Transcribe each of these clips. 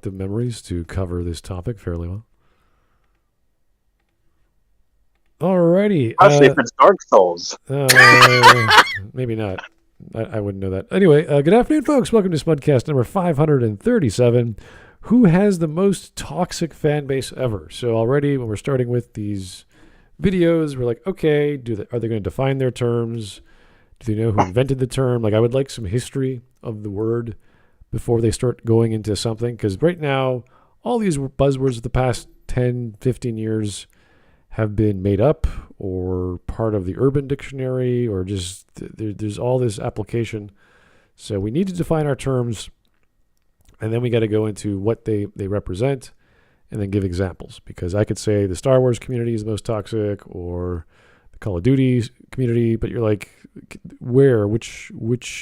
collective memories to cover this topic fairly well. Alrighty. Especially if it's Dark Souls. Maybe not. I wouldn't know that. Anyway, good afternoon, folks. Welcome to Smudcast number 537. Who has the most toxic fan base ever? So already when we're starting with these videos, we're like, okay, are they going to define their terms? Do they know who invented the term? Like, I would like some history of the word before they start going into something. Because right now, all these buzzwords of the past 10, 15 years have been made up or part of the Urban Dictionary or just there's all this application. So we need to define our terms, and then we got to go into what they represent and then give examples. Because I could say the Star Wars community is the most toxic or the Call of Duty community, but you're like, where? Which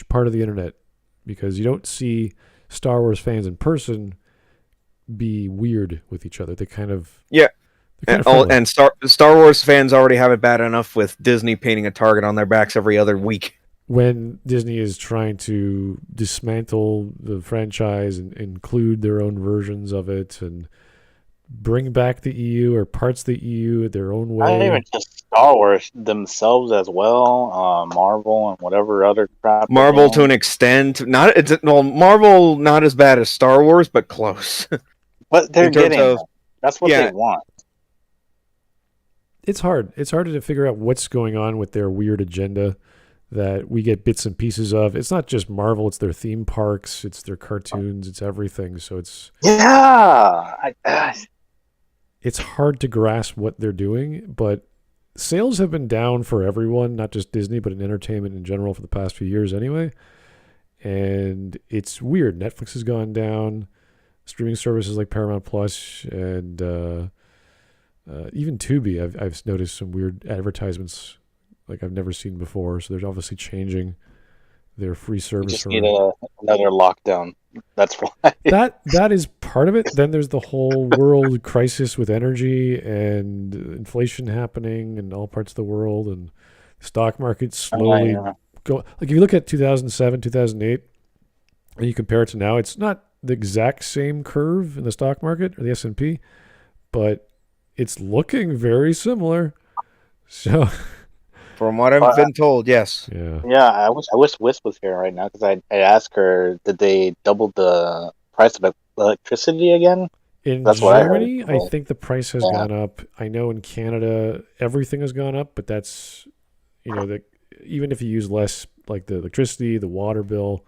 part of the internet? Because you don't see Star Wars fans in person be weird with each other. They kind of... Yeah. And Star Wars fans already have it bad enough with Disney painting a target on their backs every other week. When Disney is trying to dismantle the franchise and include their own versions of it and bring back the EU or parts of the EU their own way. Not even just Star Wars themselves as well. Marvel and whatever other crap. Marvel to an extent. Marvel not as bad as Star Wars, but close. But they're getting that's what they want. It's hard. It's harder to figure out what's going on with their weird agenda that we get bits and pieces of. It's not just Marvel. It's their theme parks. It's their cartoons. It's everything. So it's... Yeah. It's hard to grasp what they're doing, but sales have been down for everyone, not just Disney, but in entertainment in general for the past few years anyway. And it's weird. Netflix has gone down. Streaming services like Paramount Plus and... even Tubi, I've noticed some weird advertisements like I've never seen before. So they're obviously changing their free service. Just need another lockdown. That's why. That is part of it. Then there's the whole world crisis with energy and inflation happening in all parts of the world, and the stock market slowly go. Like if you look at 2007, 2008, and you compare it to now, it's not the exact same curve in the stock market or the S&P, but it's looking very similar. So, from what I've been told, yes. Yeah. I wish Wisp was here right now because I asked her, did they double the price of electricity again? That's Germany, I think the price has gone up. I know in Canada everything has gone up, but that's even if you use less, like the electricity, the water bill.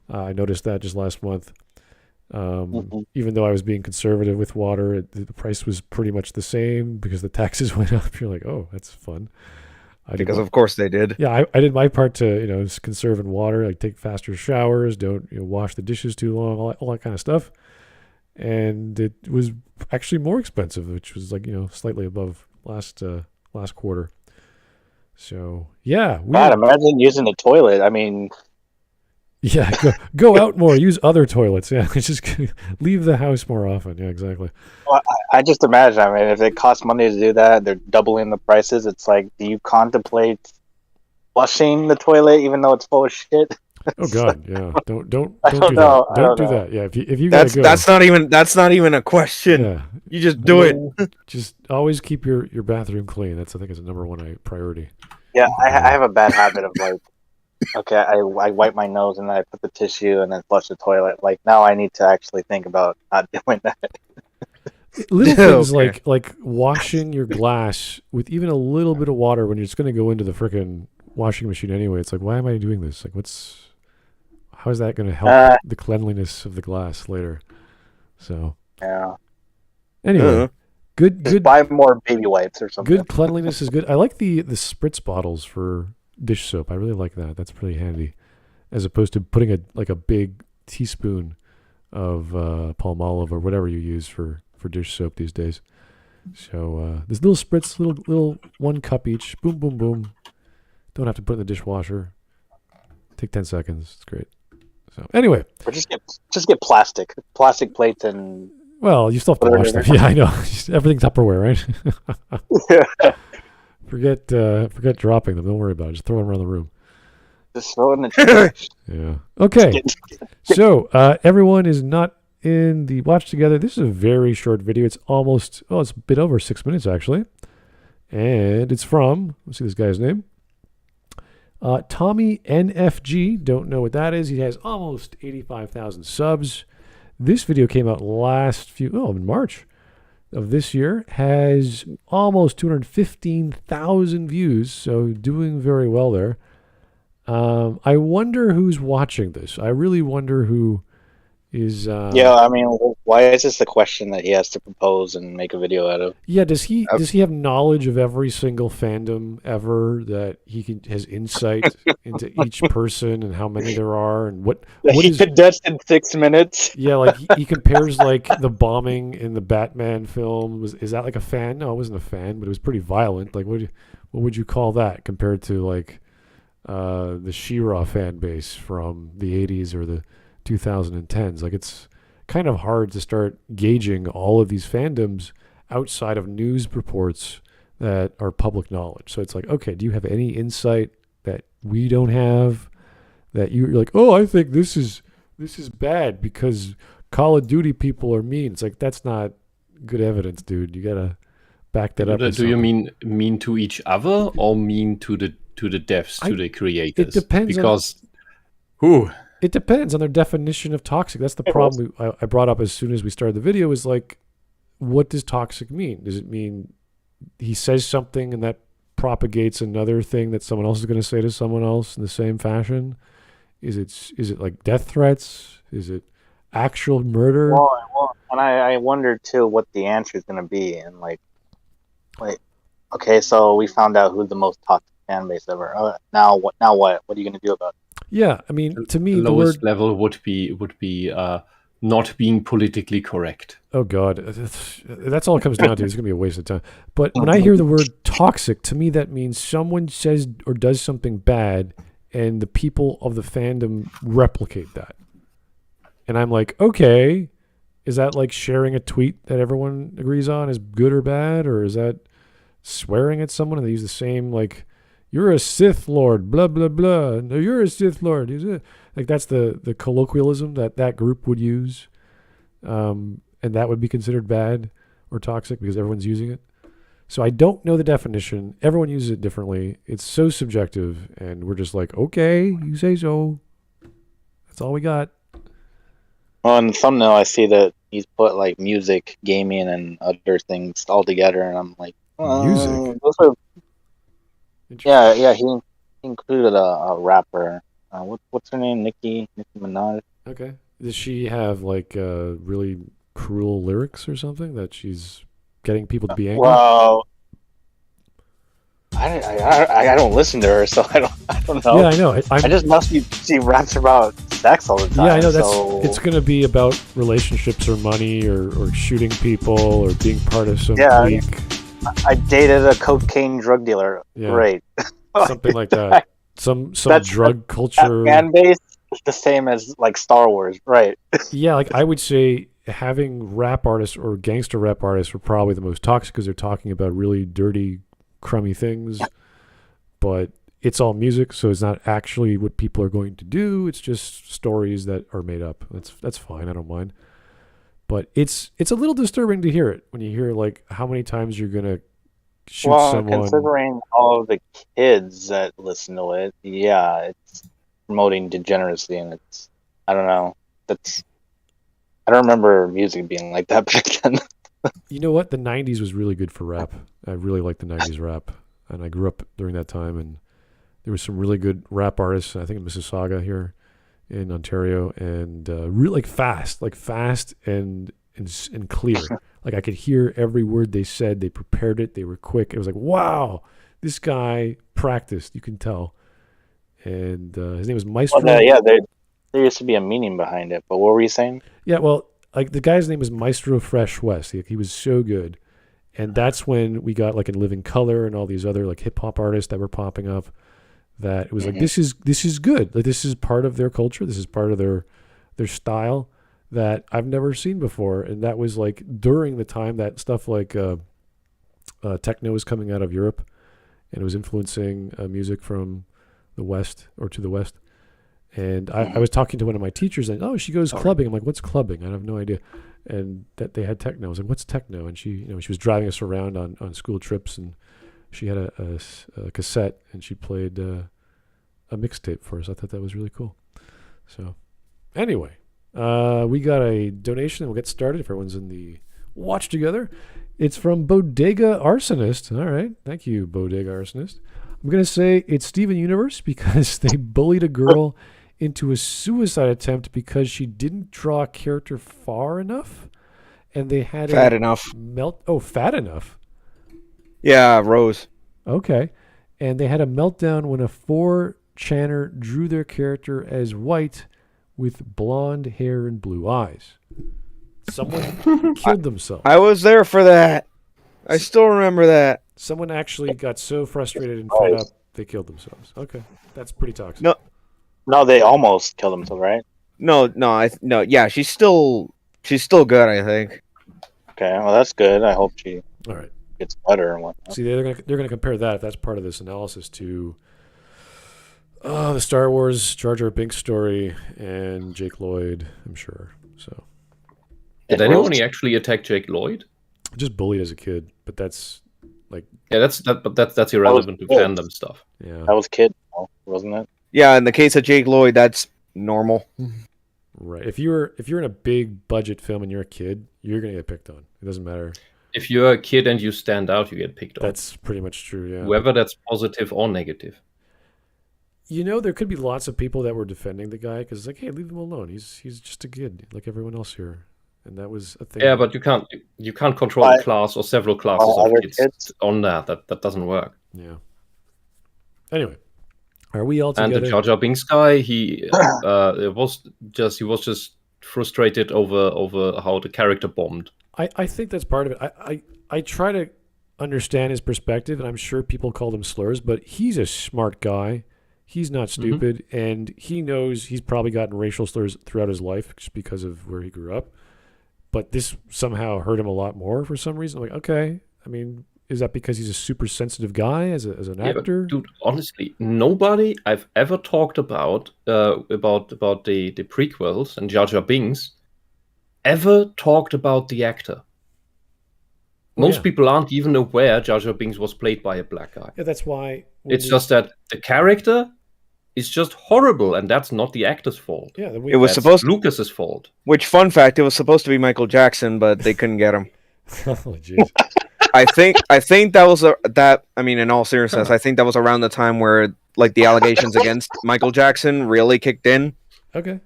I noticed that just last month. Even though I was being conservative with water, the price was pretty much the same because the taxes went up. You're like, oh, that's fun. Because of course they did. Yeah, I did my part to conserve in water, like take faster showers, don't wash the dishes too long, all that kind of stuff. And it was actually more expensive, which was like slightly above last quarter. So yeah, God, imagine using the toilet. I mean. Yeah, go out more. Use other toilets. Yeah, just leave the house more often. Yeah, exactly. Well, I just imagine. I mean, if it costs money to do that, they're doubling the prices. It's like, do you contemplate flushing the toilet even though it's full of shit? Oh God, yeah. Don't do that. Don't do that. Yeah, if you gotta go. That's not even a question. Yeah. You just do it. Just always keep your bathroom clean. I think is the number one priority. Yeah, I have a bad habit of like. Okay, I wipe my nose and then I put the tissue and then flush the toilet. Like now, I need to actually think about not doing that. Little things like washing your glass with even a little bit of water when you're just going to go into the frickin' washing machine anyway. It's like, why am I doing this? Like, how is that going to help the cleanliness of the glass later? So yeah. Anyway, good. Buy more baby wipes or something. Good cleanliness is good. I like the spritz bottles for dish soap. I really like that. That's pretty handy, as opposed to putting a big teaspoon of Palmolive or whatever you use for dish soap these days. So this little spritz, little 1 cup each. Boom, boom, boom. Don't have to put it in the dishwasher. Take 10 seconds. It's great. So anyway, or just get plastic plates and. Well, you still have to wash them. Yeah, I know. Everything's Tupperware, right? Forget dropping them. Don't worry about it. Just throw them around the room. Just throw it in the trash. Yeah. Okay. So everyone is not in the watch together. This is a very short video. It's it's a bit over 6 minutes actually. And it's from, let's see this guy's name. Tommy NFG. Don't know what that is. He has almost 85,000 subs. This video came out in March of this year. Has almost 215,000 views. So doing very well there. I wonder who's watching this. I really wonder who is. Yeah, I mean, why is this a question that he has to propose and make a video out of? Yeah, does he have knowledge of every single fandom ever, that has insight into each person and how many there are and what he is could dust in 6 minutes. Yeah, like he compares like the bombing in the Batman film. Is that like a fan? No, it wasn't a fan, but it was pretty violent. Like what would you call that compared to like the She-Ra fan base from the 80s or the 2010s? Like, it's kind of hard to start gauging all of these fandoms outside of news reports that are public knowledge. So it's like, okay, do you have any insight that we don't have, that you're like, oh, I think this is bad because Call of Duty people are mean? It's like, that's not good evidence, dude. You gotta back that up. Do you mean to each other or mean to the devs, to the creators? It depends. It depends on their definition of toxic. That's the problem I brought up as soon as we started the video, is like, what does toxic mean? Does it mean he says something and that propagates another thing that someone else is going to say to someone else in the same fashion? Is it like death threats? Is it actual murder? Well, and I wonder too what the answer is going to be. And like, okay, so we found out who the most toxic fan base ever. Now what? What are you going to do about it? Yeah, I mean, to me, the lowest level would be not being politically correct. Oh God, that's all it comes down to. It's gonna be a waste of time. But when I hear the word toxic, to me that means someone says or does something bad, and the people of the fandom replicate that. And I'm like, okay, is that like sharing a tweet that everyone agrees on is good or bad, or is that swearing at someone and they use the same like, you're a Sith Lord, blah, blah, blah. No, you're a Sith Lord. Like, that's the colloquialism that group would use. And that would be considered bad or toxic because everyone's using it. So I don't know the definition. Everyone uses it differently. It's so subjective. And we're just like, okay, you say so. That's all we got. Well, in the thumbnail, I see that he's put like music, gaming, and other things all together. And I'm like, music? Those are... Yeah, he included a rapper. What's her name? Nicki Minaj. Okay. Does she have like really cruel lyrics or something that she's getting people to be angry? Well, I don't listen to her, so I don't know. Yeah, I know. I just know she raps about sex all the time. Yeah, I know. It's going to be about relationships or money or shooting people or being part of some clique. I dated a cocaine drug dealer. Yeah. Great. Something like that. Some drug culture. Fan base is the same as like Star Wars, right? Yeah, like I would say having rap artists or gangster rap artists are probably the most toxic because they're talking about really dirty, crummy things. But it's all music, so it's not actually what people are going to do. It's just stories that are made up. That's fine. I don't mind. But it's a little disturbing to hear it when you hear like how many times you're gonna shoot someone. Considering all of the kids that listen to it, yeah, it's promoting degeneracy, and it's I don't know. I don't remember music being like that back then. You know what? The 90s was really good for rap. I really liked the 90s rap, and I grew up during that time, and there was some really good rap artists. I think in Mississauga here in Ontario, and really fast and clear. Like I could hear every word they said. They prepared it. They were quick. It was like, wow, this guy practiced. You can tell. And his name was Maestro. Well, there used to be a meaning behind it. But what were you saying? Yeah, well, like the guy's name was Maestro Fresh West. He was so good, and that's when we got like in Living Color and all these other like hip hop artists that were popping up. That it was like this is good. Like this is part of their culture. This is part of their style that I've never seen before. And that was like during the time that stuff like techno was coming out of Europe, and it was influencing music from the West or to the West. And I was talking to one of my teachers, and she goes clubbing. I'm like, what's clubbing? I have no idea. And that they had techno. I was like, what's techno? And she was driving us around on school trips, and she had a cassette, and she played a mixtape for us. I thought that was really cool. So anyway, we got a donation, and we'll get started if everyone's in the watch together. It's from Bodega Arsonist. All right. Thank you, Bodega Arsonist. I'm going to say it's Steven Universe because they bullied a girl into a suicide attempt because she didn't draw a character far enough, and they had Fat enough. Fat enough. Yeah, Rose. Okay. And they had a meltdown when a 4chaner drew their character as white with blonde hair and blue eyes. Someone killed themselves. I was there for that. I still remember that. Someone actually got so frustrated and fed up, they killed themselves. Okay. That's pretty toxic. No, they almost killed themselves, right? No. Yeah, she's still good, I think. Okay, well that's good. I hope she All right. gets better and whatnot. See, they're gonna compare that, if that's part of this analysis, to the Star Wars Jar Jar Binks story and Jake Lloyd, I'm sure. So Did anyone actually attack Jake Lloyd? just bullied as a kid, but that's like That's irrelevant to fandom stuff. yeah. That was kid, wasn't it? Yeah, in the case of Jake Lloyd, that's normal. Right. If you're in a big budget film and you're a kid, you're gonna get picked on. It doesn't matter. If you're a kid and you stand out, you get picked on. That's pretty much true, yeah. Whether that's positive or negative. There could be lots of people that were defending the guy because it's like, hey, leave him alone. He's just a kid like everyone else here, and that was a thing. Yeah, but you can't control a class or several classes of kids on that. That doesn't work. Yeah. Anyway, are we all And together? the Jar Jar Binks guy, he was just frustrated over how the character bombed. I think that's part of it. I try to understand his perspective, and I'm sure people called him slurs, but he's a smart guy. He's not stupid, and he knows he's probably gotten racial slurs throughout his life just because of where he grew up. But this somehow hurt him a lot more for some reason. I'm like, okay, I mean, is that because he's a super sensitive guy as an actor? But dude, honestly, nobody I've ever talked about the prequels and Jar Jar Binks ever talked about the actor. Most people aren't even aware Jar Jar Binks was played by a black guy. Yeah, that's why. It's just that the character is just horrible, and that's not the actor's fault. Yeah, It was supposed Lucas's fault. Which, fun fact, it was supposed to be Michael Jackson, but they couldn't get him. Oh, jeez. I think that was I mean, in all seriousness, I think that was around the time where like the allegations against Michael Jackson really kicked in, Okay.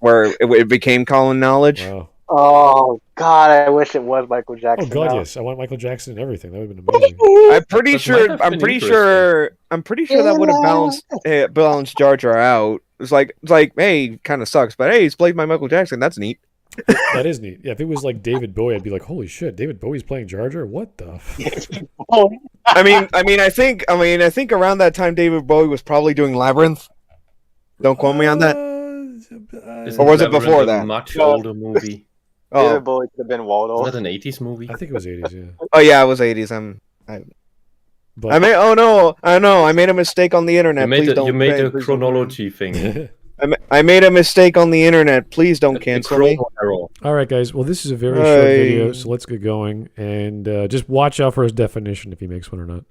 where it became common knowledge. Wow. Oh God, I wish it was Michael Jackson. Oh God, now. yes. I want Michael Jackson and everything. That would have been amazing. I'm pretty sure that would have balanced Jar Jar out. It's like, hey, kind of sucks, but hey, he's played by Michael Jackson. That's neat. That is neat. Yeah, if it was like David Bowie, I'd be like, holy shit, David Bowie's playing Jar Jar? What the? I mean, I think around that time David Bowie was probably doing Labyrinth. Don't quote me on that. Or was it before a that? much older movie. David Oh, Bowie could have been Waldo. Is that an 80s movie? I think it was 80s, yeah. oh yeah, it was 80s. But I made a mistake on the internet. You made a chronology thing. I made a mistake on the internet. Please don't cancel me. Error. all right, guys. Well, this is a very short video, so let's get going. And just watch out for his definition if he makes one or not.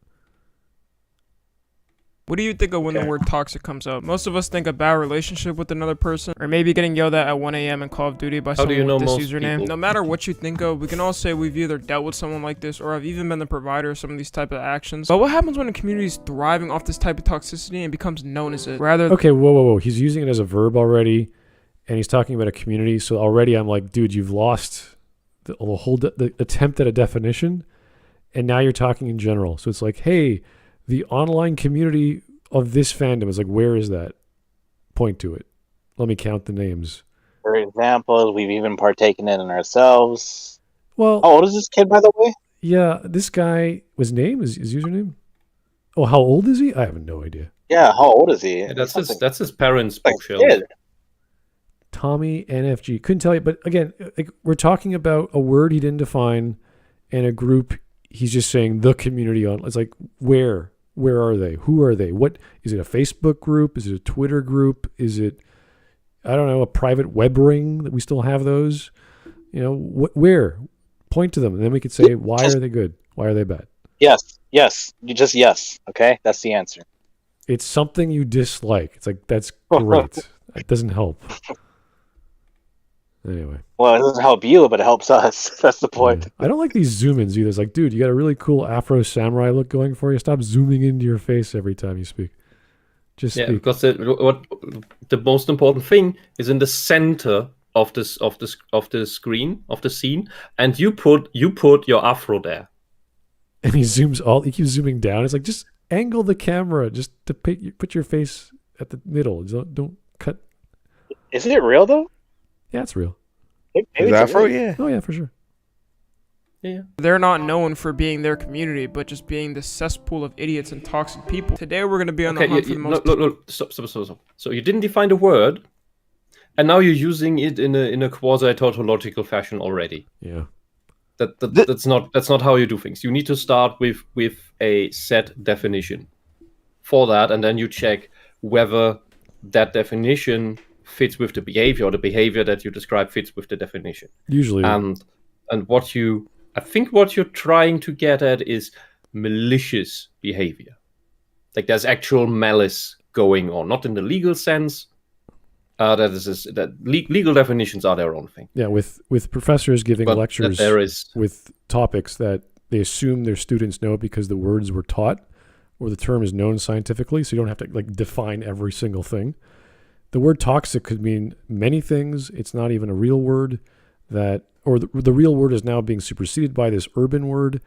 What do you think of when the word toxic comes up? Most of us think a bad relationship with another person, or maybe getting yelled at 1 a.m. in Call of Duty by How do someone you know with this most username. people? No matter what you think of, we can all say we've either dealt with someone like this or have even been the provider of some of these type of actions. But what happens when a community is thriving off this type of toxicity and becomes known as it? Rather, Okay, whoa. He's using it as a verb already, and he's talking about a community. So already I'm like, dude, you've lost the whole the attempt at a definition, and now you're talking in general. So it's like, hey, the online community of this fandom is like, where is that? Point to it. Let me count the names. For example, we've even partaken in it ourselves. Well, How old is this kid, by the way? yeah, this guy, his username? Oh, how old is he? I have no idea. Yeah, how old is he? Yeah, that's Something his parents' like bookshelf. kid. Tommy NFG. Couldn't tell you, but again, like, we're talking about a word he didn't define and a group he's just saying the community on. It's like, where are they? Who are they? What is it? A Facebook group? Is it a Twitter group? Is it I don't know, a private web ring that we still have those. You know, where? Point to them, and then we could say, why are they good? Why are they bad? Yes. You just yes. Okay, that's the answer. It's something you dislike. It's like, that's great. It doesn't help. Anyway. Well, it doesn't help you, but it helps us. That's the point. Yeah. I don't like these zoom-ins either. It's like, dude, you got a really cool Afro samurai look going for you. Stop zooming into your face every time you speak. Just speak. Because the most important thing is in the center of the screen of the scene, and you put your afro there. And he keeps zooming down. It's like, just angle the camera just to put your face at the middle. Don't cut. Is it real though? Yeah, it's real. Maybe Is it's Afro? real. Yeah. Oh yeah, for sure. Yeah. They're not known for being their community, but just being the cesspool of idiots and toxic people. Today we're going to be on the hunt for the most... Look, stop. So you didn't define the word, and now you're using it in a quasi-tautological fashion already. Yeah. That's not how you do things. You need to start with a set definition for that, and then you check whether that definition fits with the behavior, or the behavior that you describe fits with the definition. Usually. And I think what you're trying to get at is malicious behavior. Like there's actual malice going on, not in the legal sense. Legal definitions are their own thing. Yeah, with professors giving But lectures there is with topics that they assume their students know because the words were taught or the term is known scientifically, so you don't have to like define every single thing. The word toxic could mean many things. It's not even a real word or the real word is now being superseded by this urban word,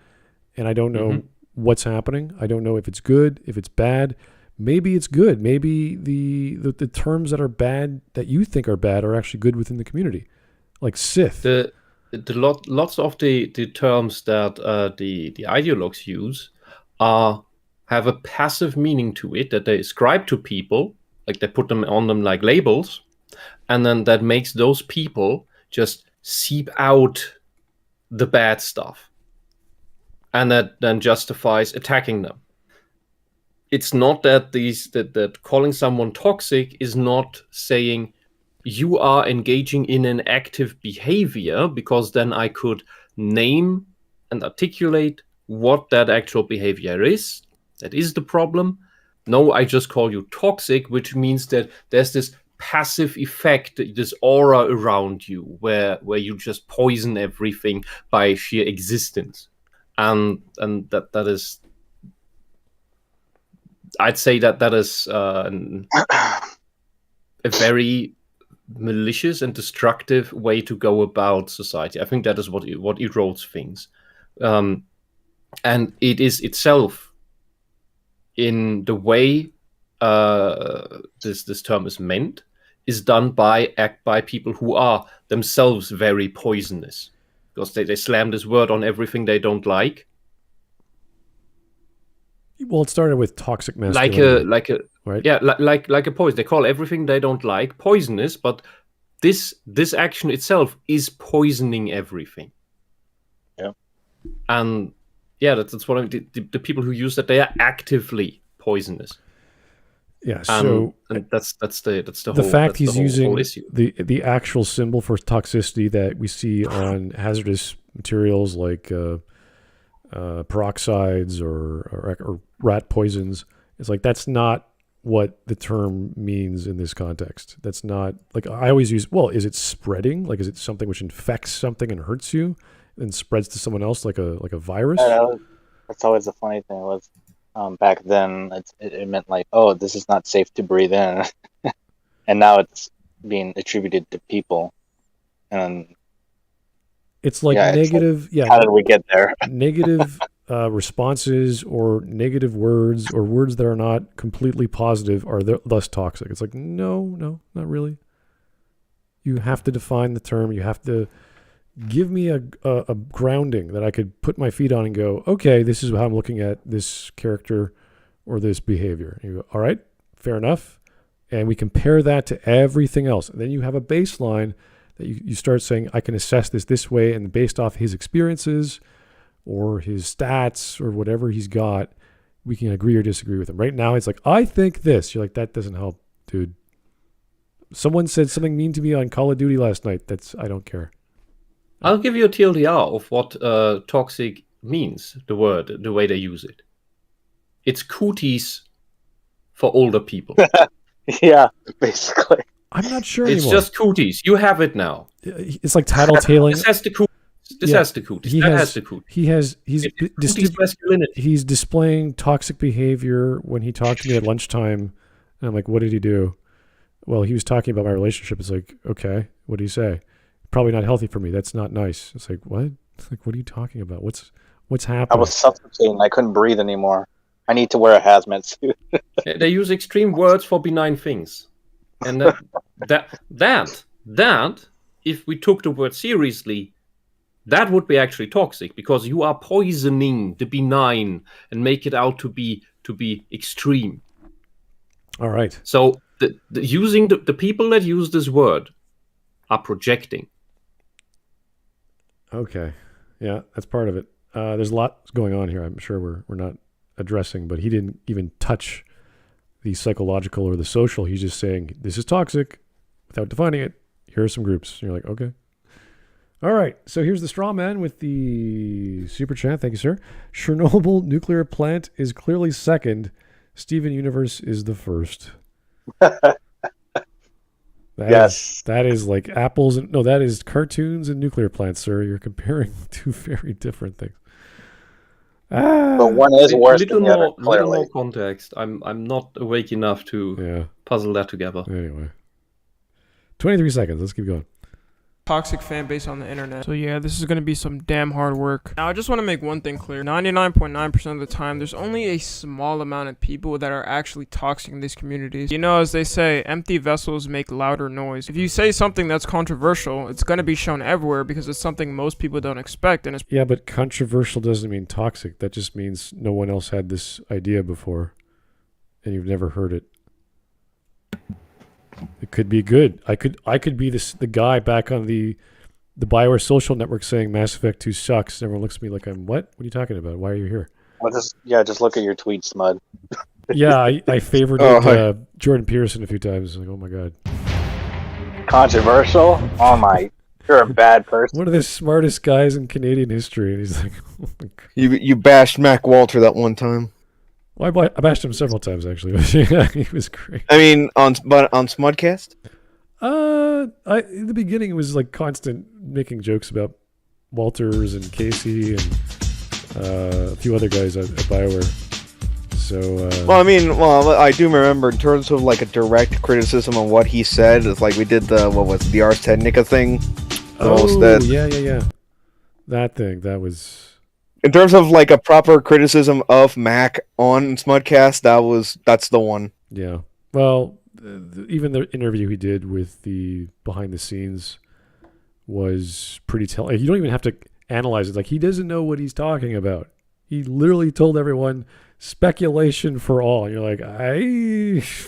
and I don't know what's happening. I don't know if it's good, if it's bad. Maybe it's good. Maybe the terms that are bad, that you think are bad, are actually good within the community, like Sith. Lots of the terms that the ideologues use have a passive meaning to it that they ascribe to people, like they put them on them like labels, and then that makes those people just seep out the bad stuff, and that then justifies attacking them. It's not that that calling someone toxic is not saying you are engaging in an active behavior, because then I could name and articulate what that actual behavior is. That is the problem. No, I just call you toxic, which means that there's this passive effect, this aura around you where you just poison everything by sheer existence. And that is, I'd say that is a very malicious and destructive way to go about society. I think that is what erodes things. And it is itself, in the way this term is meant, is done by people who are themselves very poisonous, because they slam this word on everything they don't like. Well, it started with toxic masculinity. Like a right? Yeah, like a poison. They call everything they don't like poisonous, but this action itself is poisoning everything. Yeah. And yeah, that's what the people who use that, they are actively poisonous. Yeah, so and that's the the whole, fact that's he's the whole using issue. the actual symbol for toxicity that we see on hazardous materials like peroxides or rat poisons, it's like, that's not what the term means in this context. That's not, like, I always use, well, is it spreading? Like, is it something which infects something and hurts you and spreads to someone else like a virus? That's always the funny thing was, back then it meant like, oh, this is not safe to breathe in, and now it's being attributed to people, and it's like negative. Like, how did we get there? Negative responses or negative words or words that are not completely positive are thus toxic. It's like, no, not really. You have to define the term. You have to give me a grounding that I could put my feet on and go, okay, this is how I'm looking at this character or this behavior. And you go, all right, fair enough. And we compare that to everything else. And then you have a baseline that you start saying, I can assess this way, and based off his experiences or his stats or whatever he's got, we can agree or disagree with him. Right now, it's like, I think this. You're like, that doesn't help, dude. Someone said something mean to me on Call of Duty last night. I don't care. I'll give you a TLDR of what toxic means, the word, the way they use it. It's cooties for older people. Yeah, basically. I'm not sure It's anymore. just cooties. You have it now. It's like tattletaling. This has the cooties. This Yeah, has the cooties. That has the cooties. Cooties masculinity. He's displaying toxic behavior when he talked to me at lunchtime. And I'm like, what did he do? Well, he was talking about my relationship. It's like, okay, what did he say? Probably not healthy for me. That's not nice. It's like, what? It's like, what are you talking about? What's happening? I was suffocating. I couldn't breathe anymore. I need to wear a hazmat suit. They use extreme words for benign things. And that, if we took the word seriously, that would be actually toxic, because you are poisoning the benign and make it out to be extreme. All right. So using the people that use this word are projecting. Okay. Yeah, that's part of it. There's a lot going on here. I'm sure we're not addressing, but he didn't even touch the psychological or the social. He's just saying this is toxic without defining it. Here are some groups. And you're like, okay. All right. So here's the straw man with the super chat. Thank you, sir. Chernobyl nuclear plant is clearly second. Steven Universe is the first. Yes. That is like apples and no, that is cartoons and nuclear plants, sir. You're comparing two very different things. But one is worse than the other, Little clearly. more context. I'm not awake enough to puzzle that together. Anyway. 23 seconds. Let's keep going. Toxic fan base on the internet. So yeah, this is going to be some damn hard work. Now I just want to make one thing clear. 99.9% of the time, there's only a small amount of people that are actually toxic in these communities. You know, as they say, empty vessels make louder noise. If you say something that's controversial, it's going to be shown everywhere because it's something most people don't expect. And it's Yeah, but controversial doesn't mean toxic. That just means no one else had this idea before and you've never heard it. It could be good. I could be the guy back on the BioWare social network saying Mass Effect 2 sucks. And everyone looks at me like I'm what? What are you talking about? Why are you here? Well, just look at your tweets, Smud. Yeah, I favored Jordan Peterson a few times. Like, oh my god. Controversial? Oh my, you're a bad person. One of the smartest guys in Canadian history. And he's like, oh my god. You bashed Mac Walter that one time. Well, I bashed him several times actually. Yeah, he was great. I mean, on Smudcast. In the beginning, it was like constant making jokes about Walters and Casey and a few other guys at BioWare. So. I do remember in terms of like a direct criticism on what he said. It's like we did the Ars Technica thing. Yeah. That thing. That was. In terms of like a proper criticism of Mac on Smudcast, that's the one. Yeah. Well, even the interview he did with the behind the scenes was pretty telling. You don't even have to analyze it. Like, he doesn't know what he's talking about. He literally told everyone speculation for all. And you're like,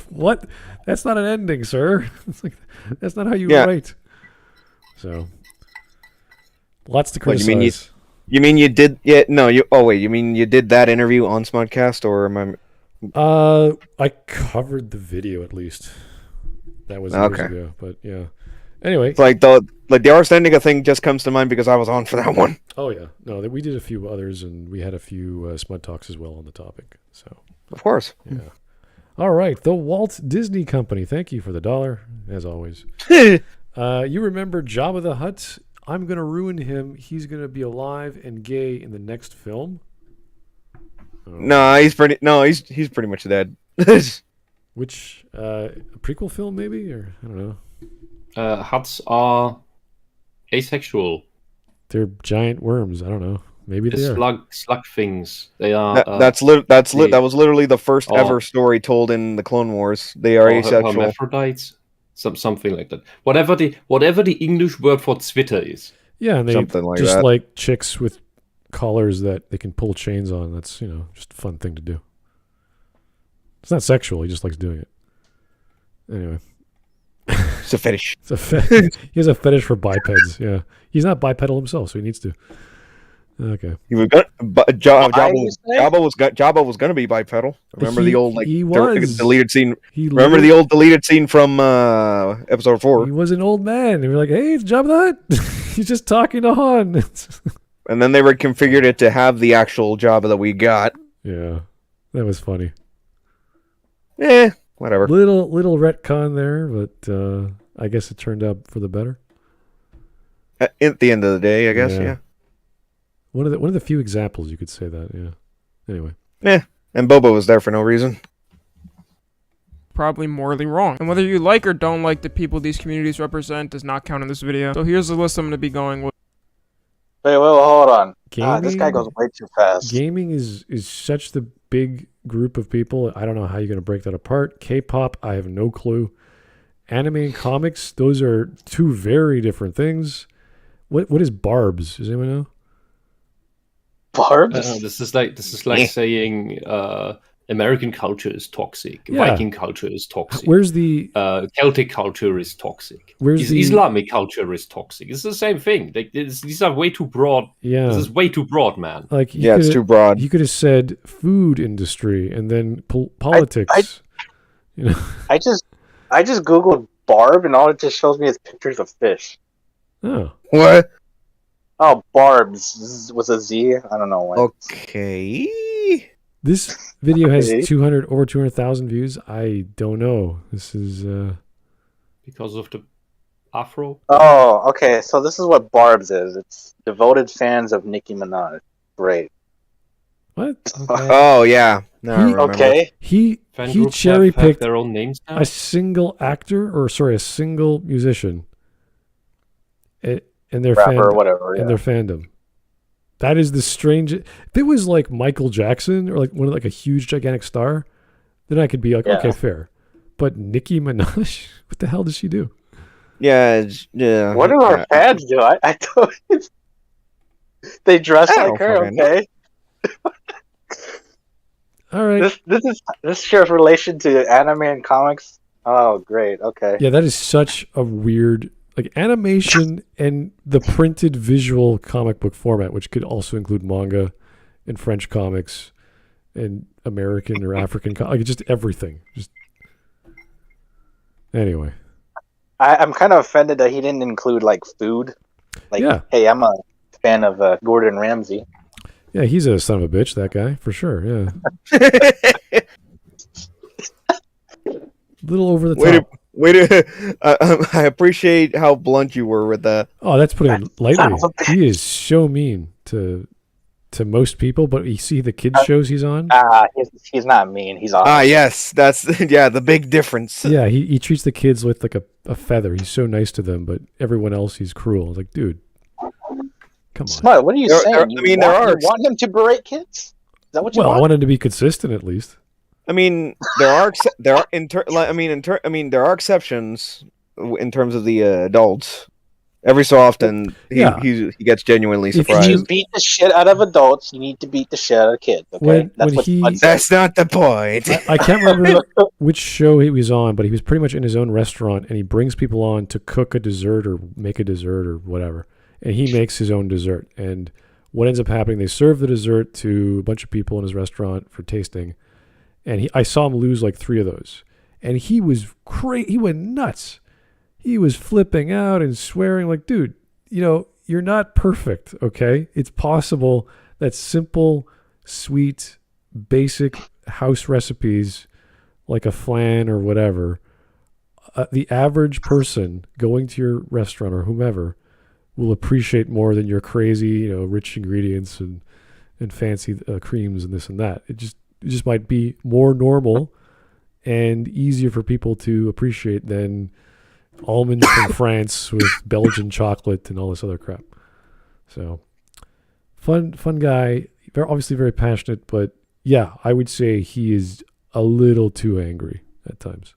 what? That's not an ending, sir. It's like, that's not how you write. So, lots to criticize. You mean you did? Yeah, no. You mean you did that interview on Smudcast, or am I? I covered the video at least. That was years ago, but yeah. Anyway, it's like the Ars Technica thing just comes to mind because I was on for that one. Oh yeah, no, we did a few others, and we had a few Smud talks as well on the topic. So of course, yeah. All right, the Walt Disney Company. Thank you for the $1, as always. You remember Jabba the Hutt? I'm going to ruin him. He's going to be alive and gay in the next film. Oh. No, he's pretty much dead. Which a prequel film maybe, or I don't know. Hutts are asexual. They're giant worms. I don't know. Maybe they are. Slug things. They are. That was literally the first ever story told in the Clone Wars. They are asexual. Hermaphrodites. Something like that. Whatever the English word for Twitter is. Yeah, and they something like just that. like chicks with collars that they can pull chains on. That's just a fun thing to do. It's not sexual. He just likes doing it. Anyway, it's a fetish. He has a fetish for bipeds. Yeah, he's not bipedal himself, so he needs to. Okay. He was gonna, but Why, you say? Jabba was gonna be bipedal. Remember the old he was. deleted scene? He Remember the old deleted scene from episode 4? He was an old man. And we're like, hey, it's Jabba the Hutt. He's just talking to Han. And then they reconfigured it to have the actual Jabba that we got. Yeah, that was funny. Whatever. Little retcon there, but I guess it turned out for the better. At the end of the day, I guess, yeah. One of the few examples you could say that, yeah. Anyway. And Boba was there for no reason. Probably morally wrong. And whether you like or don't like the people these communities represent does not count in this video. So here's the list I'm going to be going with. Wait, hold on. Gaming, This guy goes way too fast. Gaming is such the big group of people. I don't know how you're going to break that apart. K-pop, I have no clue. Anime and comics, those are two very different things. What is Barbs? Does anyone know? Barbs? This is like saying American culture is toxic, Yeah. Viking culture is toxic. Where's the Celtic culture is toxic. Where's the Islamic culture is toxic. It's the same thing. Like these are way too broad. Yeah. This is way too broad, man. Like It's too broad. You could have said food industry and then politics. You know. I just googled barb and all it just shows me is pictures of fish. Oh. What? Oh, barbs with a Z. I don't know what. Okay. This video has Okay. 200,000 views. I don't know. This is Because of the afro. Oh, okay. So this is what barbs is. It's devoted fans of Nicki Minaj. Great. what? Oh, yeah. No, I remember. Okay. He Fan groups cherry have picked their own names now. a single actor, or sorry, a single musician, and their Rapper or whatever. and Yeah. their fandom. That is the strange. If it was like Michael Jackson or like a huge gigantic star, then I could be like, Yeah. okay, fair. But Nicki Minaj, what the hell does she do? Yeah. Yeah. What do our fans do? I don't. They dress I don't like her. fucking know. Okay. All right. This shares relation to anime and comics. Oh, great. Okay. Yeah, that is such a weird like animation and the printed visual comic book format, which could also include manga and French comics and American or African, like just everything. Just anyway. I'm kind of offended that he didn't include like food. Like, Yeah. hey, I'm a fan of Gordon Ramsay. Yeah, he's a son of a bitch, that guy, for sure. Yeah. Little over the top. I appreciate how blunt you were with that. Oh, that's putting it lightly. Son of a bitch. He is so mean to most people, but you see the kids shows he's on. He's not mean. He's awesome. Yes, that's the big difference. Yeah, he treats the kids with like a feather. He's so nice to them, but everyone else he's cruel. Like, dude, come on. Smart. What are you saying? You want him to berate kids? Is that what you Well, I want? want him to be consistent at least. I mean, there are exceptions in terms of the adults. Every so often, he gets genuinely If you- surprised. If you beat the shit out of adults, you need to beat the shit out of kids. Okay, When he- Spud said. That's not the point. I can't remember which show he was on, but he was pretty much in his own restaurant, and he brings people on to cook a dessert or make a dessert or whatever, and he makes his own dessert. And what ends up happening, they serve the dessert to a bunch of people in his restaurant for tasting, and I saw him lose like 3 of those, and he was crazy. He went nuts. He was flipping out and swearing like, dude, you're not perfect, okay? It's possible that simple, sweet, basic house recipes like a flan or whatever, the average person going to your restaurant or whomever will appreciate more than your crazy, rich ingredients and fancy creams and this and that. It just might be more normal and easier for people to appreciate than almonds from France with Belgian chocolate and all this other crap. So fun guy, obviously very passionate, but yeah, I would say he is a little too angry at times.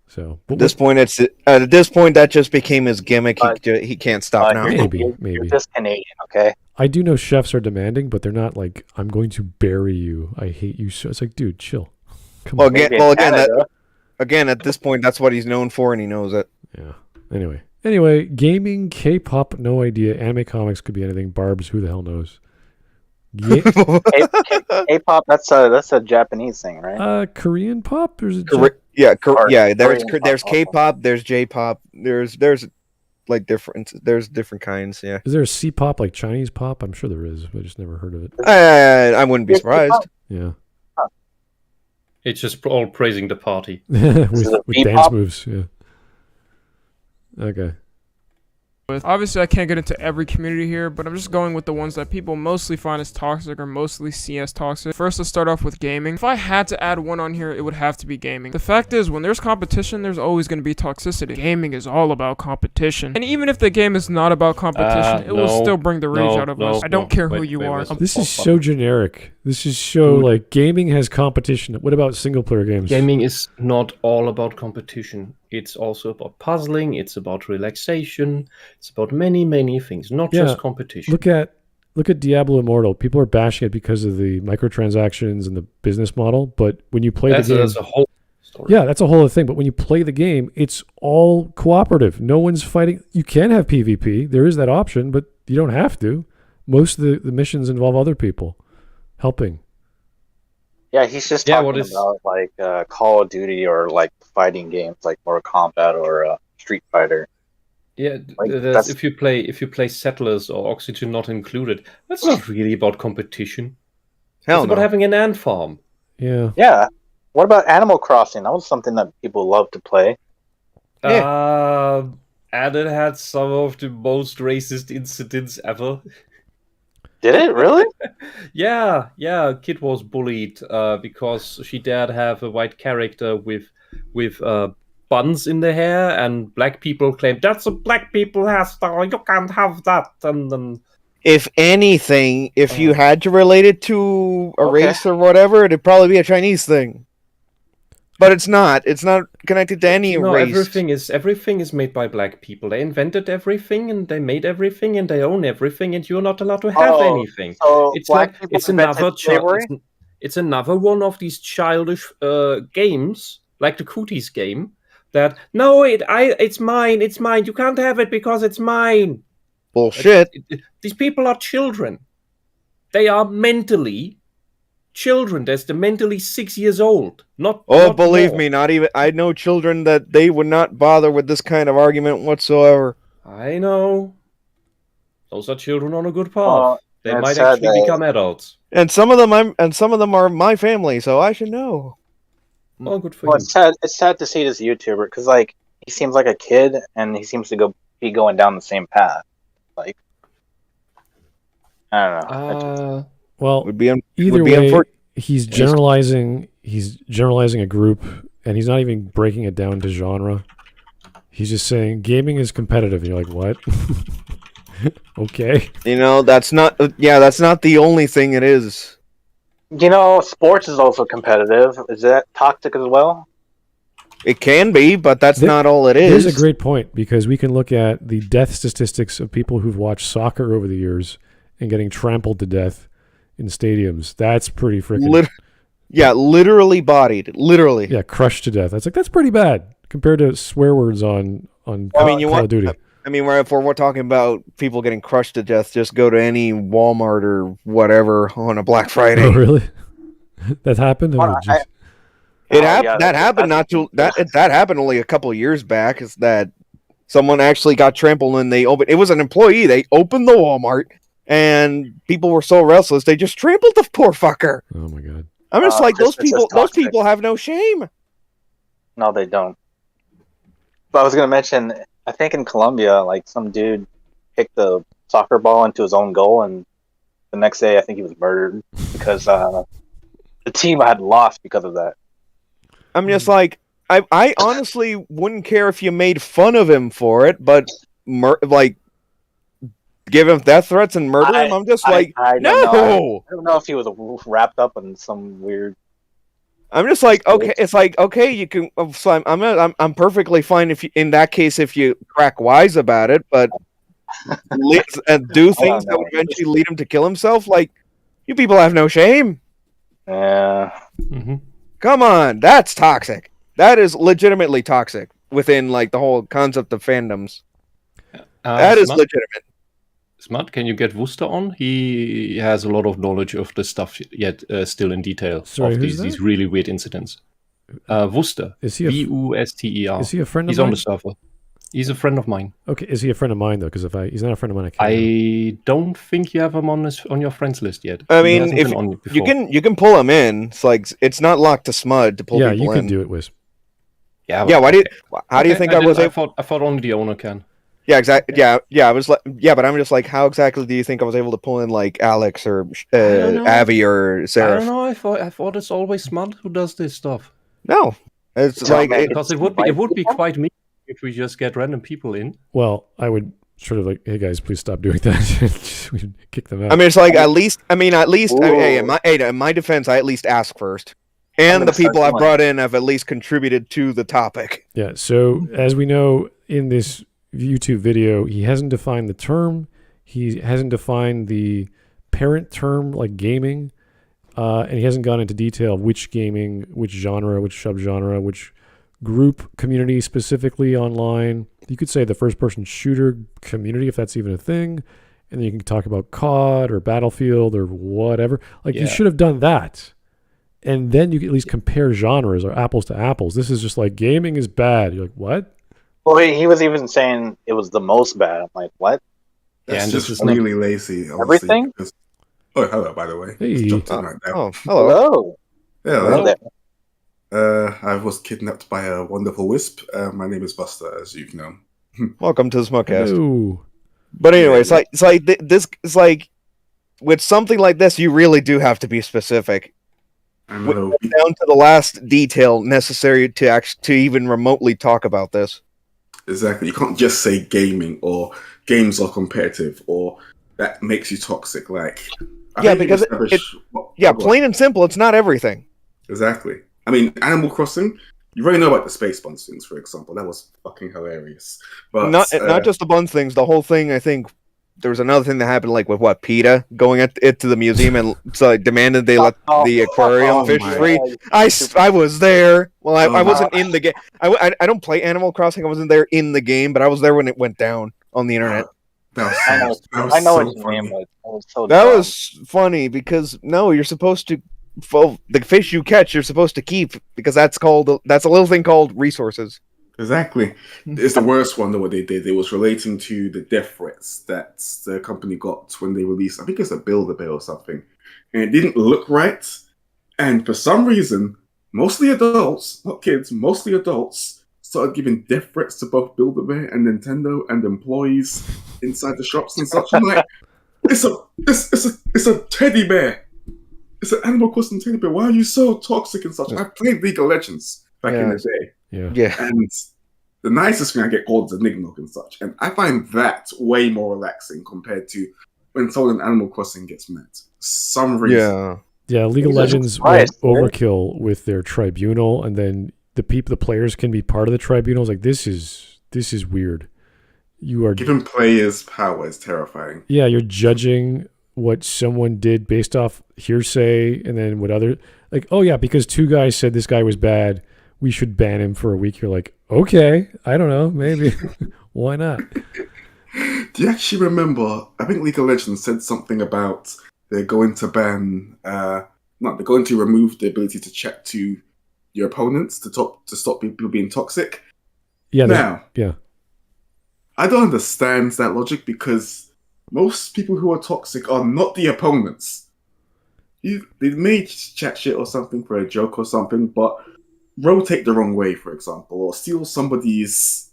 So At this point, that just became his gimmick. He can't stop now. Maybe. You're just Canadian, okay? I do know chefs are demanding, but they're not like, I'm going to bury you. I hate you so. It's like, dude, chill. Come on. Again, at this point, that's what he's known for, and he knows it. Yeah. Anyway, Anyway, gaming, K-pop, no idea. Anime comics could be anything. Barbs, who the hell knows? K-pop, that's a Japanese thing, right? Korean pop? There's a Or There's Korean pop K-pop, there's J-pop, there's like different kinds. Yeah, Is there a C-pop like Chinese pop? I'm sure there is. I just never heard of it. I wouldn't be surprised. Yeah. It's just all praising the party. with dance B-pop? moves. Yeah. Okay. Obviously, I can't get into every community here, but I'm just going with the ones that people mostly find as toxic or mostly see as toxic. First, let's start off with gaming. If I had to add one on here, it would have to be gaming. The fact is, when there's competition, there's always going to be toxicity. Gaming is all about competition. And even if the game is not about competition, it will still bring the rage out of us. I don't care who you are. This is so generic. This is so like gaming has competition. What about single player games? Gaming is not all about competition. It's also about puzzling. It's about relaxation. It's about many, many things, not just competition. Look at Diablo Immortal. People are bashing it because of the microtransactions and the business model. But when you play the game, that's a whole story. Yeah, that's a whole other thing. But when you play the game, it's all cooperative. No one's fighting. You can have PvP. There is that option, but you don't have to. Most of the missions involve other people helping. Yeah, he's just talking about like Call of Duty or like fighting games like Mortal Kombat or Street Fighter. Yeah, Like, if you play Settlers or Oxygen Not Included, that's not really about competition. It's about having an ant farm. Yeah. Yeah. What about Animal Crossing? That was something that people love to play. Yeah. And it had some of the most racist incidents ever. Did it really? Yeah. Kid was bullied because she dared have a white character with buns in the hair, and black people claimed that's a black people hairstyle. You can't have that. And then, if anything, if you had to relate it to a race or whatever, it'd probably be a Chinese thing. But it's not. It's not connected to any race. Everything is made by black people. They invented everything, and they made everything, and they own everything, and you're not allowed to have anything. So It's another one of these childish games, like the Cooties game. That it's mine. You can't have it because it's mine. Bullshit. These people are children. They are mentally children. They're mentally 6 years old. Believe more. me, not even. I know children that they would not bother with this kind of argument whatsoever. I know. Those are children on a good path. They might sad actually become adults. And some of them are my family, so I should know. Oh, good for you. It's sad to see this YouTuber because like he seems like a kid and he seems to be going down the same path. Like I don't know. Well, would be either way, he's generalizing a group, and he's not even breaking it down to genre. He's just saying gaming is competitive, and you're like, what? Okay. That's not the only thing it is. Sports is also competitive. Is that toxic as well? It can be, but that's not all it is. Here's a great point, because we can look at the death statistics of people who've watched soccer over the years and getting trampled to death in stadiums. That's pretty freaking... literally bodied. Literally. Yeah, crushed to death. That's pretty bad compared to swear words on Call of Duty. I mean, if we're talking about people getting crushed to death, just go to any Walmart or whatever on a Black Friday. Oh, really? That happened? That happened only a couple of years back. Is that someone actually got trampled and it was an employee. They opened the Walmart and people were so restless they just trampled the poor fucker. Oh my god! I'm just like those people have no shame. No, they don't. But I was gonna mention, I think in Colombia, like some dude kicked the soccer ball into his own goal, and the next day I think he was murdered because the team had lost because of that. I'm just like, I honestly wouldn't care if you made fun of him for it, but give him death threats and murder him. I'm just like, no. I don't know if he was wrapped up in some weird. I'm just like, okay. It's like, okay, you can. So I'm perfectly fine if you, in that case, if you crack wise about it, but do things that would eventually lead him to kill himself. Like, you people have no shame. Yeah. Mm-hmm. Come on, that's toxic. That is legitimately toxic within like the whole concept of fandoms. That is Smud, legitimate. Smud, can you get Wooster on? He has a lot of knowledge of the stuff yet still in detail Sorry, of who's these that? really weird incidents. Wooster. Is he a Wuster. Is he a friend of He's mine? on the server. He's a friend of mine. Okay, is he a friend of mine though? Because he's not a friend of mine, I can't. I don't think you have him on your friends list yet. I He mean, hasn't if been on before. you can pull him in. It's like it's not locked to Smud to pull yeah, people you in. can do it, Wisp. Yeah. Yeah, how do you think I was able? I thought only the owner can. Yeah, exactly. Yeah, I was like, yeah, but I'm just like, how exactly do you think I was able to pull in like Alex or don't know. Avi or I Sarah? don't know. I thought it's always Smud who does this stuff. No, it's like Because it would be quite mean if we just get random people in. Well, I would sort of like, hey guys, please stop doing that. We should kick them out. I mean, it's like at least. Hey, Ooh. in my defense, I at least ask first, and I'm the gonna start people I've someone. brought in have at least contributed to the topic. Yeah, so as we know in this YouTube video, he hasn't defined the term. He hasn't defined the parent term like gaming. And he hasn't gone into detail of which gaming, which genre, which subgenre, which group community specifically online. You could say the first-person shooter community, if that's even a thing. And then you can talk about COD or Battlefield or whatever. Like, you should have done that. And then you can at least compare genres or apples to apples. This is just like, gaming is bad. You're like, what? Well, he was even saying it was the most bad. I'm like, what? Yeah, That's and just this is not- really lazy. Honestly, Everything? because- Oh, hello, by the way. Hey. Just jumped in right now. Oh, hello. Yeah, Hello hello. there. I was kidnapped by a wonderful wisp. My name is Buster, as you know. Welcome to the Smudcast. No. But anyway, it's like this is like with something like this, you really do have to be specific. I know. Down to the last detail necessary to even remotely talk about this. Exactly. You can't just say gaming or games are competitive or that makes you toxic. Like, Yeah, because plain and simple, it's not everything. Exactly. I mean, Animal Crossing. You already know about the space buns things, for example. That was fucking hilarious. But Not just the bun things. The whole thing. I think there was another thing that happened, like with PETA going to the museum and so demanded they let the aquarium fish free. I was there. Well, I wasn't in the game. I don't play Animal Crossing. I wasn't there in the game, but I was there when it went down on the internet. I know what you mean, but that was so That dumb. was funny because no, you're supposed to. Well, the fish you catch, you're supposed to keep because that's a little thing called resources. Exactly. It's the worst one, though, what they did. It was relating to the death threats that the company got when they released, I think it's a Build-A-Bear or something. And it didn't look right. And for some reason, mostly adults, not kids, mostly adults, started giving death threats to both Build-A-Bear and Nintendo and employees inside the shops and such. I'm like, it's a teddy bear. It's an Animal Crossing teddy bear. Why are you so toxic and such? I played League of Legends back in the day. Yeah. And the nicest thing I get called is a Nignook and such. And I find that way more relaxing compared to when someone in Animal Crossing gets mad. Some reason. Yeah, League of Legends went overkill with their tribunal, and then the players can be part of the tribunal. It's like, this is weird. You are Giving players power is terrifying. Yeah, you're judging what someone did based off hearsay, and then what other, like, oh yeah, because two guys said this guy was bad, we should ban him for a week. You're like, okay, I don't know, maybe. Why not? Do you actually remember, I think League of Legends said something about they're going to ban, they're going to remove the ability to chat to your opponents to stop people being toxic. Yeah. Now, yeah. I don't understand that logic because most people who are toxic are not the opponents. They may chat shit or something for a joke or something, but rotate the wrong way, for example, or steal somebody's,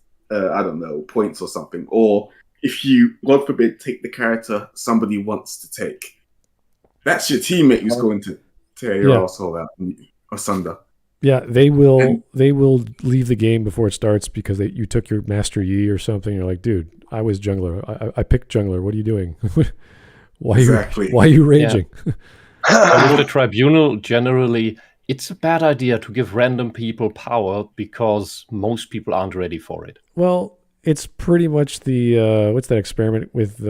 points or something. Or if you, God forbid, take the character somebody wants to take. That's your teammate who's going to tear your asshole out asunder. Yeah, they will leave the game before it starts because you took your Master Yi or something. You're like, dude, I was jungler. I picked jungler. What are you doing? Why are you raging? With the tribunal, generally, it's a bad idea to give random people power because most people aren't ready for it. Well, it's pretty much the what's that experiment with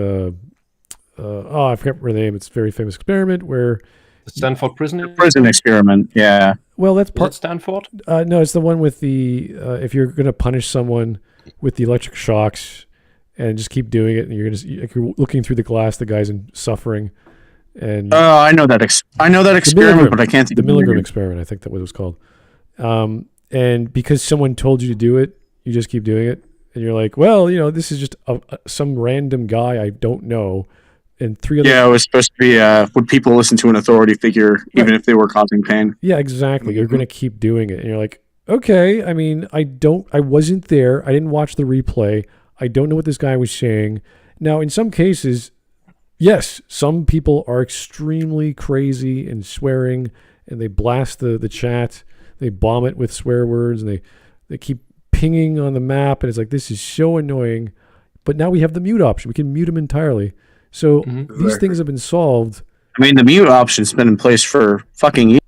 I forget the name. It's a very famous experiment where the Stanford prison experiment. Yeah. Well, that's part Stanford. No, it's the one with the if you're going to punish someone with the electric shocks, and just keep doing it. And you're looking through the glass, the guy's suffering. And I know that. I know that experiment, but I can't think the of the Milgram name. experiment. I think that was what it was called. And because someone told you to do it, you just keep doing it, and you're like, well, this is just some random guy I don't know, and three other. Yeah, it was supposed to be. Would people listen to an authority figure even if they were causing pain? Yeah, exactly. You're gonna keep doing it, and you're like, okay. I mean, I wasn't there. I didn't watch the replay. I don't know what this guy was saying. Now, in some cases. Yes, some people are extremely crazy and swearing, and they blast the chat. They bomb it with swear words, and they keep pinging on the map, and it's like, this is so annoying. But now we have the mute option. We can mute them entirely. So these things have been solved. I mean, the mute option's been in place for fucking years.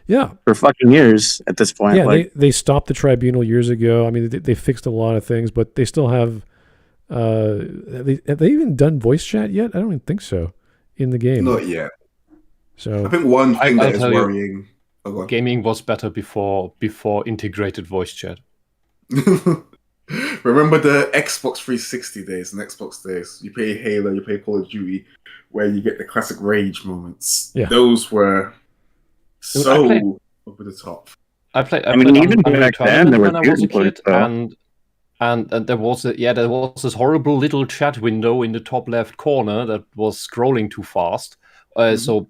Yeah. For fucking years at this point. Yeah, they stopped the tribunal years ago. I mean, they fixed a lot of things, but they still have... have they even done voice chat yet? I don't even think so in the game. Not yet. So I think one thing that is tell you, worrying. Gaming was better before integrated voice chat. Remember the Xbox 360 days and Xbox days? You play Halo, you play Call of Duty, where you get the classic rage moments. Yeah. Those were so over the top. I played even back then there were when I was a kid, so. and there was this horrible little chat window in the top left corner that was scrolling too fast. So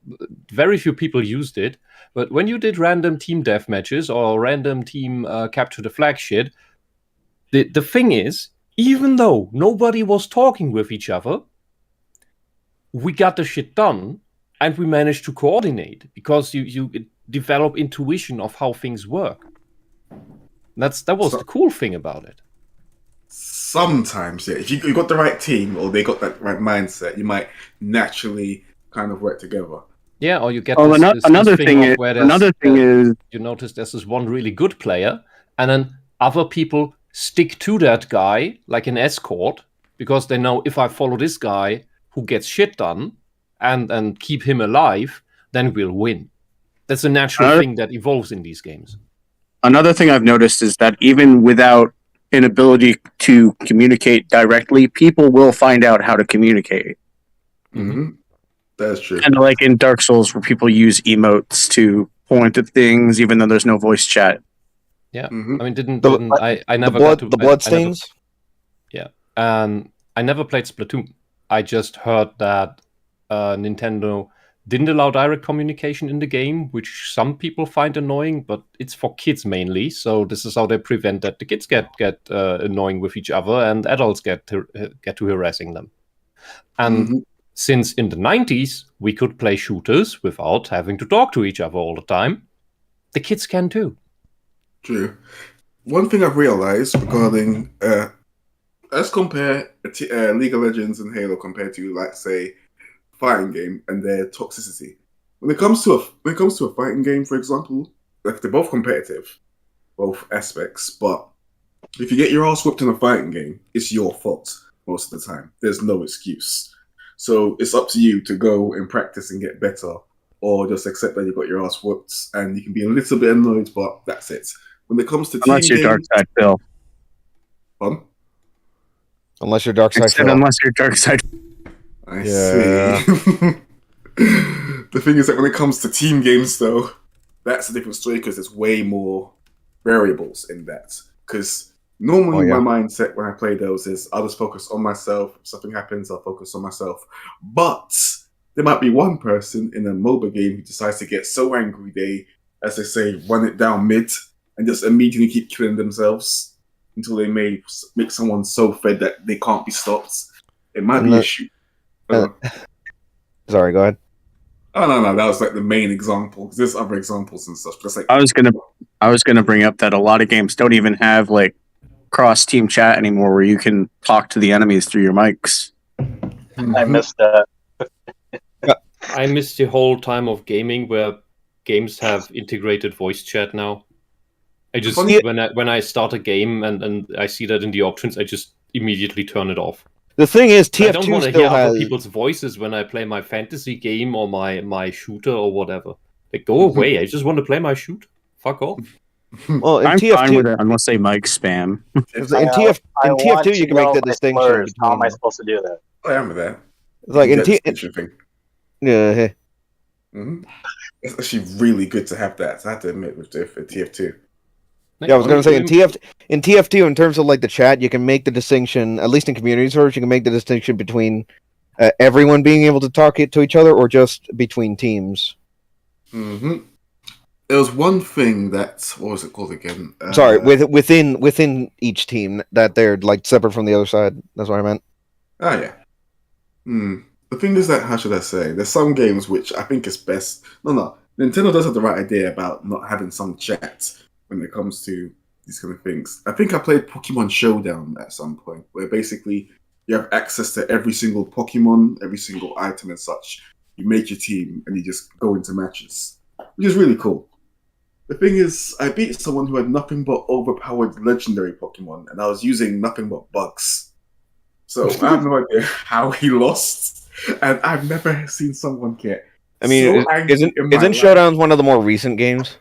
very few people used it. But when you did random team death matches or random team capture the flag shit, the thing is, even though nobody was talking with each other, we got the shit done, and we managed to coordinate because you develop intuition of how things work. That was the cool thing about it. Sometimes, yeah. If you got the right team or they got that right mindset, you might naturally kind of work together. Yeah, or you get another thing is you notice there's this one really good player, and then other people stick to that guy like an escort because they know if I follow this guy who gets shit done and keep him alive, then we'll win. That's a natural thing that evolves in these games. Another thing I've noticed is that even without an ability to communicate directly, people will find out how to communicate. Mm-hmm. That's true. And like in Dark Souls, where people use emotes to point at things, even though there's no voice chat. Yeah, Mm-hmm. I mean, I the never blood, got to the bloodstains. Yeah, I never played Splatoon. I just heard that Nintendo didn't allow direct communication in the game, which some people find annoying, but it's for kids mainly. So this is how they prevent that the kids get annoying with each other and adults get to harassing them. And since in the 90s we could play shooters without having to talk to each other all the time, the kids can too. True. One thing I've realized regarding let's compare League of Legends and Halo compared to, like, say, fighting game and their toxicity. When it comes to a fighting game, for example, like, they're both competitive, both aspects, but if you get your ass whipped in a fighting game, it's your fault most of the time. There's no excuse. So it's up to you to go and practice and get better, or just accept that you got your ass whooped and you can be a little bit annoyed, but that's it. When it comes to unless team you're games, Dark Side Phil. Unless you're Dark Side Phil. Unless you're Dark Side. I see. The thing is that when it comes to team games, though, that's a different story because there's way more variables in that. Because normally my mindset when I play those is I'll just focus on myself. If something happens, I'll focus on myself. But there might be one person in a MOBA game who decides to get so angry they, as they say, run it down mid and just immediately keep killing themselves until they may make someone so fed that they can't be stopped. It might be a shoot. Sorry, go ahead. Oh no, that was like the main example. Because there's other examples and stuff. Just like I was gonna bring up that a lot of games don't even have like cross team chat anymore, where you can talk to the enemies through your mics. I missed that. I miss the whole time of gaming where games have integrated voice chat now. I just when I start a game and I see that in the options, I just immediately turn it off. The thing is, TF2 I don't want to still hear has... other people's voices when I play my fantasy game or my shooter or whatever. Like, go away. I just want to play my shoot. Fuck off. Well, in I'm fine with TF2, it unless they mic spam. in TF2 you can make the distinction between. How am I supposed to do that? I am with that. It's like in distinction thing. yeah, It's actually really good to have that. I have to admit with TF2. I was gonna say in TF2, in terms of like the chat, you can make the distinction. At least in community servers, you can make the distinction between everyone being able to talk to each other, or just between teams. There was one thing that, what was it called again? Sorry, within each team that they're like separate from the other side. That's what I meant. Oh yeah. The thing is that, how should I say? There's some games which I think is best. No. Nintendo does have the right idea about not having some chat when it comes to these kind of things. I think I played Pokemon Showdown at some point, where basically you have access to every single Pokemon, every single item and such. You make your team and you just go into matches, which is really cool. The thing is, I beat someone who had nothing but overpowered legendary Pokemon, and I was using nothing but bugs. So I have no idea how he lost, and I've never seen someone get. I mean, so angry isn't in my life. Showdowns one of the more recent games?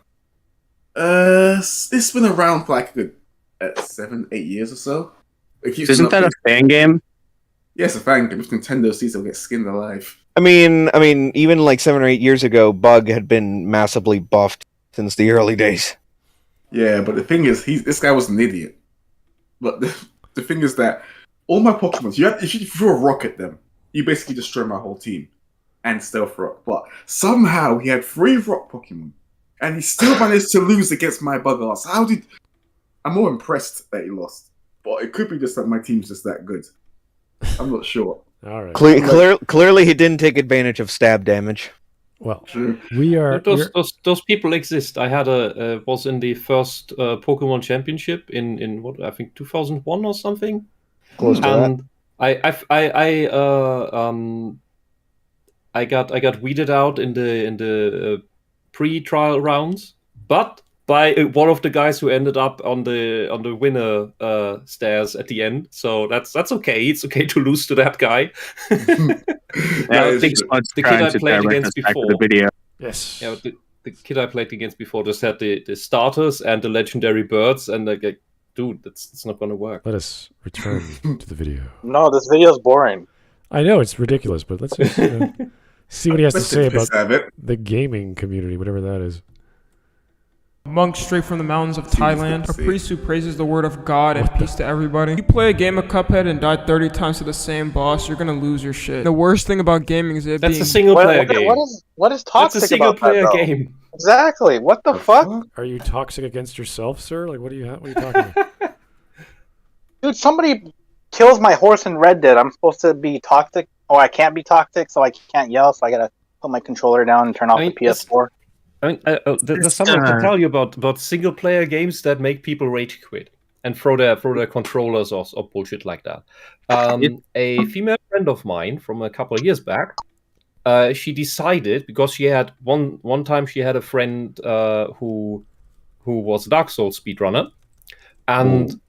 It's been around for like a good 7-8 years or so. Isn't that a fan game? Yes, a fan game. If Nintendo sees they'll get skinned alive. I mean, even like 7 or 8 years ago, Bug had been massively buffed since the early days. Yeah, but the thing is, this guy was an idiot. But the thing is that all my Pokemons, if you throw a rock at them, you basically destroy my whole team and Stealth Rock. But somehow he had 3 rock Pokemon, and he still managed to lose against my bug ass. I'm more impressed that he lost. But it could be just that my team's just that good. I'm not sure. All right. Clearly, he didn't take advantage of stab damage. Well, True. we are. Those people exist. I had was in the first Pokemon Championship in what, I think 2001 or something. Close to And I got weeded out in the pre-trial rounds, but by one of the guys who ended up on the winner stairs at the end. So that's okay. It's okay to lose to that guy. I think Smud's the kid trying I to played direct against us back to before. the video. Yes. Yeah, the kid I played against before just had the starters and the legendary birds, and like, dude, it's not gonna work. Let us return to the video. No, this video's boring. I know it's ridiculous, but let's just see what he has to say about Have it. the gaming community, whatever that is. A monk straight from the mountains of Thailand, a priest who praises the word of God and peace to everybody. You play a game of Cuphead and die 30 times to the same boss, you're gonna lose your shit. The worst thing about gaming is it That's being... a single player game. What is toxic That's a single about player that, though? game. Exactly. What the fuck? Are you toxic against yourself, sir? Like, what are you talking about? Dude, somebody kills my horse in Red Dead. I'm supposed to be toxic. Oh, I can't be toxic, so I can't yell, so I gotta put my controller down and turn off the PS4. I mean, there's something to tell you about single player games that make people rage quit and throw their controllers or bullshit like that. A female friend of mine from a couple of years back, she decided, because she had one time she had a friend who was a Dark Souls speedrunner, and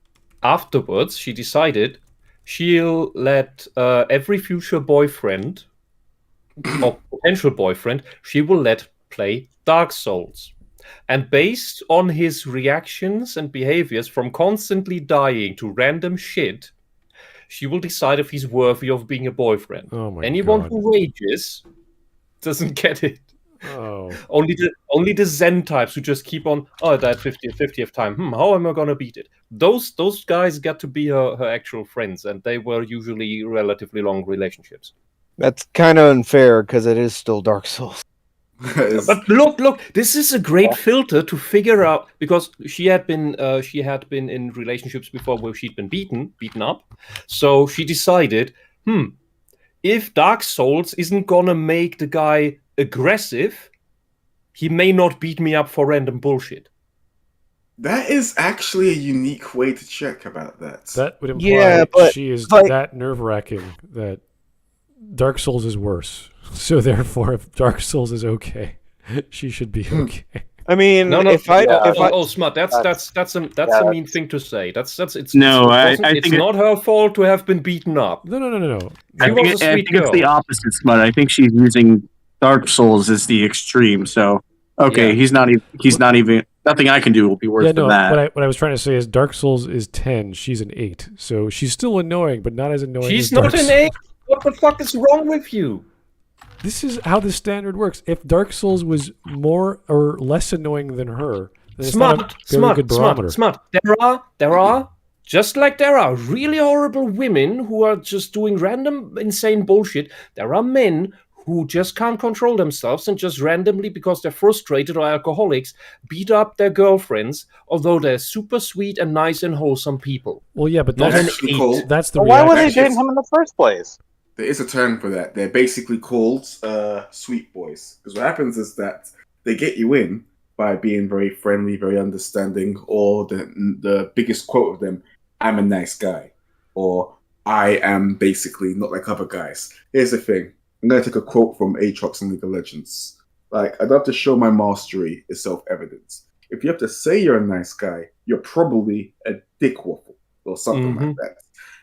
afterwards she decided she'll let every future boyfriend or potential boyfriend she will let play Dark Souls. And based on his reactions and behaviors from constantly dying to random shit, she will decide if he's worthy of being a boyfriend. Oh my Anyone God. who rages doesn't get it. Oh. Only the Zen types who just keep on, I died 50th time. How am I gonna beat it? Those guys got to be her actual friends, and they were usually relatively long relationships. That's kind of unfair because it is still Dark Souls. But look, this is a great filter to figure out, because she had been in relationships before where she'd been beaten up. So she decided, if Dark Souls isn't gonna make the guy aggressive, he may not beat me up for random bullshit. That is actually a unique way to check about that. That would imply Yeah, but she is like- that nerve-wracking that Dark Souls is worse. So therefore, if Dark Souls is okay, she should be okay. I mean, Smut, that's a mean thing to say. It's not her fault to have been beaten up. No. I think it's the opposite, Smut. I think she's using Dark Souls as the extreme. So okay, Yeah. he's not even. Nothing I can do will be worse than that. What I was trying to say is Dark Souls is 10, she's an 8. So she's still annoying, but not as annoying She's as Dark not an Souls. 8. What the fuck is wrong with you? This is how the standard works. If Dark Souls was more or less annoying than her, then it's not a very good barometer. Smart. There are, just like there are really horrible women who are just doing random insane bullshit, there are men who just can't control themselves and just randomly, because they're frustrated or alcoholics, beat up their girlfriends, although they're super sweet and nice and wholesome people. Well, yeah, but Not that's an 8. cool. That's the Why were they reaction. dating him in the first place? There is a term for that. They're basically called sweet boys. Because what happens is that they get you in by being very friendly, very understanding, or the biggest quote of them, I'm a nice guy. Or I am basically not like other guys. Here's the thing. I'm going to take a quote from Aatrox in League of Legends. Like, I'd love to show my mastery is self-evident. If you have to say you're a nice guy, you're probably a dick waffle or something like that.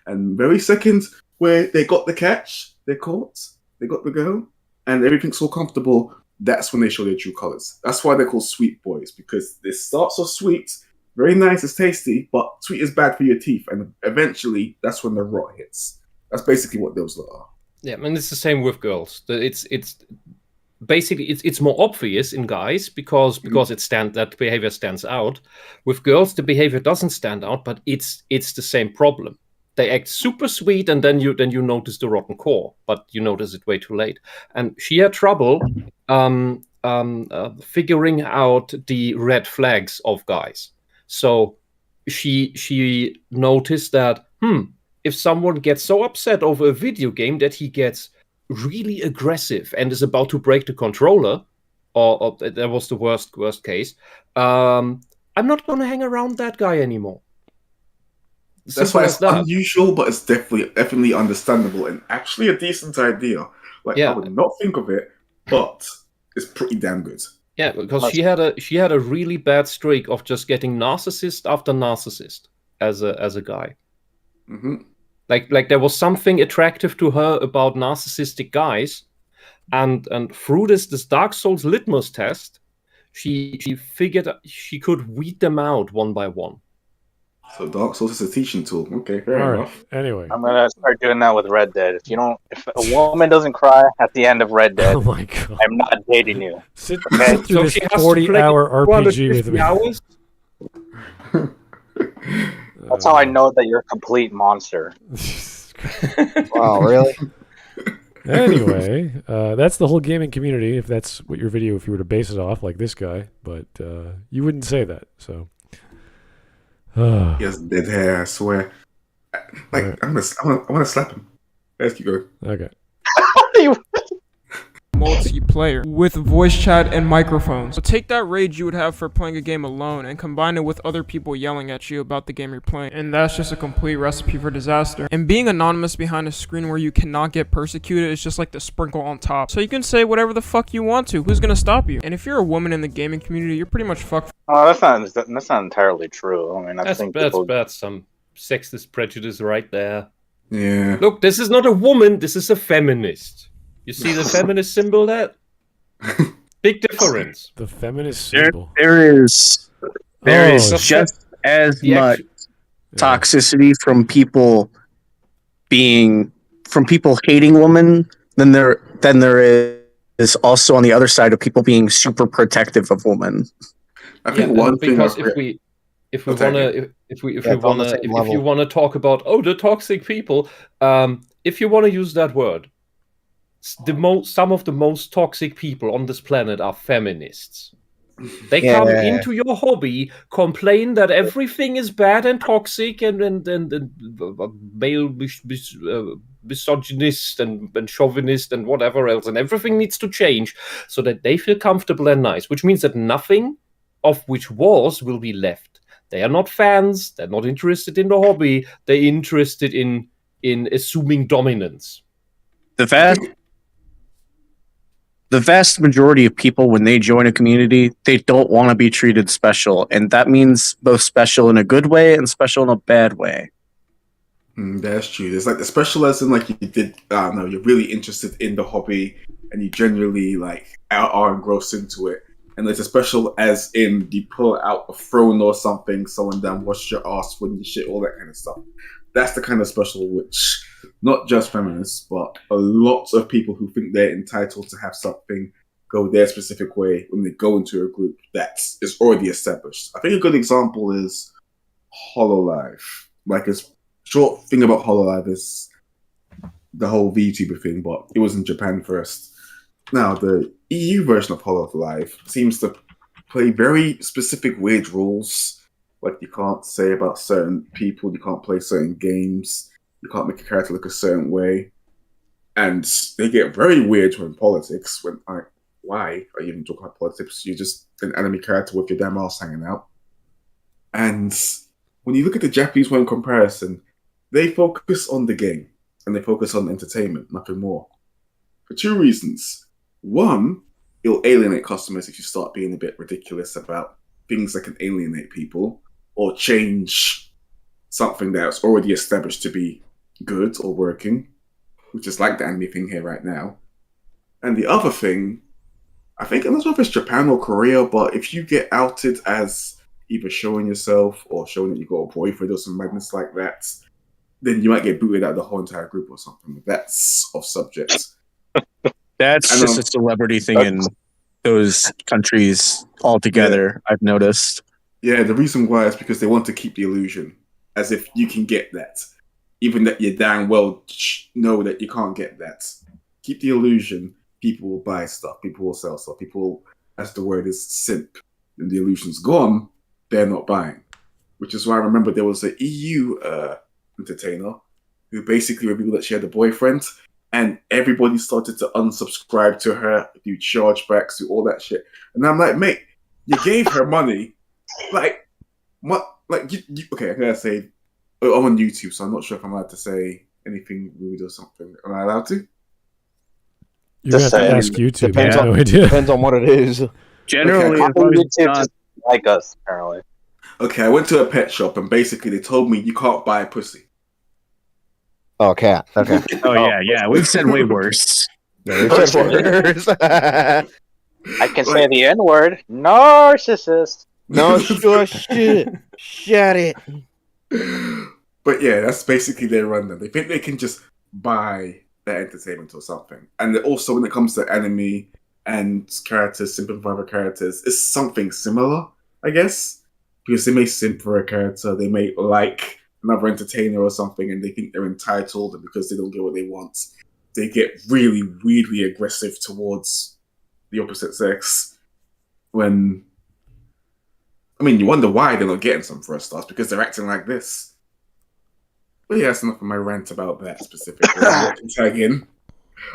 And very second, where they got the catch, they're caught, they got the go, and everything's all comfortable, that's when they show their true colors. That's why they're called sweet boys, because they start so sweet, very nice, it's tasty, but sweet is bad for your teeth, and eventually that's when the rot hits. That's basically what those are. Yeah, and it's the same with girls. It's basically it's more obvious in guys because that behavior stands out. With girls, the behavior doesn't stand out, but it's the same problem. They act super sweet, and then you notice the rotten core, but you notice it way too late. And she had trouble figuring out the red flags of guys. So she noticed that if someone gets so upset over a video game that he gets really aggressive and is about to break the controller, or that was the worst case, I'm not going to hang around that guy anymore. That's why it's unusual, but it's definitely understandable and actually a decent idea. Like, I would not think of it, but it's pretty damn good. Yeah, because she had a really bad streak of just getting narcissist after narcissist as a guy. Mm-hmm. Like there was something attractive to her about narcissistic guys, and through this Dark Souls litmus test, she figured she could weed them out one by one. So Dark Souls is a teaching tool. Okay, fair enough. Anyway, I'm gonna start doing that with Red Dead. If a woman doesn't cry at the end of Red Dead, oh my God, I'm not dating you. Sit through this 40-hour RPG with me. Hours? That's how I know that you're a complete monster. Wow, really? Anyway, that's the whole gaming community. If that's what your video, if you were to base it off, like this guy, but you wouldn't say that. So, he has dead hair. I swear. Like, I want to slap him. Let's keep going. Okay. Multiplayer with voice chat and microphones. So take that rage you would have for playing a game alone and combine it with other people yelling at you about the game you're playing, and that's just a complete recipe for disaster. And being anonymous behind a screen where you cannot get persecuted is just like the sprinkle on top. So you can say whatever the fuck you want to. Who's gonna stop you? And if you're a woman in the gaming community, you're pretty much fucked. Oh, that's not entirely true. I mean, I think that's some sexist prejudice right there. Yeah. Look, this is not a woman. This is a feminist. You see the feminist symbol there? Big difference. The feminist symbol. There is just as much toxicity from people hating women than there is also on the other side of people being super protective of women. I think one thing because if you want to talk about the toxic people, if you want to use that word, some of the most toxic people on this planet are feminists. They come into your hobby, complain that everything is bad and toxic and male misogynist and chauvinist and whatever else, and everything needs to change so that they feel comfortable and nice, which means that nothing of which was will be left. They are not fans, they're not interested in the hobby, they're interested in assuming dominance. The vast majority of people, when they join a community, they don't want to be treated special. And that means both special in a good way and special in a bad way. That's true. There's like the special as in like you did, I don't know, you're really interested in the hobby and you genuinely like are engrossed into it. And it's a special as in you pull out a throne or something, someone down, wash your ass when you shit, all that kind of stuff. That's the kind of special which not just feminists, but a lot of people who think they're entitled to have something go their specific way when they go into a group that is already established. I think a good example is HoloLive. Like, a short thing about HoloLive is the whole VTuber thing, but it was in Japan first. Now, the EU version of HoloLive seems to play very specific weird rules. Like, you can't say about certain people, you can't play certain games, you can't make a character look a certain way. And they get very weird when politics, when why are you even talking about politics? You're just an anime character with your damn ass hanging out. And when you look at the Japanese one in comparison, they focus on the game and they focus on entertainment, nothing more. For two reasons. One, it'll alienate customers if you start being a bit ridiculous about things that can alienate people or change something that's already established to be good or working, which is like the anime thing here right now. And the other thing, I think, I'm not sure if it's Japan or Korea, but if you get outed as either showing yourself or showing that you got a boyfriend or some madness like that, then you might get booted out of the whole entire group or something. That's off subject. That's just a celebrity thing in those countries altogether, yeah. I've noticed. Yeah, the reason why is because they want to keep the illusion, as if you can get that, even that you damn well know that you can't get that. Keep the illusion. People will buy stuff. People will sell stuff. People, as the word is, simp. When the illusion's gone, they're not buying. Which is why I remember there was an EU entertainer who basically revealed that she had a boyfriend, and everybody started to unsubscribe to her, do chargebacks, do all that shit. And I'm like, mate, you gave her money. Like, what? Like, you okay, I'm gonna say, I'm on YouTube, so I'm not sure if I'm allowed to say anything rude or something. Am I allowed to? You're going to have to ask YouTube. Depends, no idea. Depends on what it is. Generally, okay. YouTube just like us, apparently. Okay, I went to a pet shop and basically they told me you can't buy pussy. Oh, cat. Okay. Oh, yeah. We've said way worse. Yeah, we've said worse. I can say the N-word. Narcissist. No, shit. Shut it. But yeah, that's basically their run. They think they can just buy their entertainment or something. And also when it comes to anime and characters, simp for other characters, it's something similar, I guess. Because they may simp for a character, they may like another entertainer or something, and they think they're entitled, and because they don't get what they want, they get really weirdly aggressive towards the opposite sex. When, I mean, you wonder why they're not getting some for a start, because they're acting like this. But yeah, that's enough of my rant about that specifically. Tag in.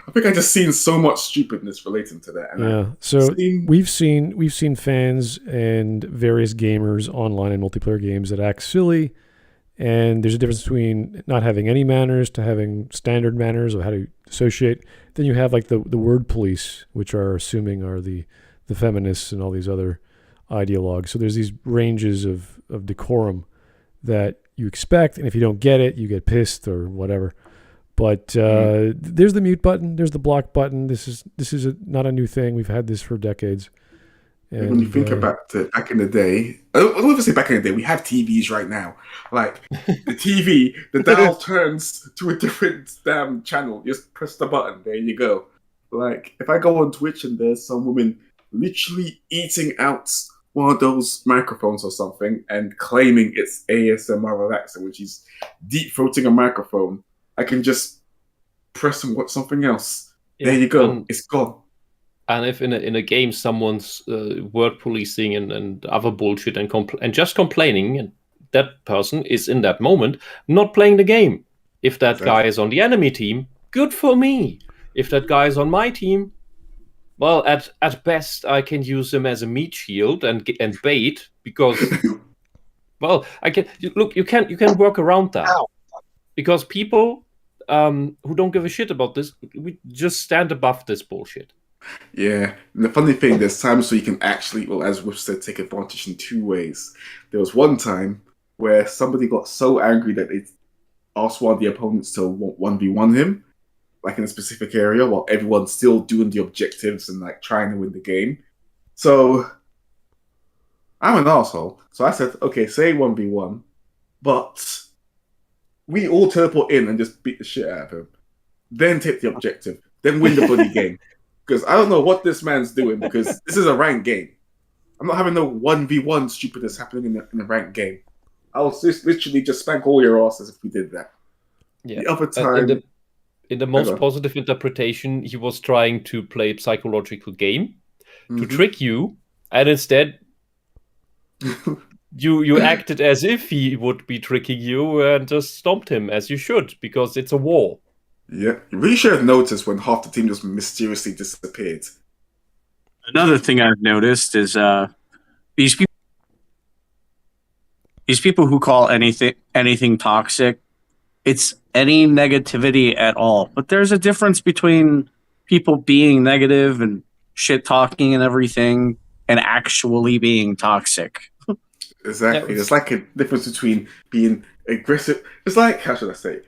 I think I just seen so much stupidness relating to that. And yeah, so we've seen fans and various gamers online in multiplayer games that act silly, and there's a difference between not having any manners to having standard manners of how to associate. Then you have like the word police, which are assuming are the feminists and all these other ideologues. So there's these ranges of decorum that you expect, and if you don't get it, you get pissed or whatever. But there's the mute button, there's the block button. This is not a new thing. We've had this for decades. And when you think about it, back in the day, I don't want to say back in the day, we have TVs right now. Like, the TV, the dial turns to a different damn channel. Just press the button, there you go. Like, if I go on Twitch and there's some woman literally eating out one of those microphones or something and claiming it's ASMR relaxing, which is deep throating a microphone, I can just press and watch something else. Yeah, there you go. It's gone. And if in a game someone's word policing and other bullshit and just complaining, and that person is in that moment not playing the game. If that guy is on the enemy team, good for me. If that guy is on my team, well, at best I can use him as a meat shield and bait because, well, I can look. You can work around that. Ow. Because people who don't give a shit about this, we just stand above this bullshit. Yeah, and the funny thing, there's times where you can actually, well, as Whisp said, take advantage in two ways. There was one time where somebody got so angry that they asked one of the opponents to 1v1 him, like in a specific area, while everyone's still doing the objectives and like trying to win the game. So I'm an asshole. So I said, okay, say 1v1, but we all teleport in and just beat the shit out of him. Then take the objective. Then win the bloody game. Because I don't know what this man's doing, because this is a ranked game. I'm not having no 1v1 stupidness happening in a ranked game. I'll just literally just spank all your asses if we did that. Yeah. The other time... In the most positive interpretation, he was trying to play a psychological game to trick you, and instead you acted as if he would be tricking you and just stomped him, as you should, because it's a war. Yeah, you really should have noticed when half the team just mysteriously disappeared. Another thing I've noticed is these people who call anything toxic, it's any negativity at all. But there's a difference between people being negative and shit talking and everything and actually being toxic. Exactly. There's like a difference between being aggressive. It's like, how should I say it?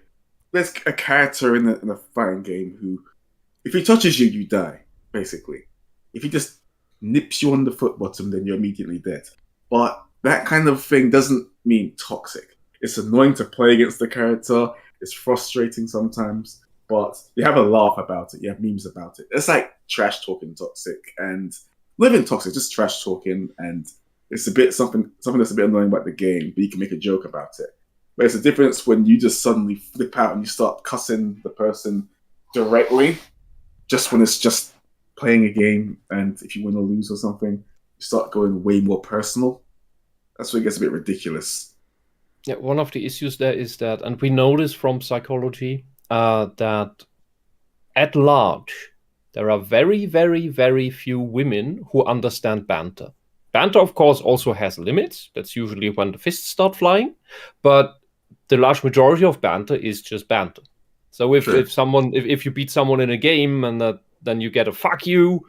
There's a character in a fighting game who, if he touches you, you die, basically. If he just nips you on the foot bottom, then you're immediately dead. But that kind of thing doesn't mean toxic. It's annoying to play against the character. It's frustrating sometimes, but you have a laugh about it. You have memes about it. It's like trash talking toxic, and not even toxic, just trash talking. And it's a bit something that's a bit annoying about the game, but you can make a joke about it. But it's a difference when you just suddenly flip out and you start cussing the person directly, just when it's just playing a game, and if you win or lose or something, you start going way more personal. That's where it gets a bit ridiculous. Yeah, one of the issues there is that, and we know this from psychology, that at large, there are very, very, very few women who understand banter. Banter, of course, also has limits. That's usually when the fists start flying. But the large majority of banter is just banter. So if you beat someone in a game and then you get a fuck you,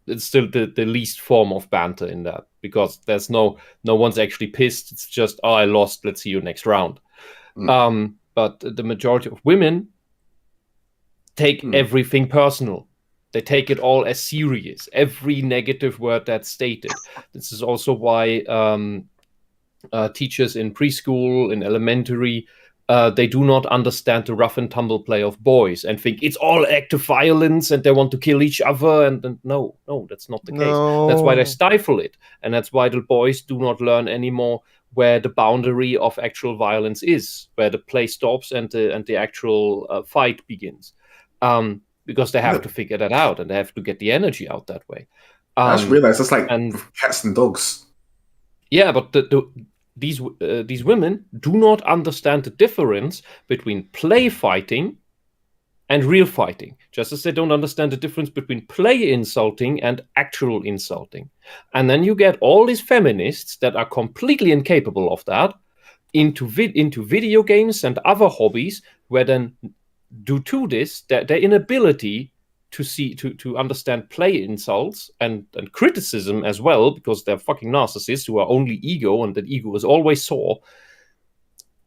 it's still the least form of banter in that, because there's no one's actually pissed. It's just, oh, I lost, let's see you next round. But the majority of women take everything personal. They take it all as serious, every negative word that's stated. This is also why teachers in preschool, in elementary, they do not understand the rough and tumble play of boys and think it's all active violence and they want to kill each other. And no, that's not the case. That's why they stifle it. And that's why the boys do not learn anymore where the boundary of actual violence is, where the play stops and the actual fight begins. Because they have to figure that out and they have to get the energy out that way. I just realized that's like cats and dogs. Yeah, but these women do not understand the difference between play fighting and real fighting, just as they don't understand the difference between play insulting and actual insulting. And then you get all these feminists that are completely incapable of that into video games and other hobbies, where then due to this, their inability to understand play insults and criticism as well, because they're fucking narcissists who are only ego, and that ego is always sore.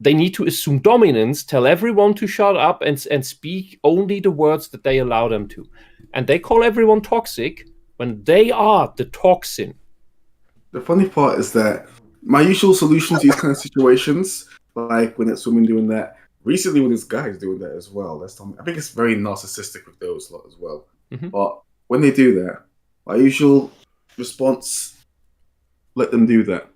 They need to assume dominance, tell everyone to shut up and speak only the words that they allow them to. And they call everyone toxic when they are the toxin. The funny part is that my usual solution to these kind of situations, like when it's women doing that, recently when this guy is doing that as well, I think it's very narcissistic with those lot as well. But when they do that, my usual response, let them do that.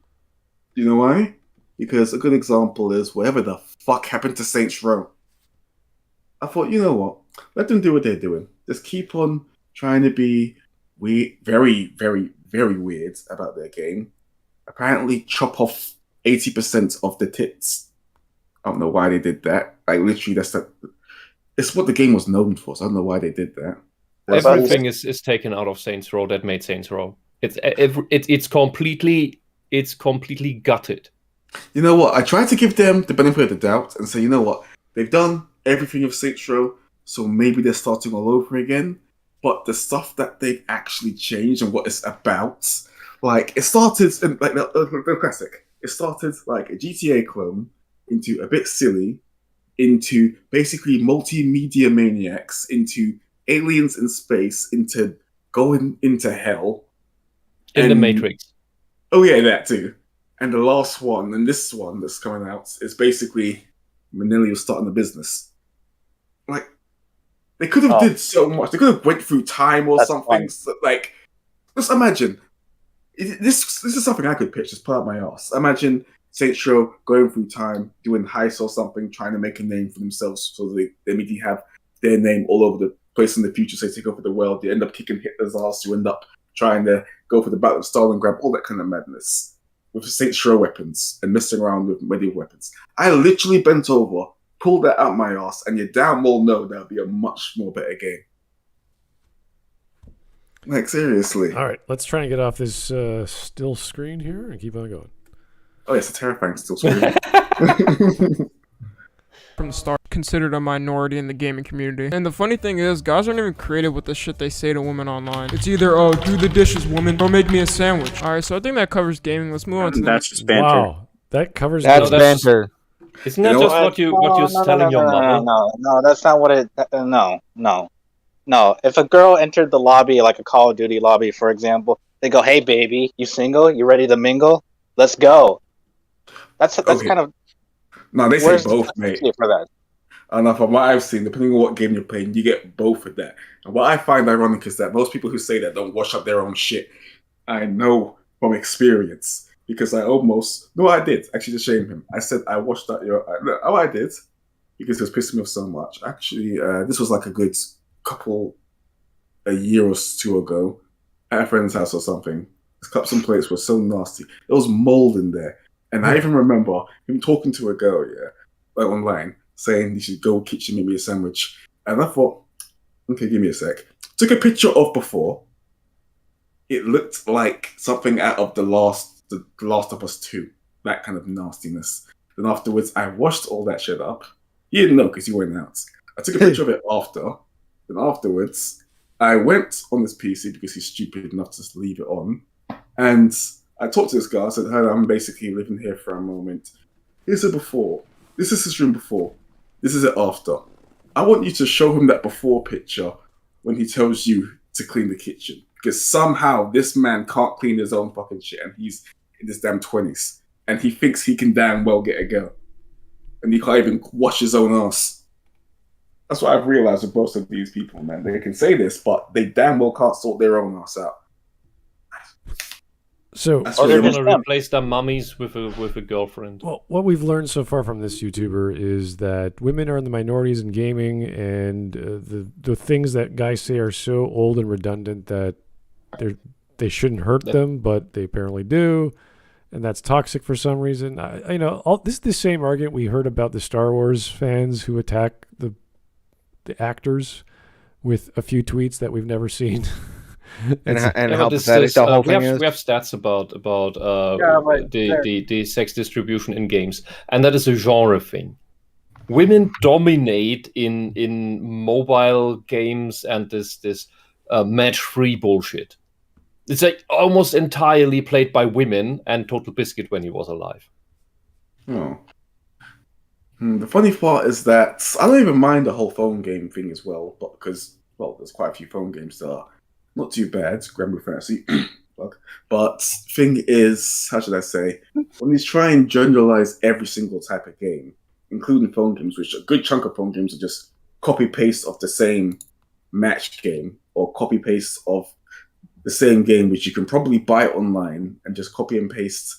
Do you know why? Because a good example is whatever the fuck happened to Saints Row. I thought, you know what? Let them do what they're doing. Just keep on trying to be very, very, very weird about their game. Apparently chop off 80% of the tits. I don't know why they did that. Like, literally, it's what the game was known for, so I don't know why they did that. Everything is taken out of Saints Row that made Saints Row. It's completely gutted. You know what? I tried to give them the benefit of the doubt and say, you know what? They've done everything of Saints Row, so maybe they're starting all over again. But the stuff that they've actually changed and what it's about, like, it started like the classic. It started like a GTA clone into a bit silly, into basically multimedia maniacs, into aliens in space, into going into hell. In the And- Matrix. Oh yeah, that too. And the last one, and this one that's coming out, is basically Manili was starting a business. Like, they could have did so much. They could have went through time or That's something. fun. So, like, just imagine. This is something I could pitch. Just pull out my ass. Imagine Saints Row going through time, doing heists or something, trying to make a name for themselves, so they immediately have their name all over the place in the future. So they take over the world. They end up kicking Hitler's ass. You end up trying to go for the Battle of Stalingrad, all that kind of madness with Saints Row weapons and messing around with medieval weapons. I literally bent over, pulled that out my ass, and you damn well know that'll be a much more better game. Like, seriously. All right, let's try and get off this still screen here and keep on going. Oh, it's a terrifying still screen. From the start, considered a minority in the gaming community. And the funny thing is, guys aren't even creative with the shit they say to women online. It's either, oh, do the dishes, woman, or make me a sandwich. Alright, so I think that covers gaming. Let's move on to That's just banter. Wow, that covers. That's No, that's- banter. Isn't that You know just what? what you're telling your mother? No, that's not what it. No. If a girl entered the lobby, like a Call of Duty lobby, for example, they go, "Hey, baby, you single? You ready to mingle? Let's go." That's Okay. kind of No, they say where's both, the mate. for that. And from what I've seen, depending on what game you're playing, you get both of that. And what I find ironic is that most people who say that don't wash up their own shit. I know from experience because I did actually to shame him. I said I washed up I did because it was pissing me off so much. Actually, this was like a year or two ago at a friend's house or something. His cups and plates were so nasty. There was mold in there. And I even remember him talking to a girl, like online, saying you should go kitchen, make me a sandwich. And I thought, okay, give me a sec. Took a picture of before. It looked like something out of the Last of Us 2. That kind of nastiness. Then afterwards, I washed all that shit up. He didn't know because he went out. I took a picture of it after. Then afterwards, I went on this PC because he's stupid enough to just leave it on. And I talked to this guy. I said, "Hey, I'm basically living here for a moment. Here's a before. This is his room before. This is it after. I want you to show him that before picture when he tells you to clean the kitchen. Because somehow this man can't clean his own fucking shit and he's in his damn 20s. And he thinks he can damn well get a girl. And he can't even wash his own ass." That's what I've realized with most of these people, man. They can say this, but they damn well can't sort their own ass out. So, That's Or really they're just gonna them. replace their mummies with a girlfriend. well, what we've learned so far from this YouTuber is that women are in the minorities in gaming, and the things that guys say are so old and redundant that they shouldn't hurt them, but they apparently do, and that's toxic for some reason. This is the same argument we heard about the Star Wars fans who attack the actors with a few tweets that we've never seen. And Yeah, how but this pathetic is, the whole we have thing is. we have stats about but the sex distribution in games, and that is a genre thing. Women dominate in mobile games and this match-free bullshit. It's like almost entirely played by women, and Total Biscuit when he was alive. Oh. The funny part is that I don't even mind the whole phone game thing as well, but because, well, there's quite a few phone games that are not too bad, Granblue Fantasy, but thing is, how should I say, when he's trying to generalize every single type of game, including phone games, which a good chunk of phone games are just copy-paste of the same match game, or copy-paste of the same game, which you can probably buy online and just copy and paste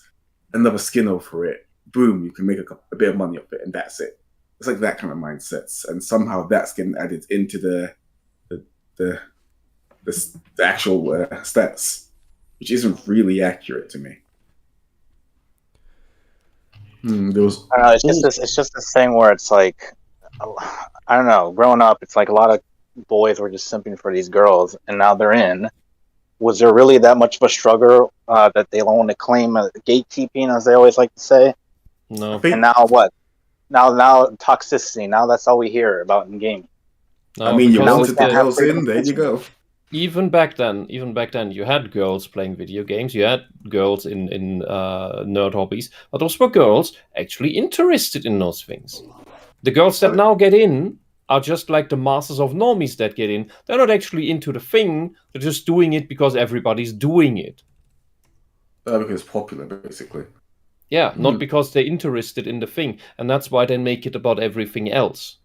another skin over it. Boom, you can make a bit of money off it, and that's it. It's like that kind of mindsets, and somehow that's getting added into the actual stats, which isn't really accurate to me. There was I don't know, it's just this thing where it's like, I don't know. Growing up, it's like a lot of boys were just simping for these girls, and now they're in. Was there really that much of a struggle that they don't want to claim gatekeeping, as they always like to say? No, And now what? Now toxicity. Now that's all we hear about in gaming. no, I mean, you because wanted the can't have girls freedom in, of there you speech. go. even back then, you had girls playing video games, you had girls in nerd hobbies, but those were girls actually interested in those things. The girls that now get in are just like the masses of normies that get in. They're not actually into the thing, they're just doing it because everybody's doing it. Because it's popular, basically. Yeah, not because they're interested in the thing, and that's why they make it about everything else.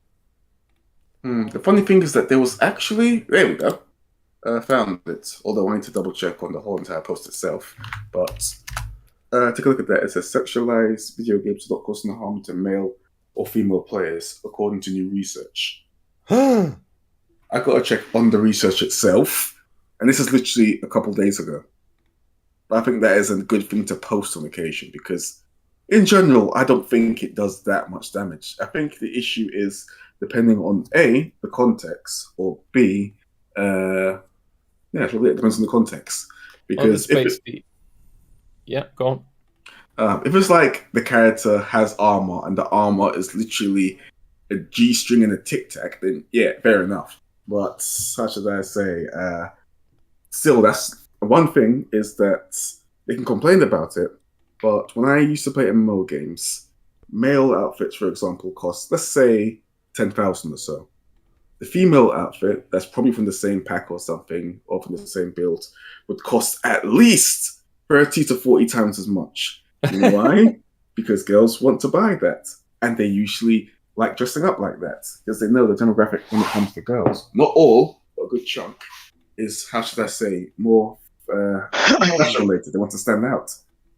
The funny thing is that there was actually... There we go. Found it, although I need to double check on the whole entire post itself. But take a look at that. It says sexualized video games do not cause no harm to male or female players, according to new research. I got to check on the research itself, and this is literally a couple days ago. But I think that is a good thing to post on occasion because, in general, I don't think it does that much damage. I think the issue is depending on A, the context, or B, it depends on the context. Because yeah, go on. If it's like the character has armor and the armor is literally a G-string and a tic-tac, then yeah, fair enough. But how should I say? Still, that's one thing is that they can complain about it. But when I used to play MMO games, male outfits, for example, cost, let's say, 10,000 or so. The female outfit, that's probably from the same pack or something, or from the same build, would cost at least 30 to 40 times as much. You know why? Because girls want to buy that. And they usually like dressing up like that. Because they know the demographic when it comes to girls. Not all, but a good chunk is, how should I say, more fashion related. They want to stand out.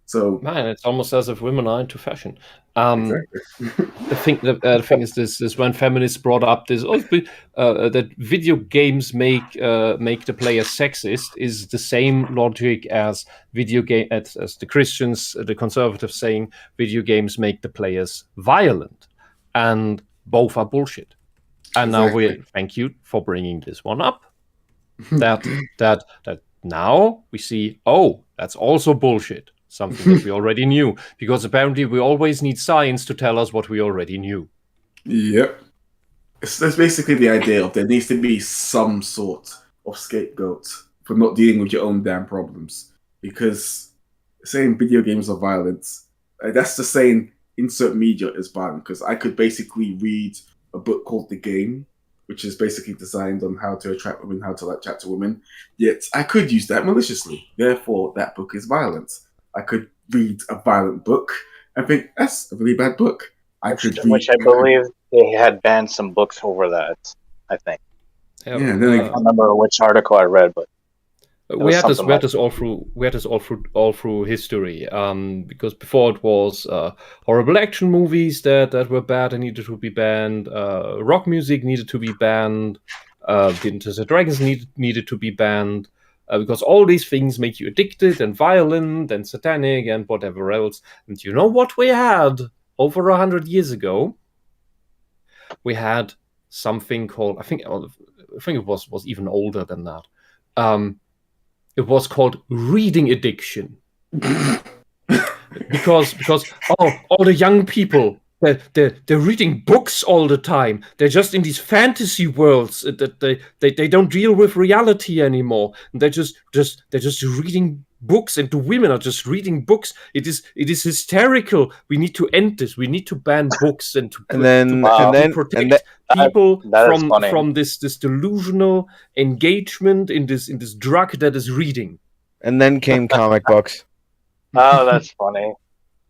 So man, it's almost as if women are into fashion. Exactly. The thing is this when feminists brought up this that video games make the player sexist is the same logic as as the Christians, the conservatives saying video games make the players violent, and both are bullshit. And Exactly. now thank you for bringing this one up. that now we see, oh, that's also bullshit. Something that we already knew, because apparently we always need science to tell us what we already knew. Yep. That's basically the idea of there needs to be some sort of scapegoat for not dealing with your own damn problems. Because saying video games are violent, that's the saying insert media is violent. Because I could basically read a book called The Game, which is basically designed on how to attract women, how to like chat to women. Yet I could use that maliciously. Therefore, that book is violent. I could read a violent book and think, that's a really bad book. Which I believe they had banned some books over that, I think. Yeah, I don't remember which article I read, but we had this all through history. Because before it was horrible action movies that were bad and needed to be banned. Rock music needed to be banned. Dungeons and Dragons needed to be banned. Because all these things make you addicted and violent and satanic and whatever else. And you know what we had over 100 years ago? We had something called, I think it was even older than that. It was called reading addiction. because all the young people, they're reading books all the time. They're just in these fantasy worlds that they don't deal with reality anymore. And they're just reading books, and the women are just reading books. It is hysterical. We need to end this. We need to ban books and protect people from this delusional engagement in this drug that is reading. And then came comic books. Oh, that's funny.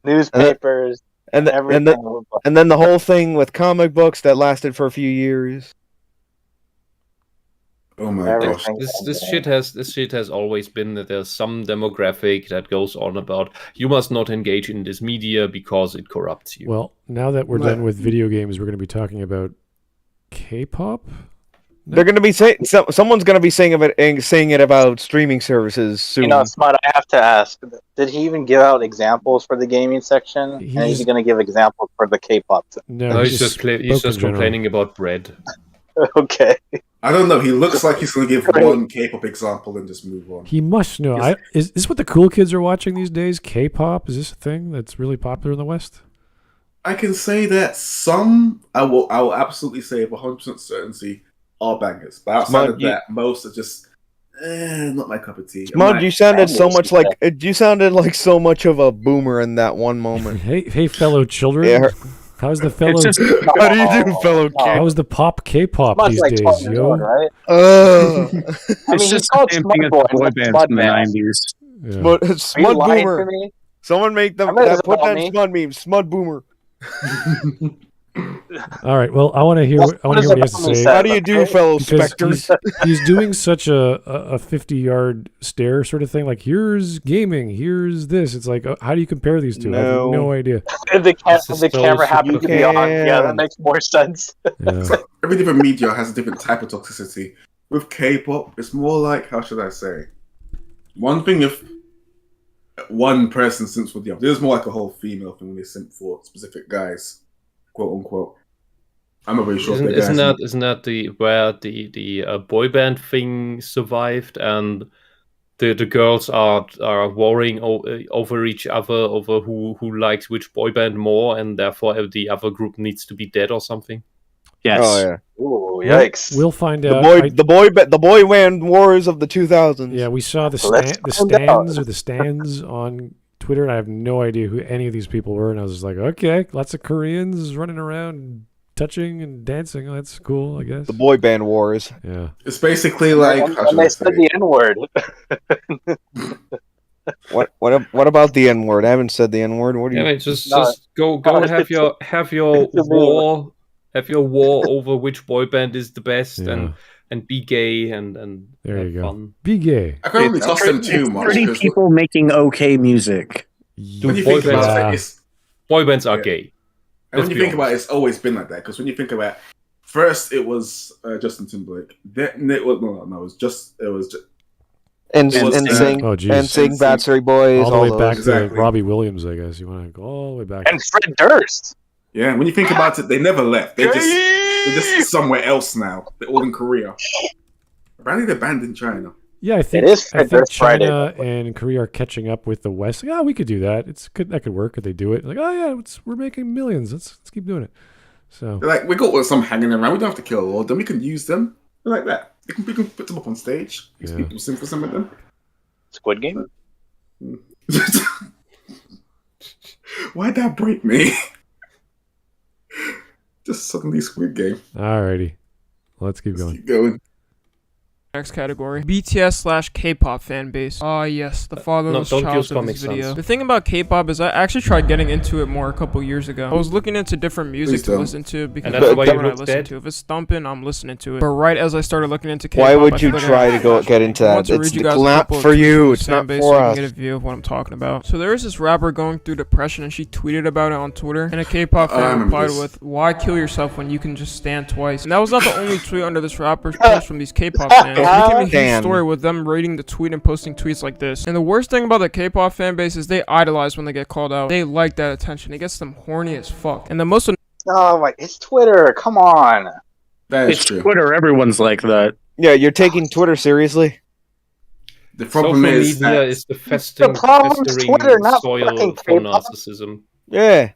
Newspapers. And then the whole thing with comic books that lasted for a few years. Oh my gosh! This shit has always been that there's some demographic that goes on about you must not engage in this media because it corrupts you. Well, now that we're done with video games, we're going to be talking about K-pop. They're going to be saying someone's going to be saying it about streaming services soon. You know, Smud, I have to ask: did he even give out examples for the gaming section? And is he going to give examples for the K-pop? No, he's just complaining about bread. Okay. I don't know. He looks like he's going to give one K-pop example and just move on. He must know. Is this what the cool kids are watching these days? K-pop? Is this a thing that's really popular in the West? I can say that some, I will absolutely say with 100% certainty, are bangers. But outside of that, most are just not my cup of tea. Smud, you sounded so much like so much of a boomer in that one moment. Hey, fellow children. Yeah. How's the fellow? How do you do, fellow kid? How's the pop K-pop these days, yo? Right? It's just the same thing as boy bands in the 90s. Yeah. Smud Are you Smud lying to Boomer. me? Someone make them I bet it's put about that me. Smud meme. Smud Boomer. All right. Well, I want to hear. What I want to hear what he has to does it say. about How do you do, Okay. fellow Because specters? he's doing such a 50-yard stare sort of thing. Like, here's gaming, here's this. It's like, how do you compare these two? I have No. no idea. If the, This is the so camera happened to be on, yeah, that can. makes more sense. Yeah. Every different media has a different type of toxicity. With K-pop, it's more like, how should I say? One thing if one person simps for the other. There's more like a whole female thing when they simp for specific guys, quote unquote. I'm not really sure. Isn't that the where the boy band thing survived and the girls are warring over each other over who likes which boy band more, and therefore the other group needs to be dead or something? Yes. Oh yeah. Ooh, yikes. We'll find The out. boy band wars of the 2000s. Yeah, we saw the Let's the find out. stands or the stands on Twitter, and I have no idea who any of these people were. And I was just like, okay, lots of Koreans running around, touching and dancing. Oh, that's cool, I guess. The boy band wars. Yeah. It's basically like, how and should I they say? said the N-word. What about the N word? I haven't said the N word. What do Yeah, you? mate, just No, go no, have your it's a war over which boy band is the best Yeah. and be gay and There have you go. fun. Be gay. I can't really It's toss them too much. Pretty 'cause people making okay music. when you boy think about bands- it, it's Boy bands are Yeah. gay. and when Let's you be think about it, honest. it's always been like that. Because when you think about first, it was Justin Timberlake. Then it was no, it was just And It was, sing Oh, geez. and sing NSYNC. Backstreet Boys. All the way those. back Exactly. to Robbie Williams, I guess. You want to go all the way back. And Fred Durst. yeah. When you think about it, they never left. They're just somewhere else now. They're all in Korea. Apparently, they're banned in China. Yeah, I think is I Fred think Durst Friday, China by the and Korea are catching up with the West. Like, we could do that. That could work. Could they do it? Like, oh yeah, we're making millions. Let's keep doing it. So They're like, we got some hanging around. We don't have to kill all of them. We can use them. They're like that. We can put them up on stage. These Yeah. people sing for some of them. Squid Game? Why'd that break me? Just suddenly Squid Game. alrighty, let's keep Let's going. keep going. Next category: BTS/K-pop fan base. Ah, yes, the fatherless don't child use of Comic this video. Sans. The thing about K-pop is I actually tried getting into it more a couple years ago. I was looking into different music Please to don't. listen to because And that's that's why what you I look listen dead? to. If it's thumping, I'm listening to it. But right as I started looking into K-pop, Why I would you feel like try I to go get into want that? to It's read you guys a not couple of for tweets you. from It's this not fanbase for so you can us. get a view of what I'm talking about. So there is this rapper going through depression, and she tweeted about it on Twitter. And a K-pop I fan remember replied this. with, "Why kill yourself when you can just stand twice?" And that was not the only tweet under this rapper's post from these K-pop fans. It became a huge Damn. story with them rating the tweet and posting tweets like this. And the worst thing about the K-pop fan base is they idolize when they get called out. They like that attention. It gets them horny as fuck. And the most Oh my! It's Twitter. Come on. That is It's true. Twitter. Everyone's like that. Yeah, you're taking Twitter seriously. The problem Social is media that is the festering problem's Twitter, not soil fucking for K-pop. narcissism. Yeah.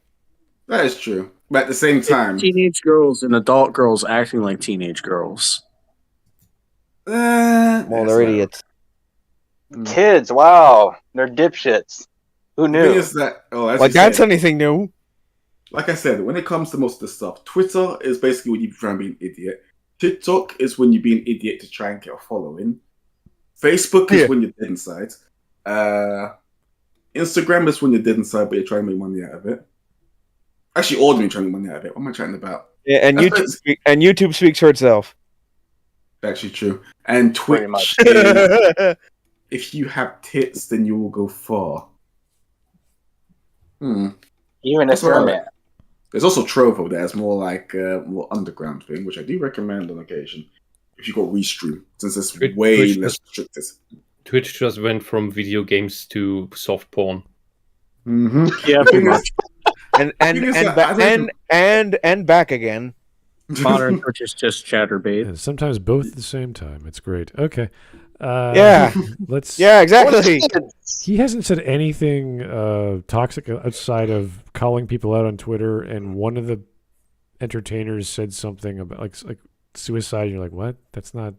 that is true. But at the same time, Teenage girls and adult girls acting like teenage girls. Well, yes, they're idiots. Kids, wow, they're dipshits. Who The thing knew? is that, as Like you that's said, anything new. like I said, when it comes to most of the stuff, Twitter is basically when you try and be an idiot. TikTok is when you be an idiot to try and get a following. Facebook is Yeah. when you're dead inside. Instagram is when you're dead inside, but you're trying to make money out of it. Actually, all of them are trying to make money out of it. What am I chatting about? Yeah, and That's YouTube speaks for itself. Actually true. And Pretty Twitch much. is, if you have tits, then you will go far. Even if That's they're a what I man. There's also Trovo that's more like a more underground thing, which I do recommend on occasion. If you got Restream, since it's Twitch- way Twitch less is- restricted. Twitch just went from video games to soft porn. Mm-hmm. Yeah, pretty much. and thing is that I don't and back again. Modern Twitch is just chatterbait. And sometimes both at the same time. It's great. Okay. Yeah. Let's. Yeah, exactly. He hasn't said anything toxic outside of calling people out on Twitter, and one of the entertainers said something about like suicide. And you're like, what? That's not.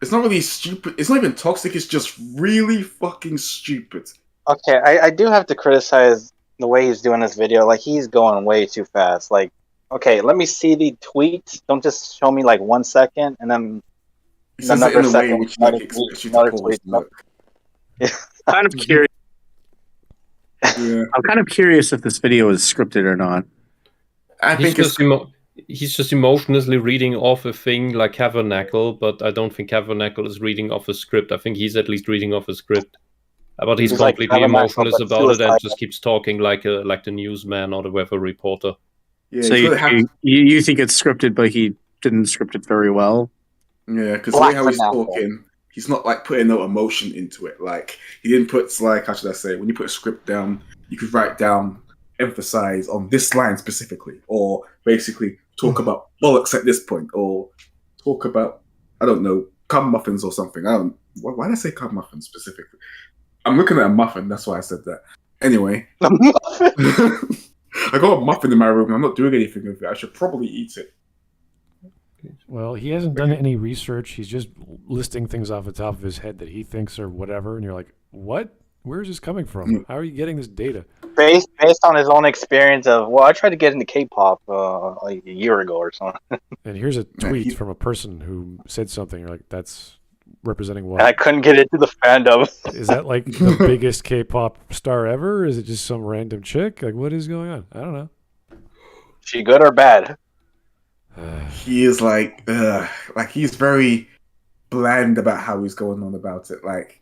It's not really stupid. It's not even toxic. It's just really fucking stupid. Okay, I do have to criticize the way he's doing this video. Like, he's going way too fast. Like, okay, let me see the tweet. Don't just show me like 1 second and then He says it another in a way second. which like Another expects you tweet, to pause. another tweet. Look. Kind of curious. Yeah. I'm kind of curious if this video is scripted or not. I think it's he's just emotionally reading off a thing like Tabernacle, but I don't think Tabernacle is reading off a script. I think he's at least reading off a script. But he's It's like completely Tabernacle, emotionless but about it and suicide. just keeps talking like the newsman or the weather reporter. yeah. So you have, you think it's scripted, but he didn't script it very well. yeah, because the way how he's Tabernacle. talking, he's not like putting no emotion into it. Like he didn't put like how should I say? When you put a script down, you could write down, emphasize on this line specifically, or basically talk about bollocks at this point, or talk about I don't know cum muffins or something. I don't. Why did I say cum muffins specifically? I'm looking at a muffin. That's why I said that. Anyway, I got a muffin in my room. I'm not doing anything with it. I should probably eat it. Well, he hasn't done any research. He's just listing things off the top of his head that he thinks are whatever. And you're like, what? Where is this coming from? How are you getting this data? Based on his own experience of, well, I tried to get into K-pop like a year ago or something, And here's a Yeah, tweet he- from a person who said something. You're like, that's representing and I what? couldn't get into the fandom. Is that like the biggest K-pop star ever? Or is it just some random chick? Like, what is going on? I don't know. She good or bad? He is like he's very bland about how he's going on about it. Like,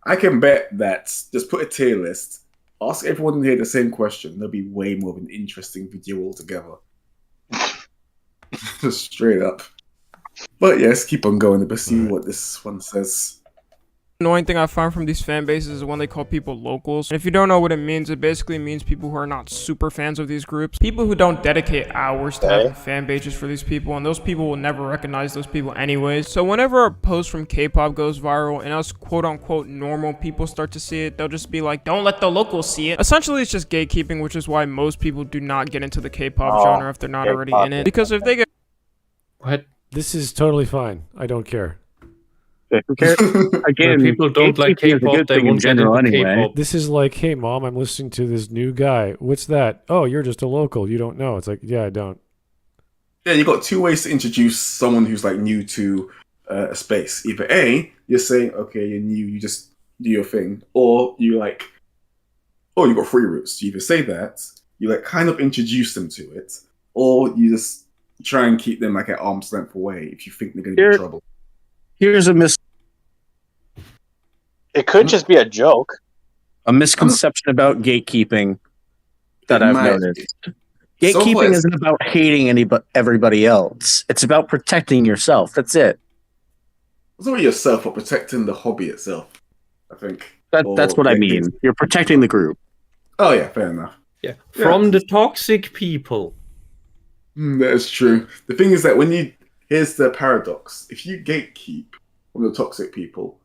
I can bet that just put a tier list, ask everyone in here the same question. There'll be way more of an interesting video altogether. Just straight up. But yes, keep on going. Let's see what this one says. Annoying thing I find from these fan bases is when they call people locals. And if you don't know what it basically means people who are not super fans of these groups. People who don't dedicate hours to having fan pages for these people, and those people will never recognize those people anyways. So whenever a post from K-pop goes viral and us quote-unquote normal people start to see it, they'll just be like, don't let the locals see it. Essentially, it's just gatekeeping, which is why most people do not get into the K-pop genre if they're not already in it. Because if they get What? This is totally fine. I don't care. Who cares? Again, When people don't like gatekeeping is a K-pop, good they thing in won't get general into anyway. K-pop. This is like, hey, Mom, I'm listening to this new guy. What's that? Oh, you're just a local. You don't know. It's like, yeah, I don't. Yeah, you got two ways to introduce someone who's like new to a space. Either A, you're saying, okay, you're new, you just do your thing, or you like, oh, you got three routes. You either say that, you like kind of introduce them to it, or you just try and keep them like at arm's length away if you think they're going to be in trouble. Here's a It could just be a joke. misconception about gatekeeping that It I've might- noticed. So Gatekeeping what? isn't about hating everybody else. It's about protecting yourself. That's it. It's not really yourself, but protecting the hobby itself, I think. That's what I mean. You're protecting the group. Oh yeah, fair enough. Yeah. From the toxic people. That is true. The thing is that here's the paradox. If you gatekeep from the toxic people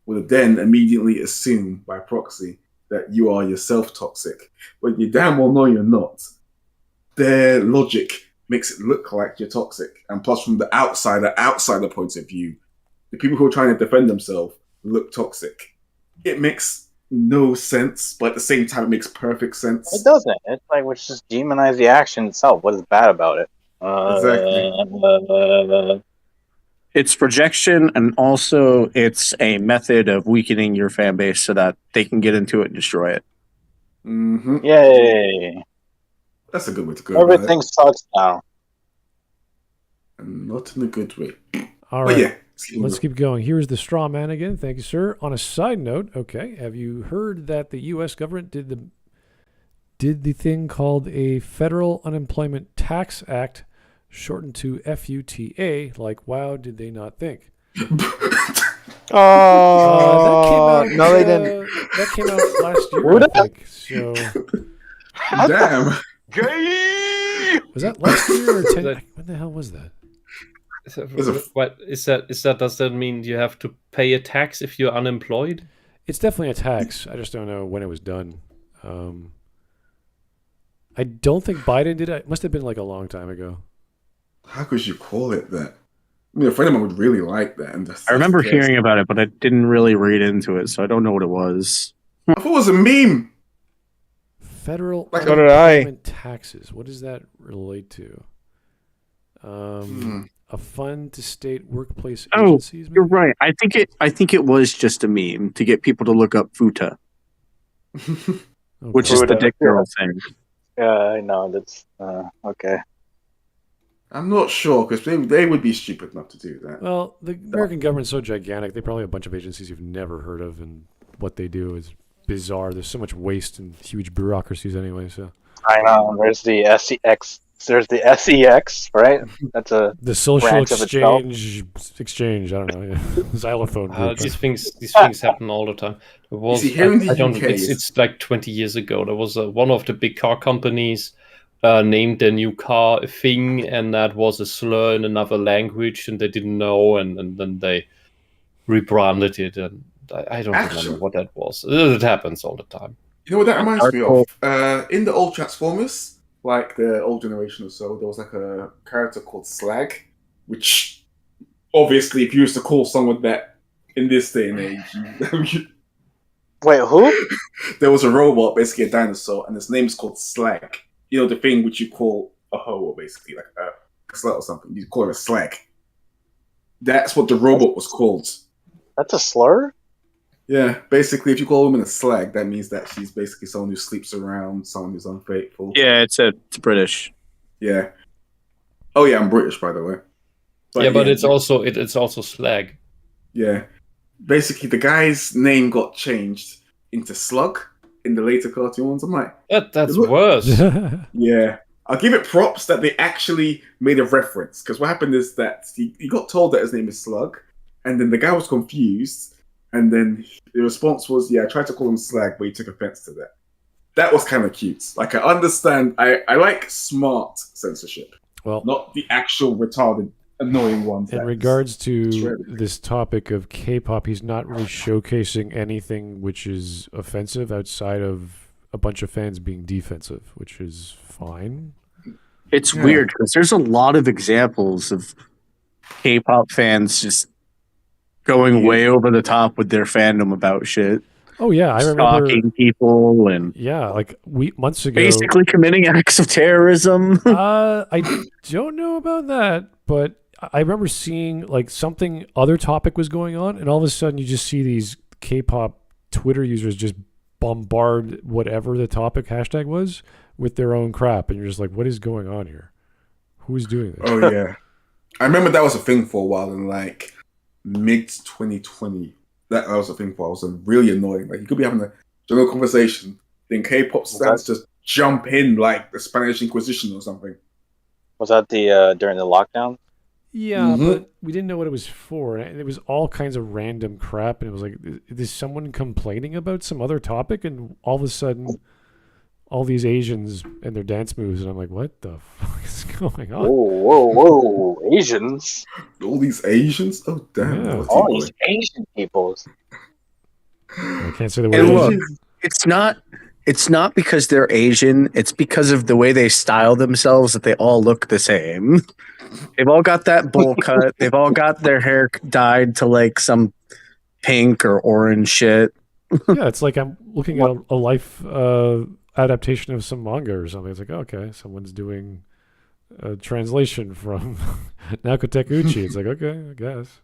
will then immediately assume by proxy that you are yourself toxic. But you damn well know you're not. Their logic makes it look like you're toxic. And plus from the outsider point of view, the people who are trying to defend themselves look toxic. It makes no sense, but at the same time it makes perfect sense. It doesn't. It's like we just demonize the action itself. What is bad about it? Exactly. It's projection, and also it's a method of weakening your fan base so that they can get into it and destroy it. Mm-hmm. Yay! That's a good way to go about Everything sucks now. it. And not in a good way. All But right. yeah. Let's keep going. Here's the straw man again. Thank you, sir. On a side note, okay, have you heard that the U.S. government did the thing called a Federal Unemployment Tax Act, shortened to FUTA? Like, wow, did they not think? Oh, That came out, no, they didn't. That came out last year, I think. So Damn. was that last year or 10? When the hell was that? What is that? Does that mean you have to pay a tax if you're unemployed? It's definitely a tax. I just don't know when it was done. I don't think Biden did it. It must have been like a long time ago. How could you call it that? I mean, a friend of mine would really like that. And I remember hearing about it, but I didn't really read into it, so I don't know what it was. I thought it was a meme. Federal Like- So did I. unemployment taxes. What does that relate to? a fun to state workplace Oh, agencies. you're maybe? right. I think it was just a meme to get people to look up futa, Okay. which is the Futa, dick girl thing. Yeah, I know. That's okay. I'm not sure because they would be stupid enough to do that. Well, the American government's so gigantic, they probably have a bunch of agencies you've never heard of, and what they do is bizarre. There's so much waste and huge bureaucracies anyway. So I know. There's the SEX. There's the SEX, right? That's a the social branch of itself. exchange. I don't know. Yeah. Xylophone group. These things happen all the time. There was, see, here in the I don't. UK It's like 20 years ago. There was one of the big car companies named their new car a thing, and that was a slur in another language, and they didn't know, and then they rebranded it, and I don't remember what that was. It happens all the time. You know what that reminds me of? In the old Transformers, like the old generation or so, there was like a character called Slag, which obviously, if you used to call someone that in this day and age, Wait, who? there was a robot, basically a dinosaur, and his name is called Slag. You know, the thing which you call a hoe, or basically like a slut or something. You call it a slag. That's what the robot was called. That's a slur? Yeah, basically, if you call a woman a slag, that means that she's basically someone who sleeps around, someone who's unfaithful. Yeah, it's British. Yeah. Oh yeah, I'm British, by the way. But it's also slag. Yeah. Basically, the guy's name got changed into Slug in the later cartoons. I'm like, That's worse. yeah. I'll give it props that they actually made a reference, because what happened is that he got told that his name is Slug, and then the guy was confused, and then the response was, yeah, I tried to call him Slag, but he took offense to that. That was kind of cute. Like, I understand, I like smart censorship, Well, not the actual retarded, annoying ones. in regards to this topic of K-pop, he's not really showcasing anything which is offensive outside of a bunch of fans being defensive, which is fine. It's weird because there's a lot of examples of K-pop fans just going way over the top with their fandom about shit. Oh yeah, I remember stalking people and like months ago, basically committing acts of terrorism. I don't know about that, but I remember seeing like something other topic was going on, and all of a sudden you just see these K-pop Twitter users just bombard whatever the topic hashtag was with their own crap, and you're just like, what is going on here? Who's doing this? Oh yeah, I remember that was a thing for a while in like mid 2020. That was a thing for a while. It was really annoying. Like you could be having a general conversation, then K-pop stars just jump in like the Spanish Inquisition or something. Was that the during the lockdown? Yeah, but we didn't know what it was for. And it was all kinds of random crap. And it was like, is someone complaining about some other topic? And all of a sudden, all these Asians and their dance moves. And I'm like, what the fuck is going on? Whoa. Asians? All these Asians? Oh, damn. Yeah. All these Asian peoples. I can't say the And word. look, it's not because they're Asian. It's because of the way they style themselves that they all look the same. They've all got that bowl cut. They've all got their hair dyed to like some pink or orange shit. Yeah, it's like I'm looking at a life adaptation of some manga or something. It's like, okay, someone's doing a translation from Nakotekuchi. It's like, okay, I guess.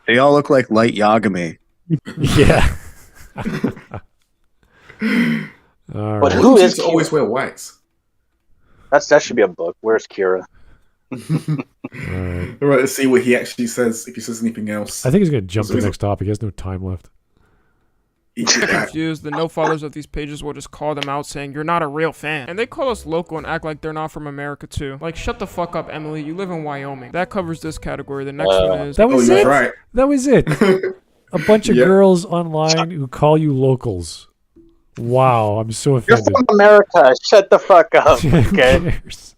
They all look like Light Yagami. Yeah. All But right. who seems is to always wear whites? That should be a book. Where's Kira? All right. All right, let's see what he actually says, if he says anything else. I think he's going to jump to the next topic. He has no time left. Confused, the no fathers of these pages will just call them out saying you're not a real fan, and they call us local and act like they're not from America too. Like, shut the fuck up, Emily, you live in Wyoming. That covers this category. The next one is That was you're it. right. That was it. A bunch of Yep. girls online who call you locals. Wow, I'm so You're offended. from America. Shut the fuck up. Who Okay. cares?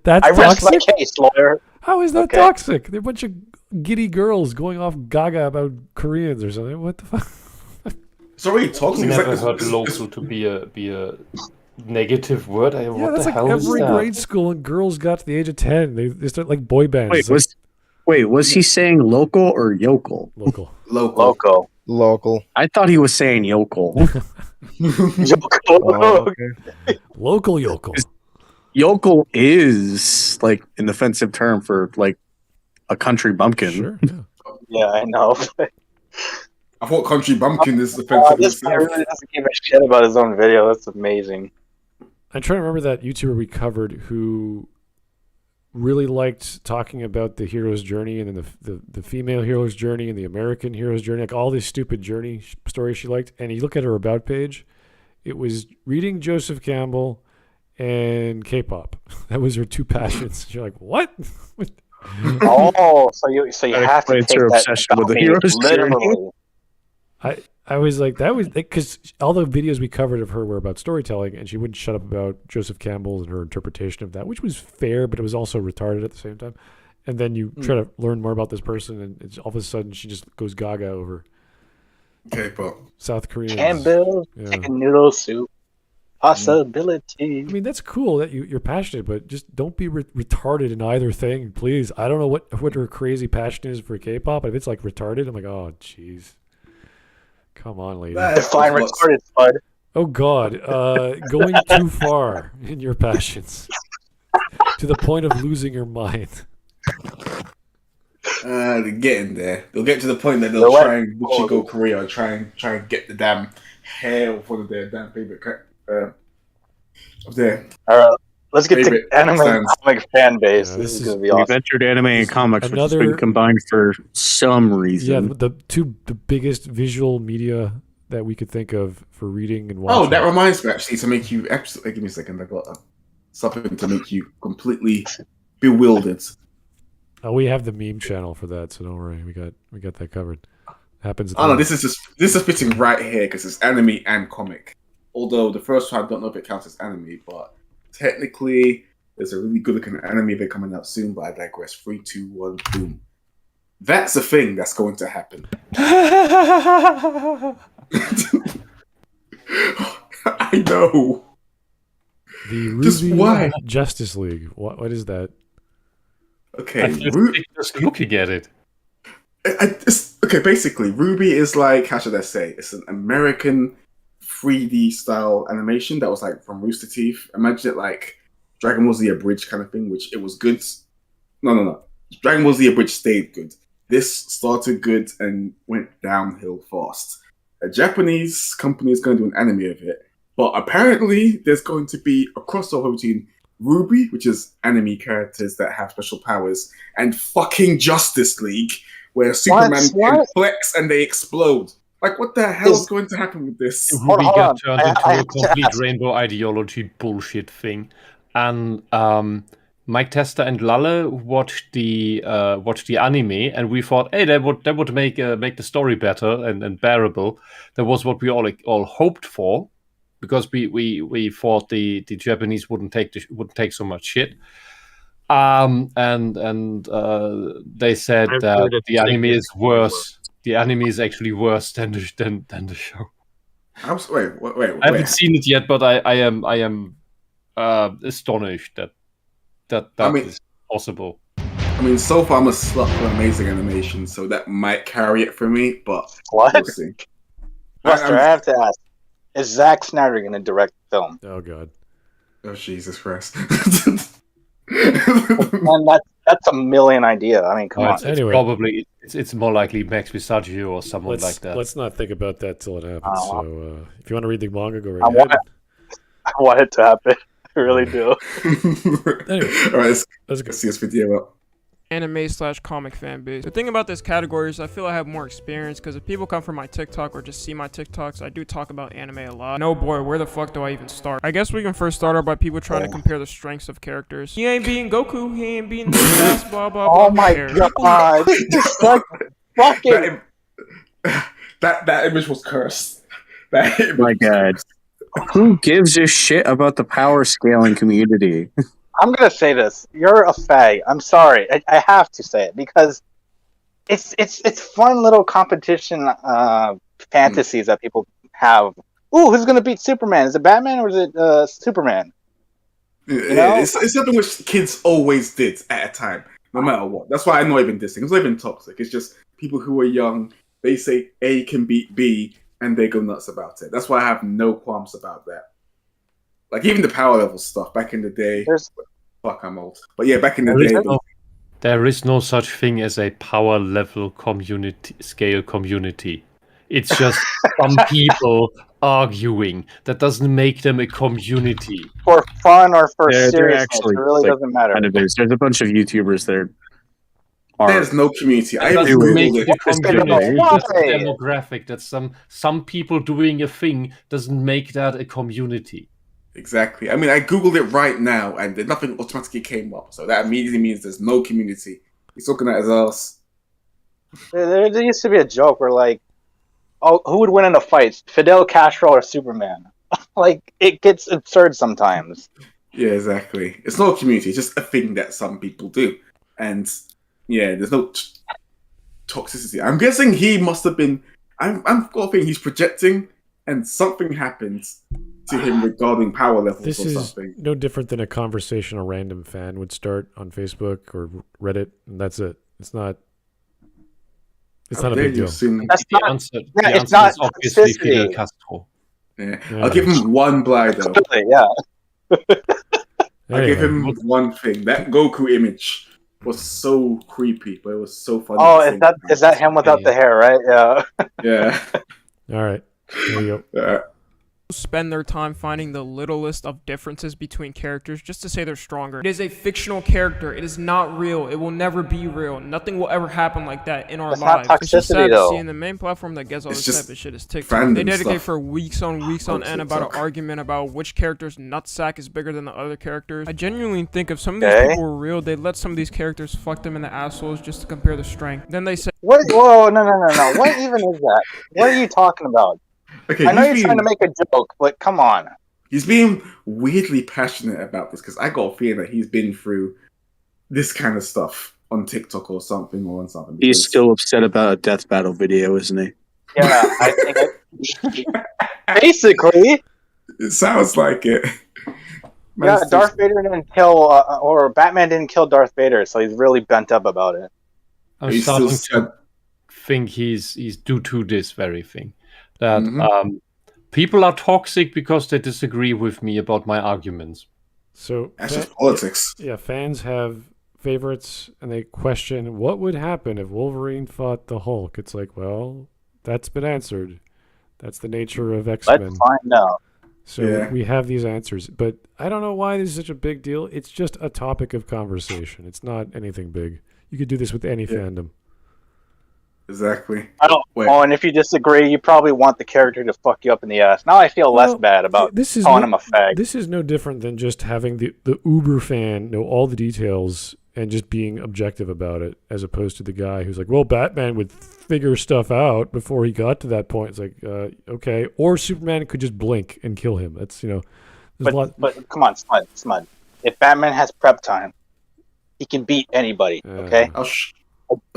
That's I rest my toxic. case, lawyer. How is that Okay. toxic? They're a bunch of giddy girls going off gaga about Koreans or something. What the fuck? It's already toxic. It's Never like heard local to be a negative word. Yeah, What that's the like hell is every that? grade school and girls got to the age of 10. They start like boy bands. It's Was he saying local or yokel? like local. local. Local. I thought he was saying yokel. Yoko. Local yokel. Yokel is like an offensive term for like a country bumpkin. Sure. Yeah. Yeah, I know. I thought Country Bumpkin is offensive. This guy really doesn't give a shit about his own video. That's amazing. I'm trying to remember that YouTuber we covered who really liked talking about the hero's journey and then the female hero's journey and the American hero's journey, like all these stupid journey stories she liked. And you look at her About page, it was reading Joseph Campbell and K-pop. That was her two passions. You're like, what? Oh, so you have to take her that obsession with the hero's journey. literally. I was like, that was because all the videos we covered of her were about storytelling, and she wouldn't shut up about Joseph Campbell and her interpretation of that, which was fair, but it was also retarded at the same time. And then you try to learn more about this person, and it's all of a sudden she just goes gaga over K-pop. South Korean. Campbell, chicken noodle soup, possibility. I mean, that's cool that you're passionate, but just don't be retarded in either thing, please. I don't know what her crazy passion is for K-pop. If it's like retarded, I'm like, oh, jeez. Come on, lady. Define retarded, Spud. Oh, God. Going too far in your passions to the point of losing your mind. They're getting there. They'll get to the point that they'll try and go Korea, try and get the damn hair of one of their damn favorite of their. Let's get to anime comic fan base. Yeah, this is gonna be awesome. We've entered anime and comics, which has been combined for some reason. Yeah, the biggest visual media that we could think of for reading and watching. Oh, that reminds me actually to make you absolutely. Give me a second. I got something to make you completely bewildered. Oh, we have the meme channel for that, so don't worry. We got that covered. Happens. Oh no, this is fitting right here because it's anime and comic. Although the first one I don't know if it counts as anime, but technically there's a really good looking anime they're coming out soon. But I digress. 3, 2, 1, boom. That's a thing that's going to happen. I know. The Just Ruby why? Justice League. What is that? Okay, just looking at it. Okay, basically, Ruby is like, how should I say? It's an American 3D style animation that was like from Rooster Teeth. Imagine it like Dragon Ball Z Abridged kind of thing, which it was good. No. Dragon Ball Z Abridged stayed good. This started good and went downhill fast. A Japanese company is going to do an anime of it, but apparently there's going to be a crossover between Ruby, which is anime characters that have special powers, and fucking Justice League, where Superman can flex and they explode. Like, what the hell is going to happen with this? Ruby got turned into a complete rainbow ideology bullshit thing. And Mike Tester and Lalle watched the anime, and we thought, hey, that would make the story better and bearable. That was what we all hoped for, because we thought the Japanese wouldn't take so much shit. And they said that the anime is worse. The anime is actually worse than the show. Wait. I haven't seen it yet, but I am astonished that is possible. I mean, so far I'm a slut for amazing animation, so that might carry it for me, but what? We'll see. Buster, I have to ask, is Zack Snyder going to direct the film? Oh, God. Oh, Jesus Christ. Man, that's a million idea. I mean, come on. Anyway, probably it's more likely Max Visaggio or someone like that. Let's not think about that till it happens. So if you want to read the manga, go right ahead. I want it to happen. I really do. Anyway, all right, let's go. see this video up. Anime/comic fan base. The thing about this category is I feel I have more experience, because if people come from my TikTok or just see my TikToks, I do talk about anime a lot. No boy, where the fuck do I even start? I guess we can first start out by people trying to compare the strengths of characters. He ain't beating Goku, he ain't beating this ass, blah blah blah. Oh my god. Just fucking that image was cursed. My god. Who gives a shit about the power scaling community? I'm gonna say this. You're a fag. I'm sorry. I have to say it because it's fun little competition fantasies that people have. Ooh, who's gonna beat Superman? Is it Batman or is it Superman? You know? It's something which kids always did at a time, no matter what. That's why I'm not even dissing. It's not even toxic. It's just people who are young. They say A can beat B, and they go nuts about it. That's why I have no qualms about that. Like, even the power level stuff back in the day. Fuck, I'm old. But yeah, back in the day. There is no such thing as a power level scale community. It's just some people arguing. That doesn't make them a community. For fun or for They're seriousness, actually, it really like, doesn't matter. kind of is. There's a bunch of YouTubers that are. There's no community. I That even doesn't make googled it a it. community. Why? It's just a demographic. That some people doing a thing doesn't make that a community. Exactly. I mean, I googled it right now, and nothing automatically came up. So that immediately means there's no community. He's looking at his ass. There used to be a joke where, like, oh, who would win in a fight, Fidel Castro or Superman? Like, it gets absurd sometimes. Yeah, exactly. It's not a community. It's just a thing that some people do, and yeah, there's no toxicity. I'm guessing he must have been. I've got a thing he's projecting, and something happens to him regarding power levels This or is something. no different than a conversation a random fan would start on Facebook or Reddit, and that's it. It's not a big deal. That's The not. answer, Yeah, the it's answer not is obviously toxicity. Fidel Castro. Yeah. Yeah. I'll give him one blind though. Yeah. I'll give Anyway, him one thing. That Goku image was so creepy, but it was so funny. Oh, at the is that him without the hair, right? Yeah. same time. all right. There you go. Spend their time finding the littlest of differences between characters just to say they're stronger. It is a fictional character. It is not real. It will never be real. Nothing will ever happen like that in our That's not lives. It's just toxicity, sad though. to see in the main platform that gets all It's this just type of shit is TikTok. random They dedicate stuff for weeks on on end about an TikTok. argument about which character's nutsack is bigger than the other characters. I genuinely think if some of these Okay. people were real, they'd let some of these characters fuck them in the assholes just to compare the strength. Then they say, What? Whoa, no. What even is that? What are you talking about? Okay, I know you're he's trying to make a joke, but come on. He's being weirdly passionate about this because I got a feeling that he's been through this kind of stuff on TikTok or something or on something. He's because- still upset about a death battle video, isn't he? Yeah, I think basically, It sounds like it. yeah. Man's Darth Vader didn't kill, or Batman didn't kill Darth Vader, so he's really bent up about it. I'm He's starting still to think he's due to this very thing. That Mhm. people are toxic because they disagree with me about my arguments. So That's just politics. Yeah, fans have favorites, and they question what would happen if Wolverine fought the Hulk. It's like, well, that's been answered. That's the nature of X-Men. Let's find out. So Yeah. we have these answers, but I don't know why this is such a big deal. It's just a topic of conversation. It's not anything big. You could do this with any fandom. Exactly. I don't. Wait. Oh, and if you disagree, you probably want the character to fuck you up in the ass. Now I feel less Well, bad about this is calling no, him a fag. This is no different than just having the uber fan know all the details and just being objective about it, as opposed to the guy who's like, well, Batman would figure stuff out before he got to that point. It's like, okay. Or Superman could just blink and kill him. That's, there's a lot. But come on, Smud. If Batman has prep time, he can beat anybody. Okay,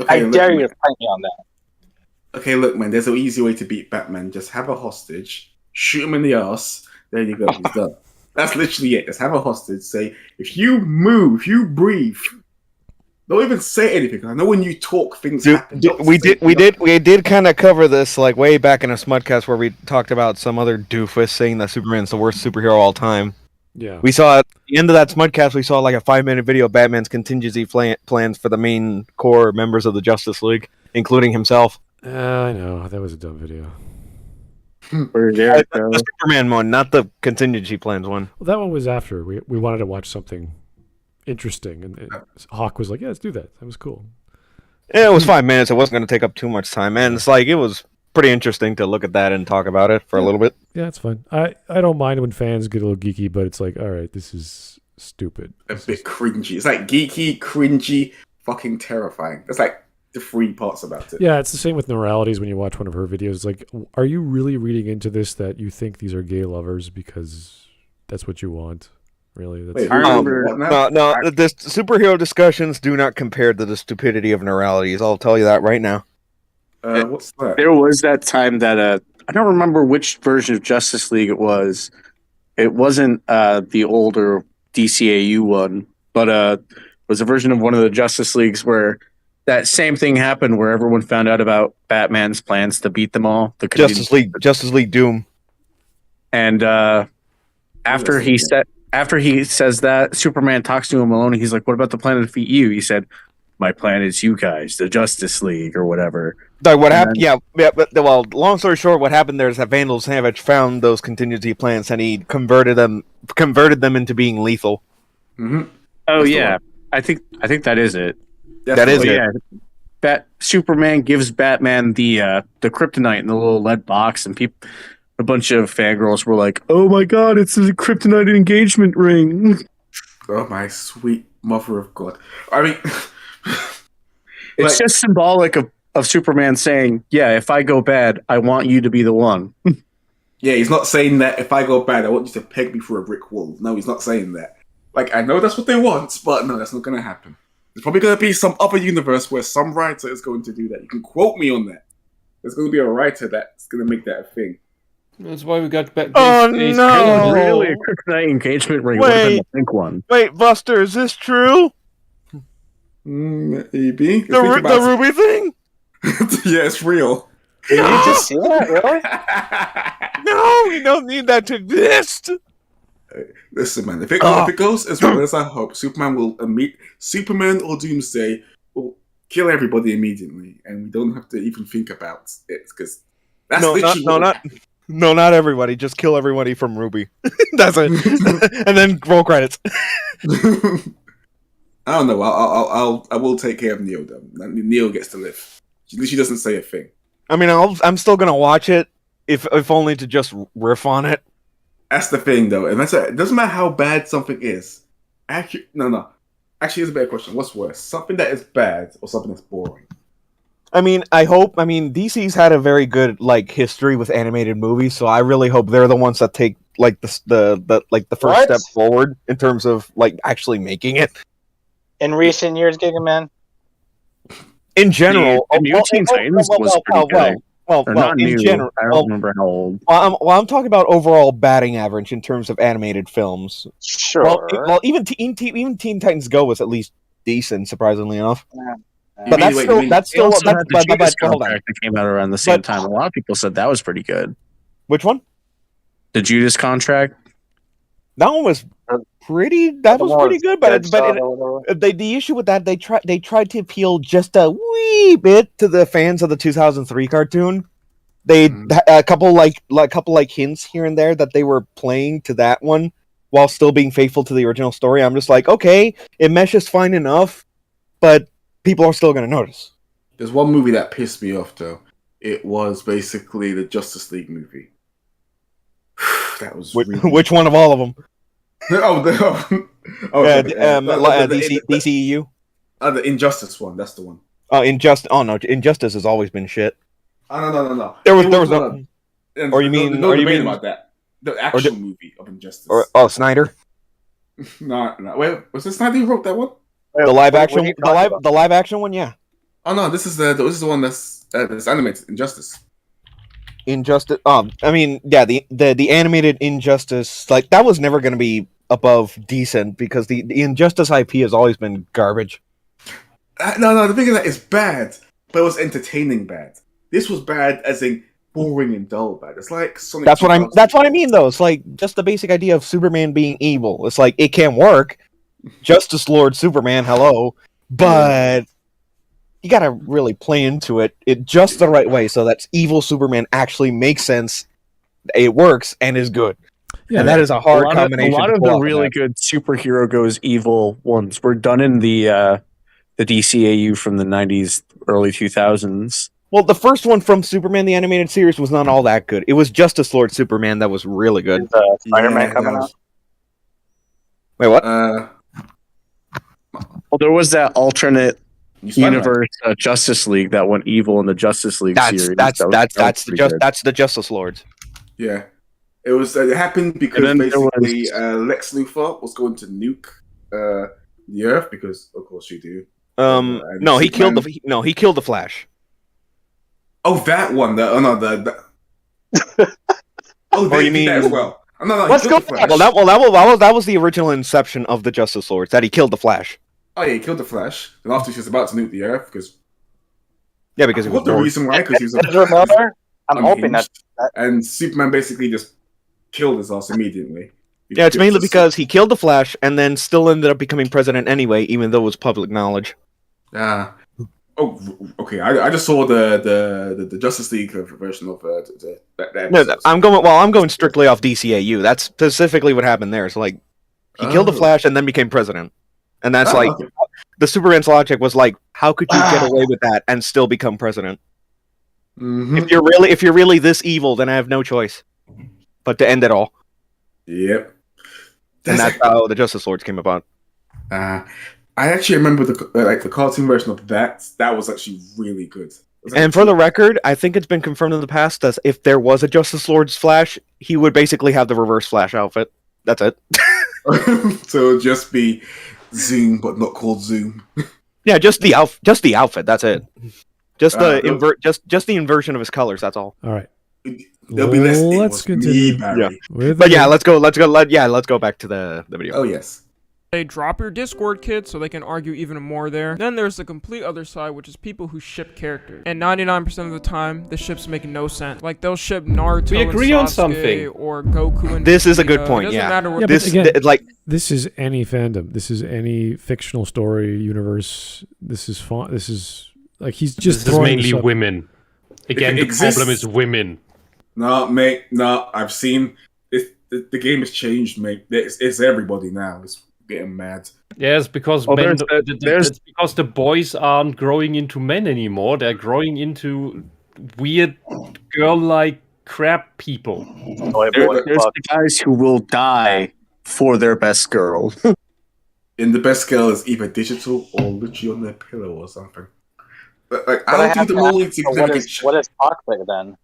I dare you to fight me on that. Okay, look, man. There's an easy way to beat Batman. Just have a hostage, shoot him in the ass. There you go. He's done. That's literally it. Just have a hostage. Say, if you move, if you breathe, don't even say anything. I know when you talk, things happen. We did kind of cover this like way back in a Smudcast where we talked about some other doofus saying that Superman's the worst superhero of all time. Yeah. We saw at the end of that Smudcast, we saw like a 5-minute video of Batman's contingency plans for the main core members of the Justice League, including himself. I know that was a dumb video. The Superman one, not the contingency plans one. Well, that one was after we wanted to watch something interesting, and Hawk was like, "Yeah, let's do that." That was cool. Yeah, it was 5 minutes. It wasn't going to take up too much time, and it's like it was pretty interesting to look at that and talk about it for a little bit. Yeah, it's fun. I don't mind when fans get a little geeky, but it's like, all right, this is stupid. A bit cringy. It's like geeky, cringy, fucking terrifying. That's like the three parts about it. Yeah, it's the same with Neuralities when you watch one of her videos. It's like, are you really reading into this that you think these are gay lovers because that's what you want? Really? That's Wait, I remember. No, the superhero discussions do not compare to the stupidity of Neuralities. I'll tell you that right now. What's that? There was that time that I don't remember which version of Justice League it was. It wasn't the older DCAU one, but it was a version of one of the Justice Leagues where that same thing happened, where everyone found out about Batman's plans to beat them all. The Justice League Doom. And after he says that, Superman talks to him alone, and he's like, "What about the plan to defeat you?" He said, my plan is you guys, the Justice League or whatever. Like what happened? Yeah. But well, long story short, what happened there is that Vandal Savage found those contingency plans and he converted them into being lethal. Mm-hmm. Oh That's the yeah, one. I think that is it. That is it. Yeah, Superman gives Batman the kryptonite in the little lead box, and a bunch of fangirls were like, "Oh my god, it's a kryptonite engagement ring." Oh my sweet mother of God! I mean, It's just symbolic of Superman saying, "Yeah, if I go bad, I want you to be the one." yeah, he's not saying that if I go bad, I want you to peg me through a brick wall. No, he's not saying that. Like, I know that's what they want, but no, that's not going to happen. There's probably going to be some other universe where some writer is going to do that. You can quote me on that. There's going to be a writer that's going to make that a thing. That's why we got back. Oh no! Really, a kryptonite engagement ring would have been the pink one. Wait, Buster, is this true? Maybe. The Ruby thing? Yeah, it's real. Did you just see that, really? No, we don't need that to exist. Listen, man, if it goes as well as I hope, Superman or Doomsday will kill everybody immediately, and we don't have to even think about it, because that's not everybody. Just kill everybody from Ruby. That's it. And then roll credits. I don't know. I will take care of Neo though. Neo gets to live. She doesn't say a thing. I mean, I'm still gonna watch it, if only to just riff on it. That's the thing, though, and it doesn't matter how bad something is. Actually, no. Actually, it's a better question. What's worse, something that is bad or something that's boring? I mean, DC's had a very good history with animated movies, so I really hope they're the ones that take the first step forward in terms of actually making it. In recent years, Giga Man? In general, the New Teen Titans was pretty good. Not in new. general, I don't remember how old. I'm talking about overall batting average in terms of animated films. Sure. Well, even Teen Titans Go was at least decent, surprisingly enough. Yeah. But that's still the Judas hold on. contract that came out around the same time. A lot of people said that was pretty good. Which one? The Judas contract. That one was pretty. That was pretty good, but the issue with that, they tried to appeal just a wee bit to the fans of the 2003 cartoon. They a couple hints here and there that they were playing to that one while still being faithful to the original story. I'm just like, okay, it meshes fine enough, but people are still going to notice. There's one movie that pissed me off though. It was basically the Justice League movie. That was which one of all of them? DCEU. The Injustice one. That's the one. Injustice has always been shit. Oh no. There was no. Or you mean about that? The actual movie of Injustice. Snyder. No. Wait, was it Snyder who wrote that one? The live action. The live action one, yeah. Oh no, this is the one that's animated Injustice. Injustice. I mean, yeah, the animated Injustice, that was never going to be above decent because the Injustice IP has always been garbage. No, the thing is that it's bad, but it was entertaining bad. This was bad as in boring and dull bad. It's like Sonic. That's what I mean though. It's like just the basic idea of Superman being evil. It's like it can work. Justice Lord Superman, hello, but you gotta really play into it just the right way so that evil Superman actually makes sense, it works, and is good. Yeah, and that is a hard combination. A lot of the really good superhero goes evil ones were done in the DCAU from the 90s, early 2000s. Well, the first one from Superman the Animated Series was not all that good. It was Justice Lord Superman that was really good. Is Spider-Man coming out? Wait, what? Well, there was that alternate universe Justice League that went evil in the Justice League series. That's the Justice Lords. Yeah, it was. It happened because basically Lex Luthor was going to nuke the Earth because, of course, you do. No, he killed the Flash. Oh, that one. You mean that as well? No, let's go. Well, that was the original inception of the Justice Lords. That he killed the Flash. Oh yeah, he killed the Flash, and after he was about to nuke the Earth because he was the reason why? Because he was I'm hoping that and Superman basically just killed his ass immediately. Yeah, it's mainly because he killed the Flash and then still ended up becoming president anyway, even though it was public knowledge. Okay. I just saw the Justice League version of that No, episode. I'm going strictly off DCAU. That's specifically what happened there. So like, he killed the Flash and then became president, and that's like okay. the Superman's logic was like, how could you get away with that and still become president? Mhm. If you're really this evil, then I have no choice but to end it all. Yep. And that's how the Justice Lords came about. I actually remember the cartoon version of that. That was actually really good. And for the record, I think it's been confirmed in the past that if there was a Justice Lord's Flash, he would basically have the reverse Flash outfit. That's it. So it'll just be Zoom, but not called Zoom. Yeah, just the outfit. That's it. Just the inversion of his colors. That's all. All right. There'll be less. Let's continue. Barry. But yeah, let's go back to the video. Oh yes. They drop your Discord kids so they can argue even more there. Then there's the complete other side, which is people who ship characters. And 99% of the time, the ships make no sense. Like, they'll ship Naruto We agree and on Sasuke something. or Goku and This is a good Vegeta. point, It doesn't yeah. matter what Yeah, This but again, like this is any fandom. This is any fictional story universe. This is fun. This is like he's just This is throwing mainly this up. women. Again, If it the problem exists- is women. No, mate. No, I've seen it. The game has changed, mate. It's everybody now. It's getting mad. Yes, because Oh, men, there's- it's because the boys aren't growing into men anymore. They're growing into weird girl-like crap people. There's the guys who will die for their best girl. And the best girl is either digital or literally on their pillow or something. But like, But I I'll have do the to only ask, so what significant. is toxic then?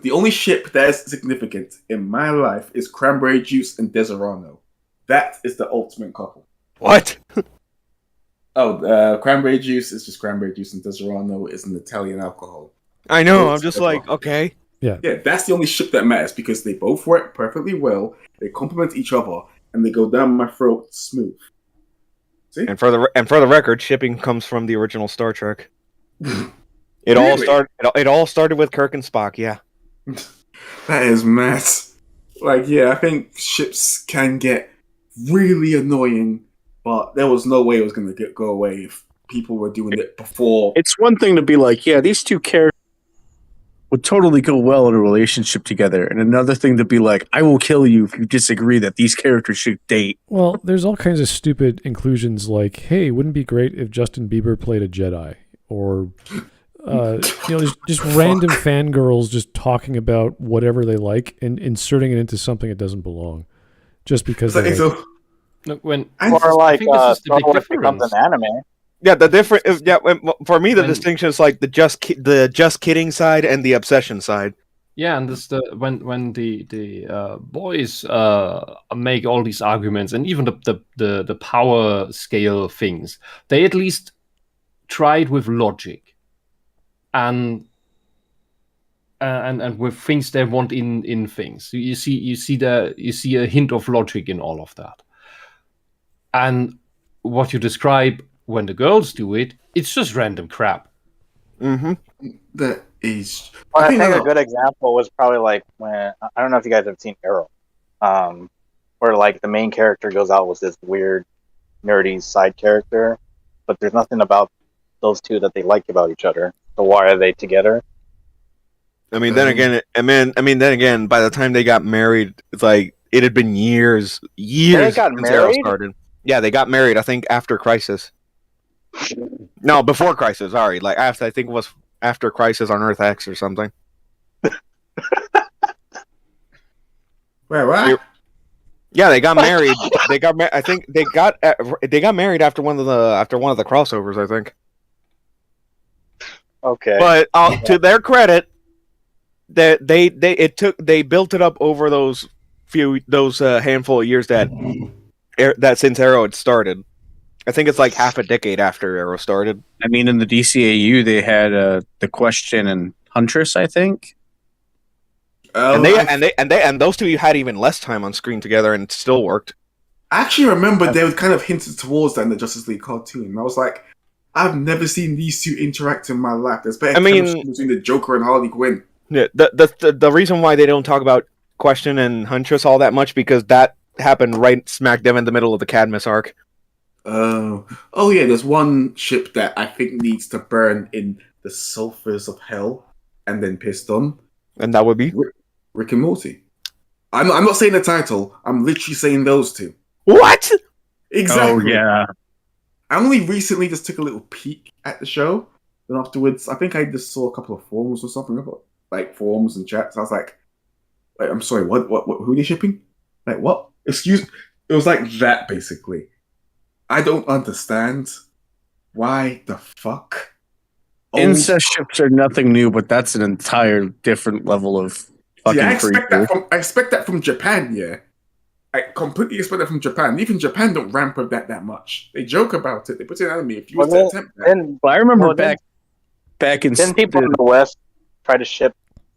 The only ship that is significant in my life is Cranberry Juice and Deserano. That is the ultimate couple. what? Cranberry Juice is just cranberry juice, and Deserano is an Italian alcohol. I know. I'm just like, okay. Yeah, that's the only ship that matters because they both work perfectly well. They complement each other, and they go down my throat smooth. See? And for the record, shipping comes from the original Star Trek. It all started with Kirk and Spock. Yeah. That is mad. Like, yeah, I think ships can get really annoying, but there was no way it was going to go away if people were doing it before. It's one thing to be like, yeah, these two characters would totally go well in a relationship together, and another thing to be like, I will kill you if you disagree that these characters should date. Well, there's all kinds of stupid inclusions like, hey, wouldn't it be great if Justin Bieber played a Jedi? Or, just random fangirls just talking about whatever they like and inserting it into something it doesn't belong. Just because they like it. Look, when Or like think this is the Star big Wars becomes difference. an anime. Yeah, the different. Yeah, for me, the When- distinction is like the just kidding side and the obsession side. Yeah, and this when the boys make all these arguments and even the power scale things, they at least tried with logic and with things they want in things. You see a hint of logic in all of that. And what you describe when the girls do it, it's just random crap. Mm-hmm. That is. Well, I think that- a good example was probably like when I don't know if you guys have seen Arrow, where like the main character goes out with this weird, nerdy side character, but there's nothing about those two that they like about each other. So why are they together? I mean, then again, by the time they got married, it's like it had been years got since Arrow married? started. Yeah, they got married. I think after Crisis. No, before Crisis. Sorry, like after I think it was after Crisis on Earth X or something. Wait, what? Yeah, they got married. I think they got married after one of the crossovers. I think. Okay. But to their credit, that they built it up over those handful of years that since Arrow had started. I think it's like half a decade after Arrow started. I mean, in the DCAU, they had the Question and Huntress, I think. And those two had even less time on screen together, and it still worked. I actually remember they were kind of hinted towards that in the Justice League cartoon. And I was like, I've never seen these two interact in my life. There's better chemistry between the Joker and Harley Quinn. Yeah, the reason why they don't talk about Question and Huntress all that much because that happened right smack dab in the middle of the Cadmus arc. Oh yeah, there's one ship that I think needs to burn in the sulfurs of hell and then pissed on. And that would be Rick and Morty. I'm not saying the title. I'm literally saying those two. what? Exactly. Oh yeah. I only recently just took a little peek at the show. Then afterwards, I think I just saw a couple of forums or something about like forums and chats. I was like, I'm sorry, what, who are they shipping? Like, what? Excuse. It was like that basically. I don't understand why the fuck. Incest ships are nothing new, but that's an entire different level of fucking I expect creepy. I expect that from Japan. Yeah, I completely expect that from Japan. Even Japan don't ramp up that much. They joke about it. They put it on me. If you was to attempt that, Well, I remember back in Didn't people in the West try to ship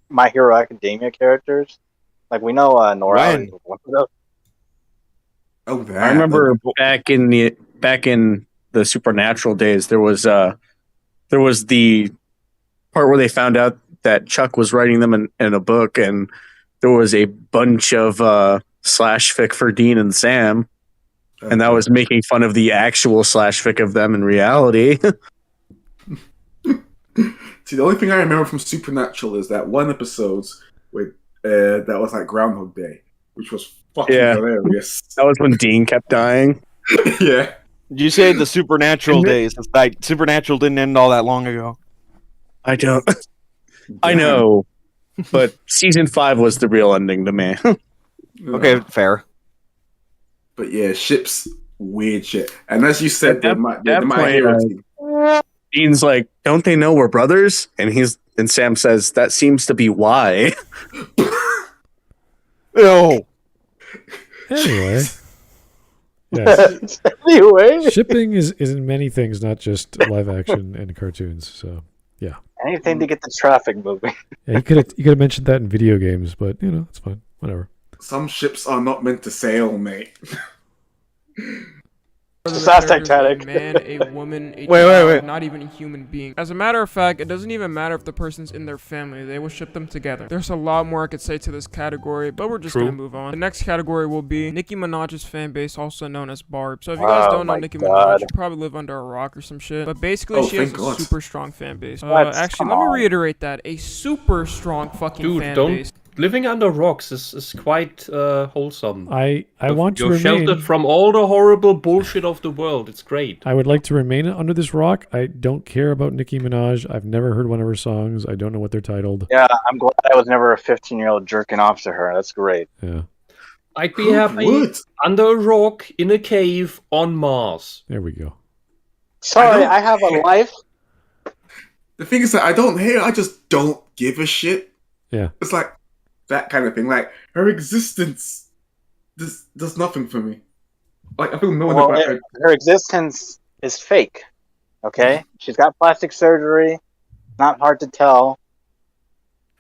My Hero Academia characters? Like we know Nora When? was one of those. oh, that. I remember back in the Supernatural days, there was the part where they found out that Chuck was writing them in a book, and there was a bunch of slash fic for Dean and Sam, and that was making fun of the actual slash fic of them in reality. See, the only thing I remember from Supernatural is that one episode with that was like Groundhog Day, which was fucking hilarious. That was when Dean kept dying. Yeah. Did you say the Supernatural days? It's like Supernatural didn't end all that long ago. I don't. I know, but season 5 was the real ending to me. Okay, fair. But yeah, ships, weird shit. And as you said, At that My point, Hero team. Dean's like, "Don't they know we're brothers?" And Sam says, "That seems to be why." Oh, Anyway. Yes. Anyway, Shipping is in many things, not just live action and cartoons. So yeah. anything to get the traffic moving. Yeah, you could have mentioned that in video games, but it's fine. Whatever. Some ships are not meant to sail, mate. Just ask Titanic. A man, a woman, a Wait. child, not even a human being. As a matter of fact, it doesn't even matter if the person's in their family. They will ship them together. There's a lot more I could say to this category, but we're just True. gonna move on. The next category will be Nicki Minaj's fan base, also known as Barb. So if you guys Oh don't know my Nicki God. Minaj, you probably live under a rock or some shit. But basically, Oh, she has thank a God. super strong fan base. Let's- Actually, come let me on. reiterate that. A super strong fucking Dude, fan don't. base. Living under rocks is quite wholesome. I want to You're remain. sheltered from all the horrible bullshit of the world. It's great. I would like to remain under this rock. I don't care about Nicki Minaj. I've never heard one of her songs. I don't know what they're titled. Yeah, I'm glad I was never a 15-year-old jerking off to her. That's great. Yeah, I'd be Who happy would? under a rock in a cave on Mars. there we go. Sorry, don't I have a life. The thing is that I don't hate her, I just don't give a shit. Yeah. It's like that kind of thing. Like, her existence does nothing for me. Like, I feel knowing Well, about her. her existence is fake. Okay, she's got plastic surgery. Not hard to tell.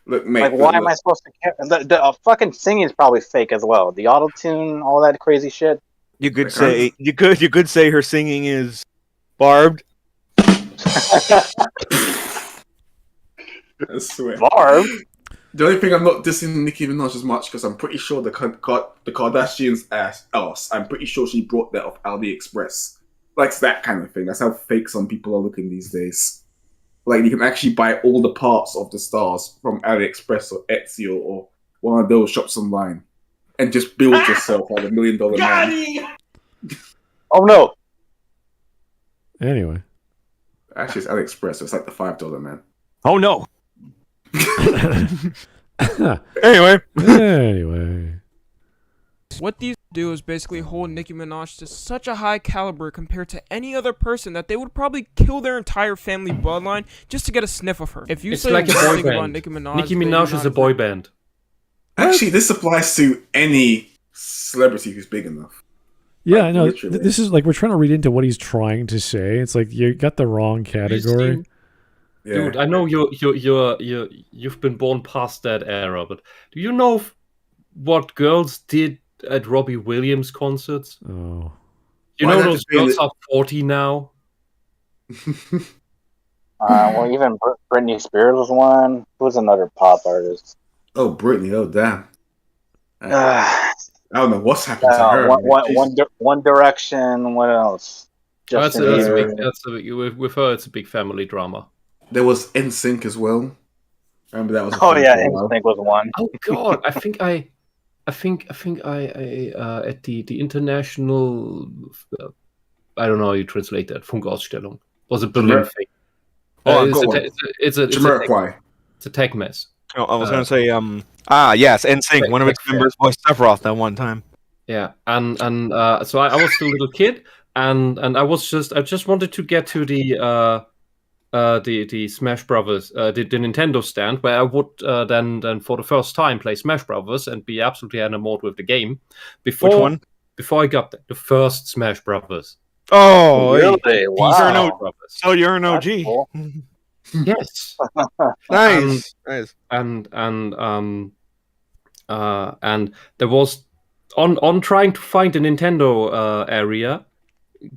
Look, mate. Like, why am I supposed to care? The fucking singing is probably fake as well. The auto tune, all that crazy shit. you could say you could say her singing is barbed. I swear. Barb. The only thing I'm not dissing Nicki Minaj as much because I'm pretty sure the Kardashians ass. I'm pretty sure she brought that off AliExpress. Like that kind of thing. That's how fake some people are looking these days. Like you can actually buy all the parts of the stars from AliExpress or Etsy or one of those shops online, and just build yourself like $1 million man. Oh no. Anyway. Actually, it's AliExpress. So it's like the $5 man. Oh no. Anyway. What these do is basically hold Nicki Minaj to such a high caliber compared to any other person that they would probably kill their entire family bloodline just to get a sniff of her. If you It's say like a one boy thing about band. Nicki Minaj, Nicki they do Minaj is not a boy agree. band. Actually, this applies to any celebrity who's big enough. Yeah, Like, no, literally. this is like we're trying to read into what he's trying to say. It's like you got the wrong category. Yeah. Dude, I know you've been born past that era, but do you know what girls did at Robbie Williams concerts? Oh. You Why know not those just be girls the- are 40 now. Well, even Britney Spears was one. Who was another pop artist? Oh, Britney. Oh, damn. Uh, I don't know what's happened to her. man. She's- One Direction. What else? That's Justin a Bieber. big, with her, it's a big family drama. There was NSYNC as well. Remember that was. Oh yeah, NSYNC was one. Oh God, I think I at the international, I don't know how you translate that. Funkausstellung was a Berlin thing. Oh, it's a tech mess. Oh, I was going to say, yes, NSYNC. One of its members was Sephiroth that one time. Yeah, and so I was still a little kid, and I just wanted to get to the Smash Brothers, the Nintendo stand, where I would then for the first time play Smash Brothers and be absolutely enamored with the game. Which one? Before I got the first Smash Brothers. Oh, Really? Wow. So you're an OG. That's cool. Yes. Nice. And there was on trying to find a Nintendo area,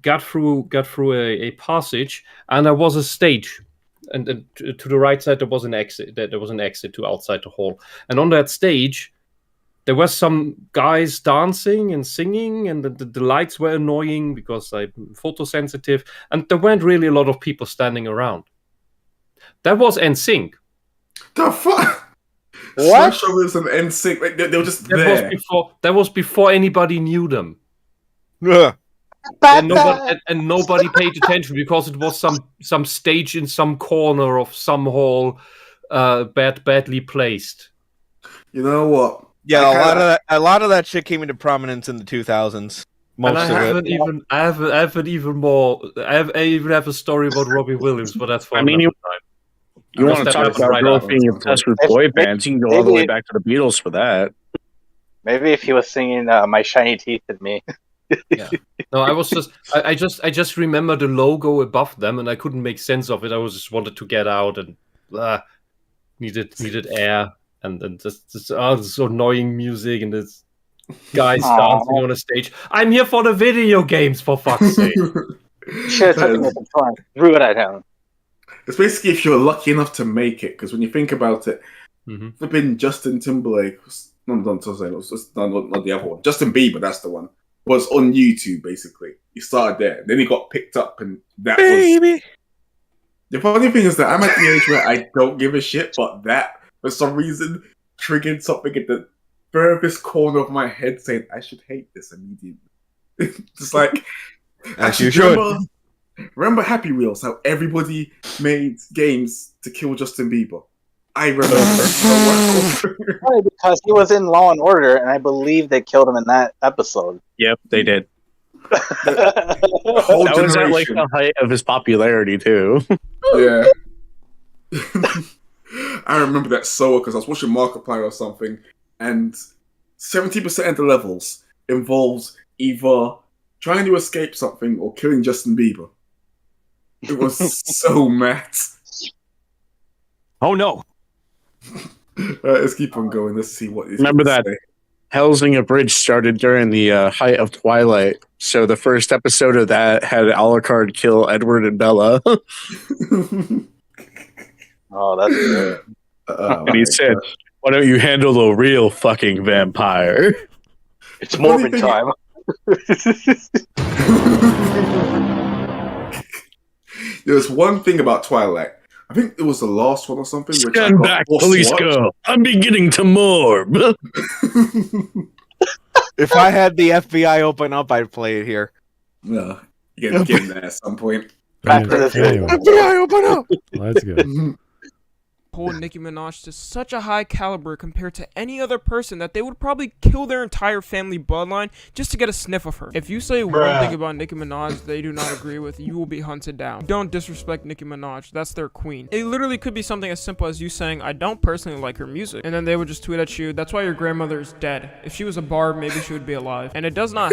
got through a passage, and there was a stage, and to the right side there was an exit. There was an exit to outside the hall, and on that stage there were some guys dancing and singing, and the lights were annoying because I'm photosensitive, and there weren't really a lot of people standing around. That was NSYNC. The fuck? What? Smash Brothers and NSYNC, like, they were just there. That was before anybody knew them. Ugh. And nobody paid attention because it was some stage in some corner of some hall, badly placed. You know what? Yeah, a lot of that shit came into prominence in the 2000s. Most I even have a story about Robbie Williams, but that's for another time. You want to talk about girls being obsessed with boy bands? You can go all the way back to the Beatles for that. Maybe if he was singing "My Shiny Teeth" at me. Yeah. No, I just remember the logo above them, and I couldn't make sense of it. I just wanted to get out and needed air, and this annoying music and this guys dancing on a stage. I'm here for the video games, for fuck's sake. Should have taken it and threw it at him. It's basically if you're lucky enough to make it, because when you think about it, flipping Justin Timberlake, not the other one, Justin Bieber, that's the one, was on YouTube basically. He started there, then he got picked up, and that was. The funny thing is that I'm at the age where I don't give a shit, but that for some reason triggered something at the furthest corner of my head saying I should hate this immediately. Just like, as you should. Remember Happy Wheels, how everybody made games to kill Justin Bieber? I remember so well. Because he was in Law and Order, and I believe they killed him in that episode. Yep, they did. The whole that was at like the height of his popularity too. Yeah. I remember that so well because I was watching Markiplier or something, and 70% of the levels involves either trying to escape something or killing Justin Bieber. It was so mad. Oh no. Let's keep on going. Let's see what. Remember that Hellsinger Bridge started during the height of Twilight. So the first episode of that had Alucard kill Edward and Bella. Oh, that's good. And he said, "Why don't you handle a real fucking vampire?" It's Mormon time. There's one thing about Twilight. I think it was the last one or something. Stand back, police girl. I'm beginning to morb. If I had the FBI open up, I'd play it here. No, you gotta get in there at some point. Back to this anyway. FBI open up. Let's go. Hold Nicki Minaj to such a high caliber compared to any other person that they would probably kill their entire family bloodline just to get a sniff of her. If you say one thing about Nicki Minaj they do not agree with, you will be hunted down. Don't disrespect Nicki Minaj, that's their queen. It literally could be something as simple as you saying, I don't personally like her music, and then they would just tweet at you, that's why your grandmother is dead. If she was a barb, maybe she would be alive. And it does not.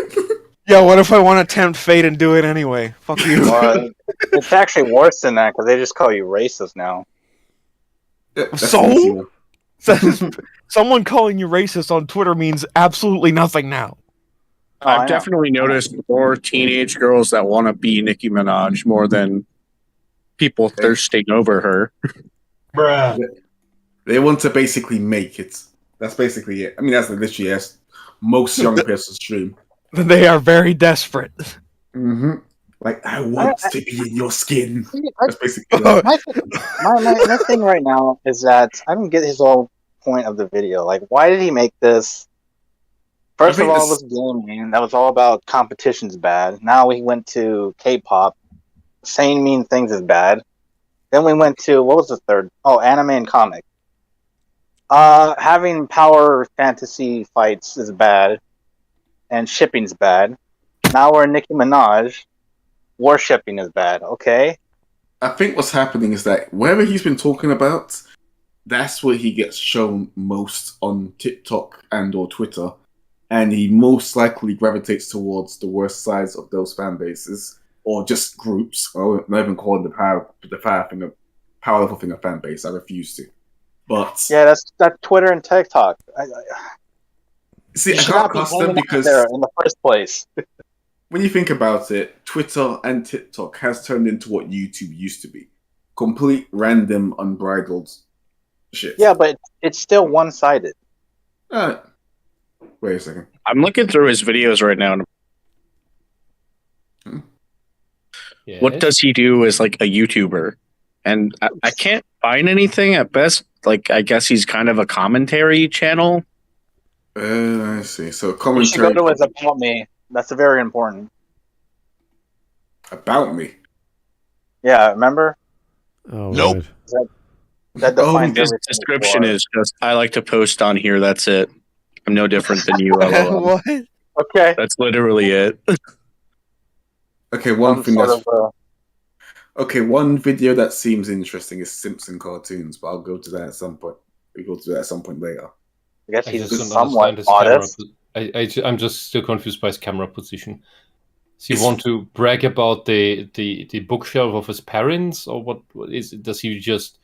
Yeah, what if I want to tempt fate and do it anyway? Fuck you. Well, it's actually worse than that because they just call you racist now. So? Someone calling you racist on Twitter means absolutely nothing now. I've definitely noticed more teenage girls that want to be Nicki Minaj more than people thirsting over her. Bruh. They want to basically make it. That's basically it. I mean, that's literally most young person's dream. They are very desperate. Mm-hmm. Like, I want to be in your skin. I, That's basically it. my thing right now is that I don't get his whole point of the video. Like, why did he make this? First of all, it was gaming. That was all about competition's bad. Now we went to K-pop. Saying mean things is bad. Then we went to, what was the third? Oh, anime and comic. Having power fantasy fights is bad. And shipping's bad. Now we're in Nicki Minaj. Worshipping is bad, okay? I think what's happening is that wherever he's been talking about, that's where he gets shown most on TikTok and or Twitter. And he most likely gravitates towards the worst sides of those fan bases. Or just groups. I'm not even calling the power level thing a fan base. I refuse to. But yeah, that's Twitter and TikTok. See, I can't cuss them because there in the first place. When you think about it, Twitter and TikTok has turned into what YouTube used to be. Complete random, unbridled shit. Yeah, but it's still one-sided. Wait a second. I'm looking through his videos right now. Yes. What does he do as like a YouTuber? And I can't find anything at best. Like, I guess he's kind of a commentary channel. I see. So You should commentary go to his About Me. That's very important. about me. Yeah, remember? Oh, Nope. right. That defines His everything description before. is just, I like to post on here. That's it. I'm no different than you. LOL. What? Okay. That's literally it. Okay, one thing sort that's of, okay. One video that seems interesting is Simpson cartoons, but I'll go to that at some point. We go to that at some point later. I guess I he's just don't somewhat understand his camera. modest. I'm just still confused by his camera position. Does he It's- want to brag about the bookshelf of his parents, or what is it? Does he just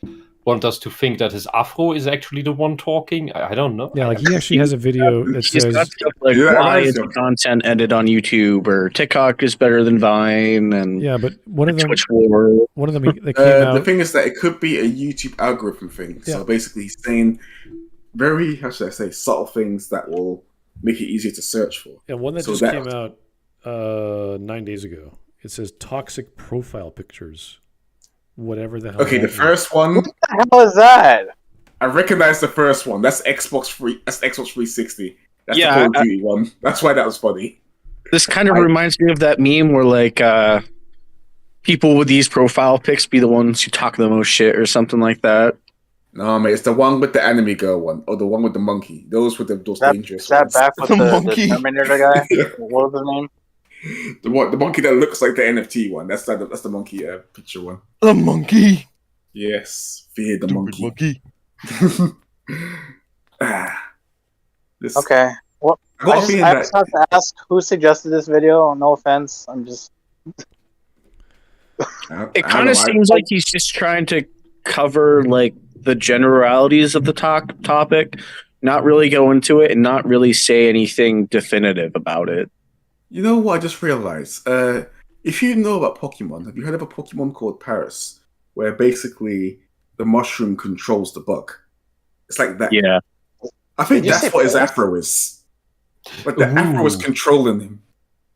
want us to think that his afro is actually the one talking? I don't know. Yeah, like he actually has a video that He's got says, stuff like Yeah, why right, is so- content edited on YouTube or TikTok is better than Vine and yeah, but one of them, Twitch War. one of them that came The out. thing is that it could be a YouTube algorithm thing. Yeah. So basically, he's saying very, how should I say, subtle things that will make it easier to search for. Yeah, one that So just that- came out 9 days ago. It says toxic profile pictures. Whatever the hell. Okay, the that first one, What the hell is that? I recognize the first one. That's Xbox 360. That's Yeah, the Call of Duty one. That's why that was funny. This kind of reminds me of that meme where like people with these profile pics be the ones who talk the most shit or something like that. No, mate, it's the one with the anime girl one, or the one with the monkey. Those were those dangerous Is that ones. back with The the monkey. Terminator guy? What was his name? The monkey that looks like the NFT one. That's the monkey picture one. The monkey. Yes, fear the Stupid monkey. This, Okay. Well, I got a I feeling just have to ask who suggested this video. No offense. I'm just. It kind of seems like he's just trying to cover like the generalities of the topic, not really go into it and not really say anything definitive about it. You know what I just realized? If you know about Pokemon, have you heard of a Pokemon called Paris, where basically the mushroom controls the bug? It's like that. Yeah. I think Did you that's say what his Paris? afro is. Like the afro is controlling him.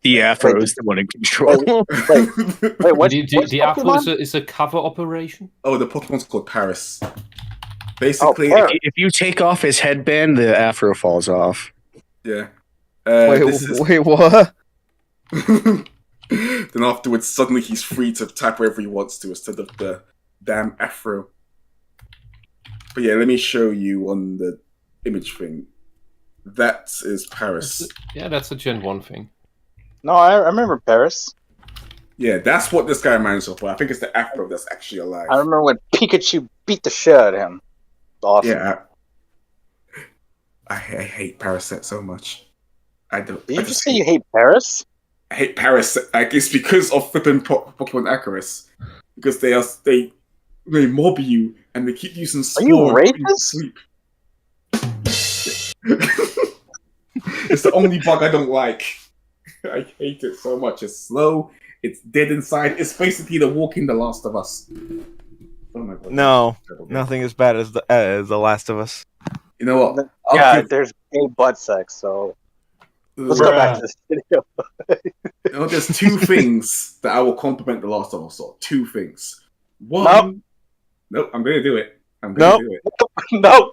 The afro is the one in control. Wait, what? The afro is a cover operation. Oh, the Pokemon's called Paris. Basically, Paris. If you take off his headband, the afro falls off. yeah. Wait, This is- wait, what? Then afterwards, suddenly he's free to type wherever he wants to instead of the damn afro. But yeah, let me show you on the image thing. That is Paris. That's a Gen 1 thing. No, I remember Paris. Yeah, that's what this guy reminds me of. I think it's the afro that's actually alive. I remember when Pikachu beat the shit out of him. It's awesome. Yeah. I hate Parasite so much. I don't. Did I you just say you hate Paris? I hate Paris. Like, it's because of flipping Pokemon Icarus. Because they mob you and they keep using Are you Spore to put you to racist? sleep. It's the only bug I don't like. I hate it so much. It's slow. It's dead inside. It's basically the Walking the Last of Us. Oh my god. No, Terrible game. nothing as bad as the Last of Us. You know what? Yeah, there's gay butt sex, so Let's go back to this video. There's two things that I will compliment The Last of Us on. Two things. One. Nope, I'm going to do it. I'm going to do it. No.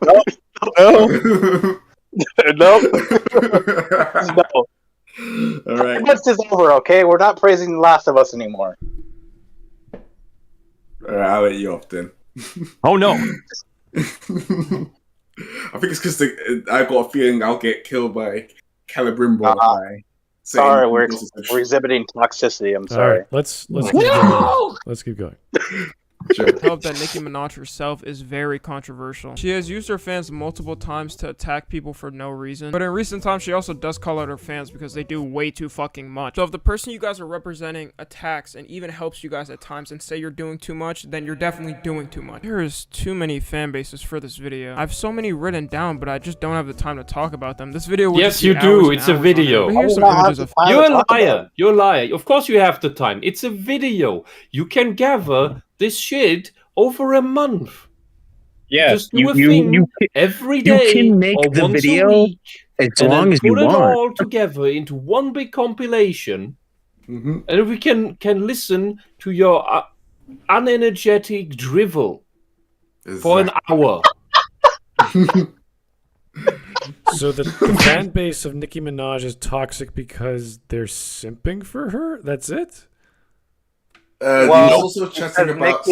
No. All right. This is over, okay? We're not praising The Last of Us anymore. All right, I'll let you off then. Oh no! I think it's because I got a feeling I'll get killed by Calibrimbo. Sorry, we're exhibiting toxicity. I'm sorry. All right, let's keep going. Let's keep going. Sure. I hope that Nicki Minaj herself is very controversial. She has used her fans multiple times to attack people for no reason. But in recent times, she also does call out her fans because they do way too fucking much. So if the person you guys are representing attacks and even helps you guys at times and say you're doing too much, then you're definitely doing too much. There is too many fan bases for this video. I have so many written down, but I just don't have the time to talk about them. This video will Yes, just be you do. hours and It's a hours on video. it. But here's some images of You're a liar. You're a liar. Of course you have the time. It's a video. You can gather this shit over a month. Yeah, Just do a thing every day. You can make or the once video a week, as long as you put it want. all together into one big compilation, and we can listen to your unenergetic drivel for an hour. So the fan base of Nicki Minaj is toxic because they're simping for her? That's it? He's also chatting about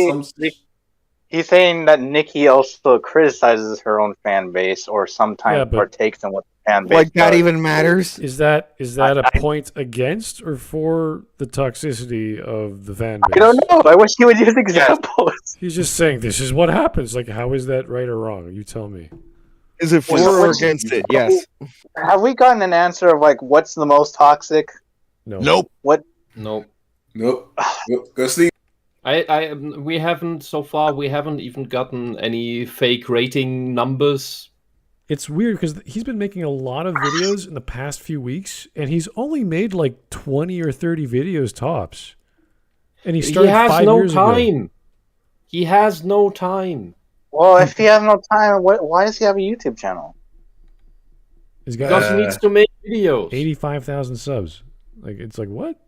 He's saying that Nicki also criticizes her own fan base or sometimes partakes in what the fan base Like that does. even matters? Is that a point against or for the toxicity of the fan base? I don't know. I wish he would use examples. He's just saying this is what happens. Like, how is that right or wrong? You tell me. Is it for or against it? Yes. Have we gotten an answer of like what's the most toxic? No. Nope. What? Nope. Go sleep. We haven't so far. We haven't even gotten any fake rating numbers. It's weird because he's been making a lot of videos in the past few weeks, and he's only made like 20 or 30 videos tops. And he started 5 years ago. He has no time. Well, if he has no time, why does he have a YouTube channel? He's got Because he needs to make videos. 85,000 subs. Like, it's like, what?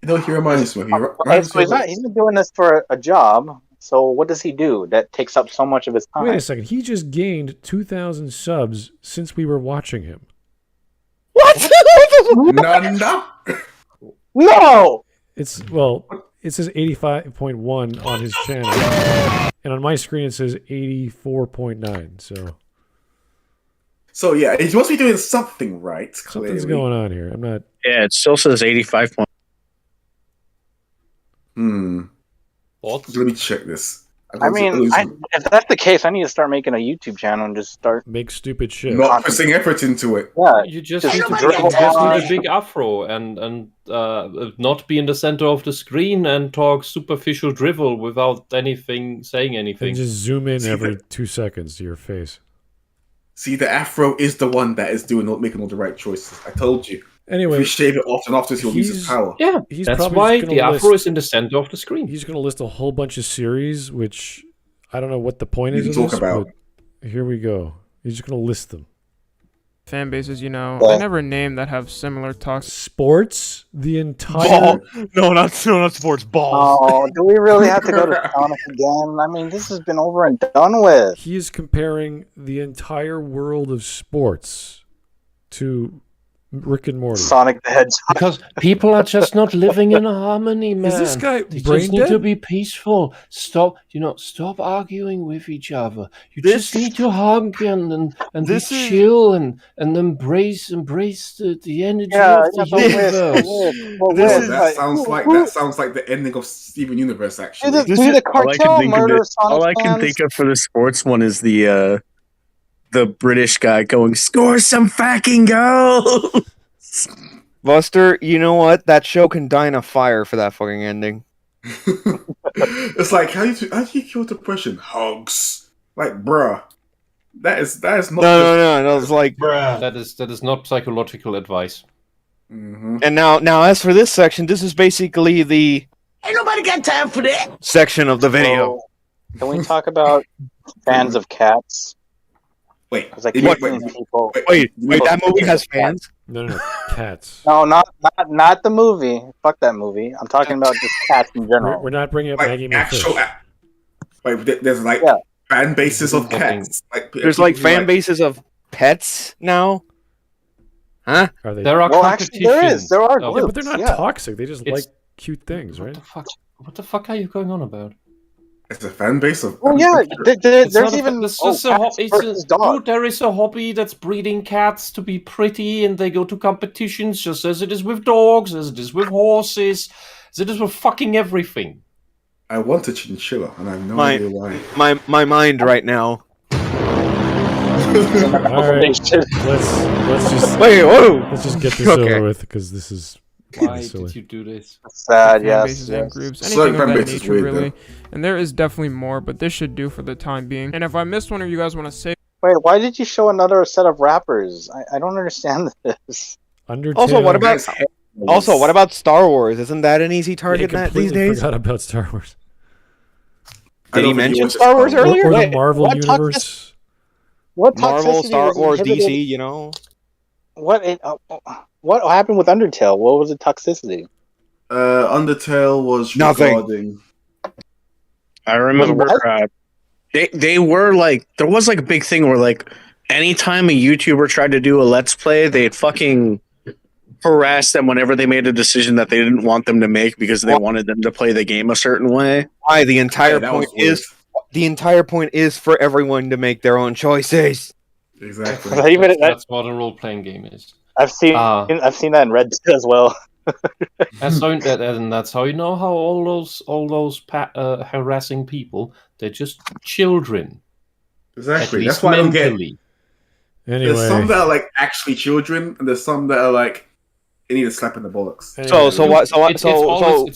No, he reminds me. He's been doing this for a job. So what does he do that takes up so much of his time? Wait a second. He just gained 2,000 subs since we were watching him. What? No! It says 85.1 on his channel. And on my screen it says 84.9. So yeah, he must be doing something right. Something's going on here. I'm not. Yeah, it still says 85. What? Let me check this. I mean, if that's the case, I need to start making a YouTube channel and just start make stupid shit. Not putting effort into it. Yeah, you just need a big afro and not be in the center of the screen and talk superficial drivel without saying anything. And just zoom in every 2 seconds to your face. See, the afro is the one that is making all the right choices. I told you. Anyway, if you shave it off and after, he'll lose his power. Yeah, that's why the afro is in the center of the screen. He's going to list a whole bunch of series, which I don't know what the point is. Talk about. Here we go. He's just going to list them. Fan bases, I never name that have similar talks. Sports, the entire. No, not sports. Balls. Oh, do we really have to go to Sonic again? I mean, this has been over and done with. He is comparing the entire world of sports to Rick and Morty. Sonic the Hedgehog. Because people are just not living in harmony, man. Is this guy they brain just need dead? to be peaceful. Stop arguing with each other. You just need to hug and be chill and embrace the energy of the universe. That sounds like the ending of Steven Universe. Actually, all I can think of for the sports one is the British guy going, "Score some fucking goals." Buster, you know what? That show can die in a fire for that fucking ending. It's like how do you cure depression? Hugs, like bruh. That is not. No. It's like bruh. That is not psychological advice. Mm-hmm. And now, as for this section, this is basically the ain't nobody got time for that section of the video. Can we talk about fans of cats? I was like, Wait, people. Wait, that movie has fans? No, cats. No, not the movie. Fuck that movie. I'm talking about just cats in general. We're not bringing up Like Maggie McFish. actual. There's like fan bases of cats. Like There's like fan bases of pets now. Huh? Are they? There are Well, actually, there is. There are Oh, Yeah, groups. but they're not yeah. toxic. They just It's- like cute things, right? What the fuck are you going on about? It's a fan base of. Well, yeah. It's There's not a- even this is a cats hobby. versus dogs. Dude, there is a hobby that's breeding cats to be pretty, and they go to competitions just as it is with dogs, as it is with horses, as it is with fucking everything. I want a chinchilla, and I have no My- idea why. My mind right now. All right, let's just Whoa! let's just get this Okay. over with because this is Why silly. did you do this? Sad, fan yes. bases and yes. groups, So, anything of fan that base is nature, weird, really. though. And there is definitely more, but this should do for the time being. And if I missed one, or you guys want to say, Wait, why did you show another set of rappers? I don't understand this. Undertale. Also, what about Star Wars? Isn't that an easy I target these days? forgot about Star Wars Did he mention watch Star Wars earlier? or the Wait, Marvel what universe. What Marvel, toxicity Star was Wars, inhibited- DC, you know? What happened with Undertale? What was the toxicity? Undertale was Nothing. regarding. I remember they were like, there was like a big thing where like anytime a YouTuber tried to do a Let's Play, they'd fucking harass them whenever they made a decision that they didn't want them to make because they wanted them to play the game a certain way. Why the entire Yeah, that point was is for everyone to make their own choices. Exactly. That's what a role-playing game is. I've seen Ah. that in Red Dead as well. And that's how you know how all those harassing people, they're just children. At Exactly. least That's why I don't get. mentally. Anyway, There's some that are like actually children, and there's some that are like they need a slap in the bollocks. anyway,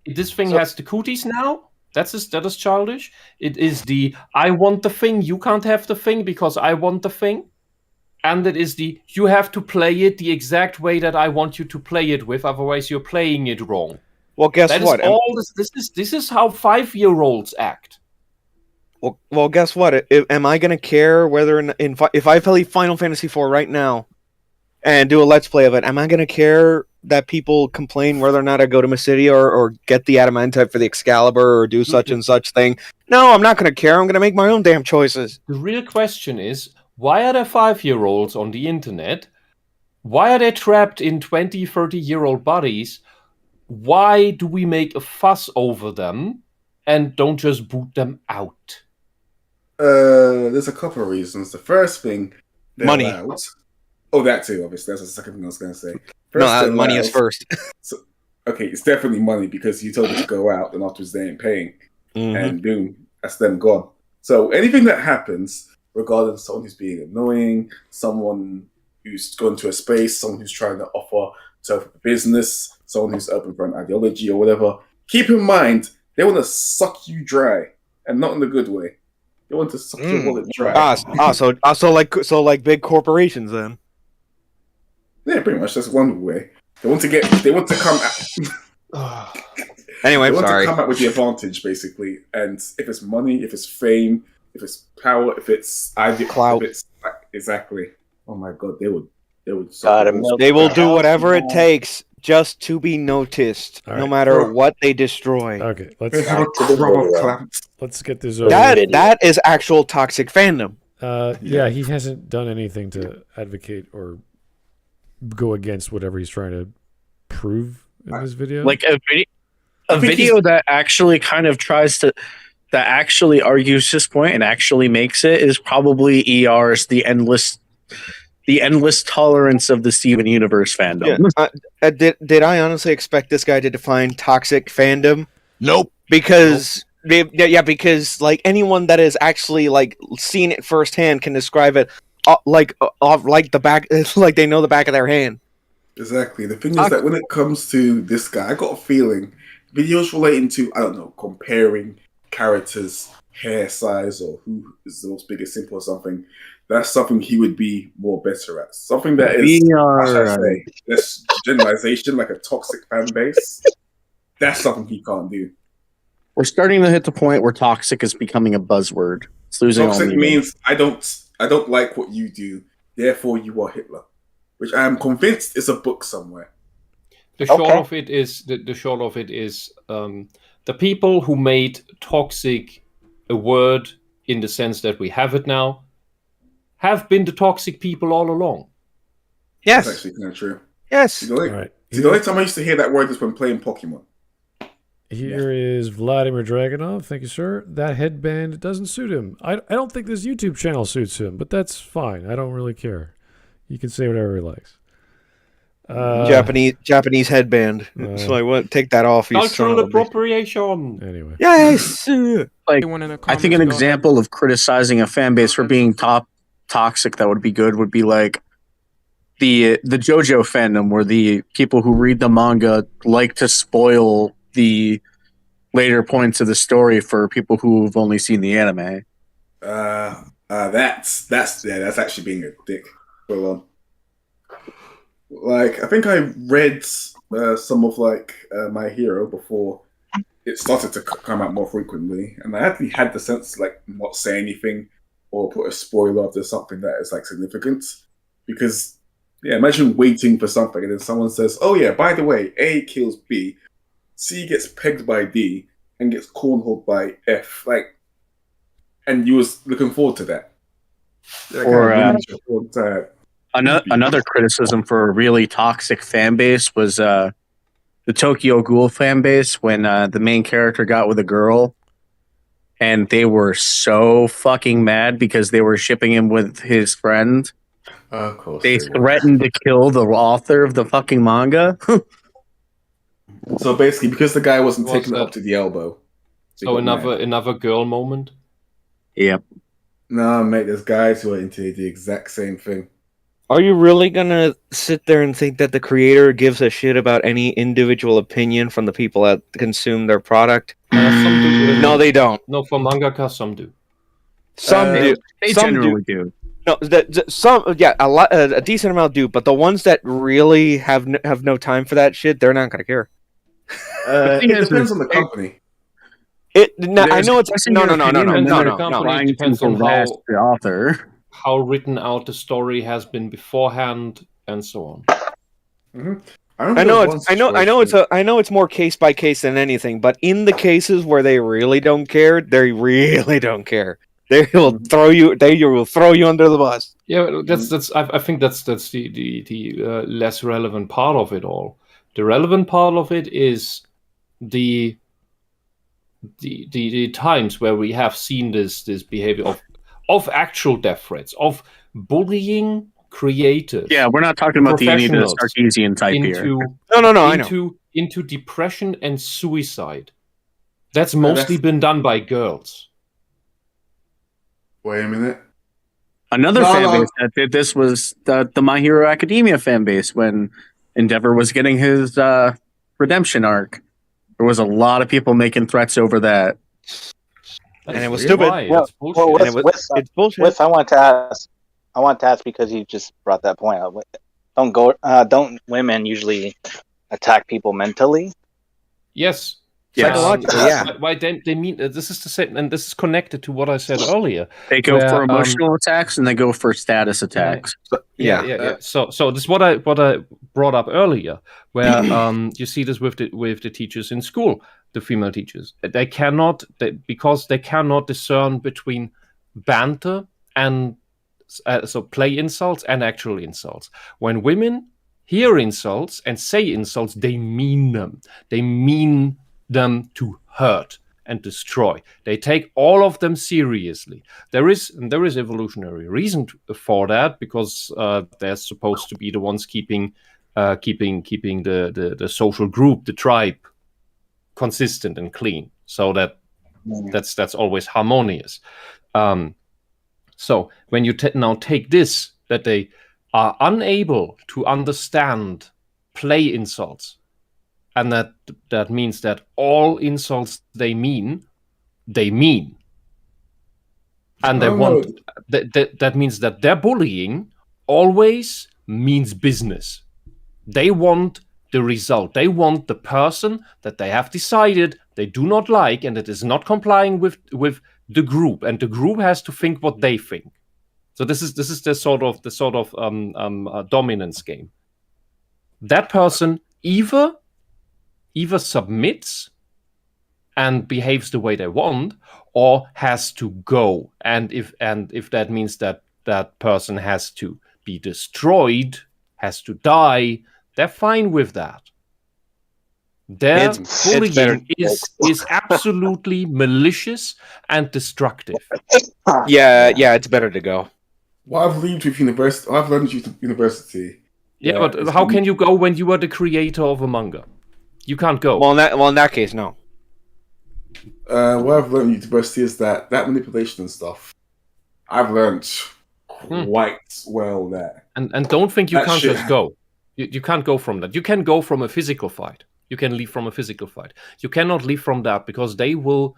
This thing has the cooties now. That is childish. It is the I want the thing, you can't have the thing because I want the thing. And it is the you have to play it the exact way that I want you to play it with, otherwise you're playing it wrong. Well, guess That is what? all this is how 5-year-olds act. Well, guess what? Am I gonna care whether if I play Final Fantasy IV right now and do a Let's Play of it? Am I gonna care that people complain whether or not I go to Mysidia or get the Adamantite for the Excalibur or do such and such thing? No, I'm not gonna care. I'm gonna make my own damn choices. The real question is, why are there 5-year-olds on the internet? Why are they trapped in 20, 30-year-old bodies? Why do we make a fuss over them and don't just boot them out? There's a couple of reasons. The first thing, they're Money. allowed. Oh, that too. Obviously, that's the second thing I was going to say. No, money is first. Okay, it's definitely money because you told them to go out and afterwards they ain't paying, and boom, that's them gone. So anything that happens regarding someone who's being annoying, someone who's gone to a space, someone who's trying to offer to open a business, someone who's open for an ideology or whatever, keep in mind they want to suck you dry, and not in a good way. They want to suck your wallet dry. So like big corporations then. Yeah, pretty much. That's one way. They want to come out. Anyway, They want sorry. to come out with the advantage, basically. And if it's money, if it's fame, if it's power, if it's Clout. if it's exactly. Oh my god, they would. They will do whatever it takes just to be noticed, All no right. matter what they destroy. Okay, They have a rubber clamp. let's get this over. That is actual toxic fandom. Yeah, he hasn't done anything to advocate or go against whatever he's trying to prove in this video. Like a video that actually kind of that actually argues this point and actually makes it is probably ER's the endless tolerance of the Steven Universe fandom. Yeah. Did I honestly expect this guy to define toxic fandom? Nope. Because because like anyone that has actually like seen it firsthand can describe it like the back, like they know the back of their hand. Exactly. The thing is that when it comes to this guy, I got a feeling videos relating to, I don't know, comparing characters, hair size, or who is the most biggest simple or something. That's something he would be more better at. Something that is, how should I say, that's generalization, like a toxic fan base. That's something he can't do. We're starting to hit the point where toxic is becoming a buzzword. It's losing all Toxic meaning. means I don't I don't like what you do, therefore you are Hitler. Which I am convinced is a book somewhere. The short of it is the people who made toxic a word in the sense that we have it now have been the toxic people all along. Yes. That's actually kind of true. Yes. The only time I used to hear that word was when playing Pokemon. Here is Vladimir Dragonov. Thank you, sir. That headband doesn't suit him. I don't think this YouTube channel suits him, but that's fine. I don't really care. He can say whatever he likes. Japanese headband. So I won't take that off. Cultural appropriation. Anyway. Yes. Like, I think an example of criticizing a fan base for being toxic that would be good would be like the JoJo fandom, where the people who read the manga like to spoil the later points of the story for people who've only seen the anime. That's actually being a dick. Well, like I think I read some of My Hero before it started to come out more frequently, and I actually had the sense to not say anything or put a spoiler after something that is significant, because imagine waiting for something and then someone says, "Oh yeah, by the way, A kills B, C gets pegged by D, and gets cornholed by F," and you was looking forward to that. Or another criticism for a really toxic fan base was the Tokyo Ghoul fan base when the main character got with a girl, and they were so fucking mad because they were shipping him with his friend. Of course, they threatened to kill the author of the fucking manga. So basically, because the guy wasn't taking it up to the elbow. So another girl moment. Yep. No, mate, there's guys who are into the exact same thing. Are you really gonna sit there and think that the creator gives a shit about any individual opinion from the people that consume their product? Some do. No, they don't. No, for mangaka, some do. Some do. They some generally do. No, a decent amount do, but the ones that really have no time for that shit, they're not gonna care. It depends on the company. I know it's no. Depends on the author, how written out the story has been beforehand, and so on. Mm-hmm. I know it's more case by case than anything, but in the cases where they really don't care, they really don't care. They will throw you. They will throw you under the bus. Yeah, that's. I think that's the less relevant part of it all. The relevant part of it is the times where we have seen this behavior of actual death threats, of bullying creators. Yeah, we're not talking about the Sarkeesian type here. Into depression and suicide. That's mostly been done by girls. Wait a minute. Another fan base that did this was the My Hero Academia fan base when Endeavor was getting his redemption arc. There was a lot of people making threats over that. And it was stupid. It's bullshit. Whisp, I want to ask because you just brought that point up. Don't women usually attack people mentally? Yes. Psychologically, yeah. Why they mean this is the same, and this is connected to what I said earlier. They go for emotional attacks and they go for status attacks. Yeah. So this is what I brought up earlier, where you see this with the teachers in school, the female teachers. Because they cannot discern between banter and so play insults and actual insults. When women hear insults and say insults, they mean them. They mean them to hurt and destroy. They take all of them seriously. There is evolutionary reason for that, because they're supposed to be the ones keeping the social group, the tribe, consistent and clean, so that's always harmonious. So when you now take this, that they are unable to understand play insults, and that means that all insults they mean, and they want that means that their bullying always means business. They want the result. They want the person that they have decided they do not like and that is not complying with the group, and the group has to think what they think. So this is the sort of dominance game. That person either submits and behaves the way they want, or has to go. And if that means that person has to be destroyed, has to die, they're fine with that. Their bullying is absolutely malicious and destructive. Yeah, it's better to go. What I've learned with university. Yeah, but how can you go when you are the creator of a manga? You can't go. Well, in that case, no. What I've learned at university is that manipulation and stuff, I've learned quite well there. And don't think you can't just go. You can't go from that. You can go from a physical fight. You can leave from a physical fight. You cannot leave from that because they will,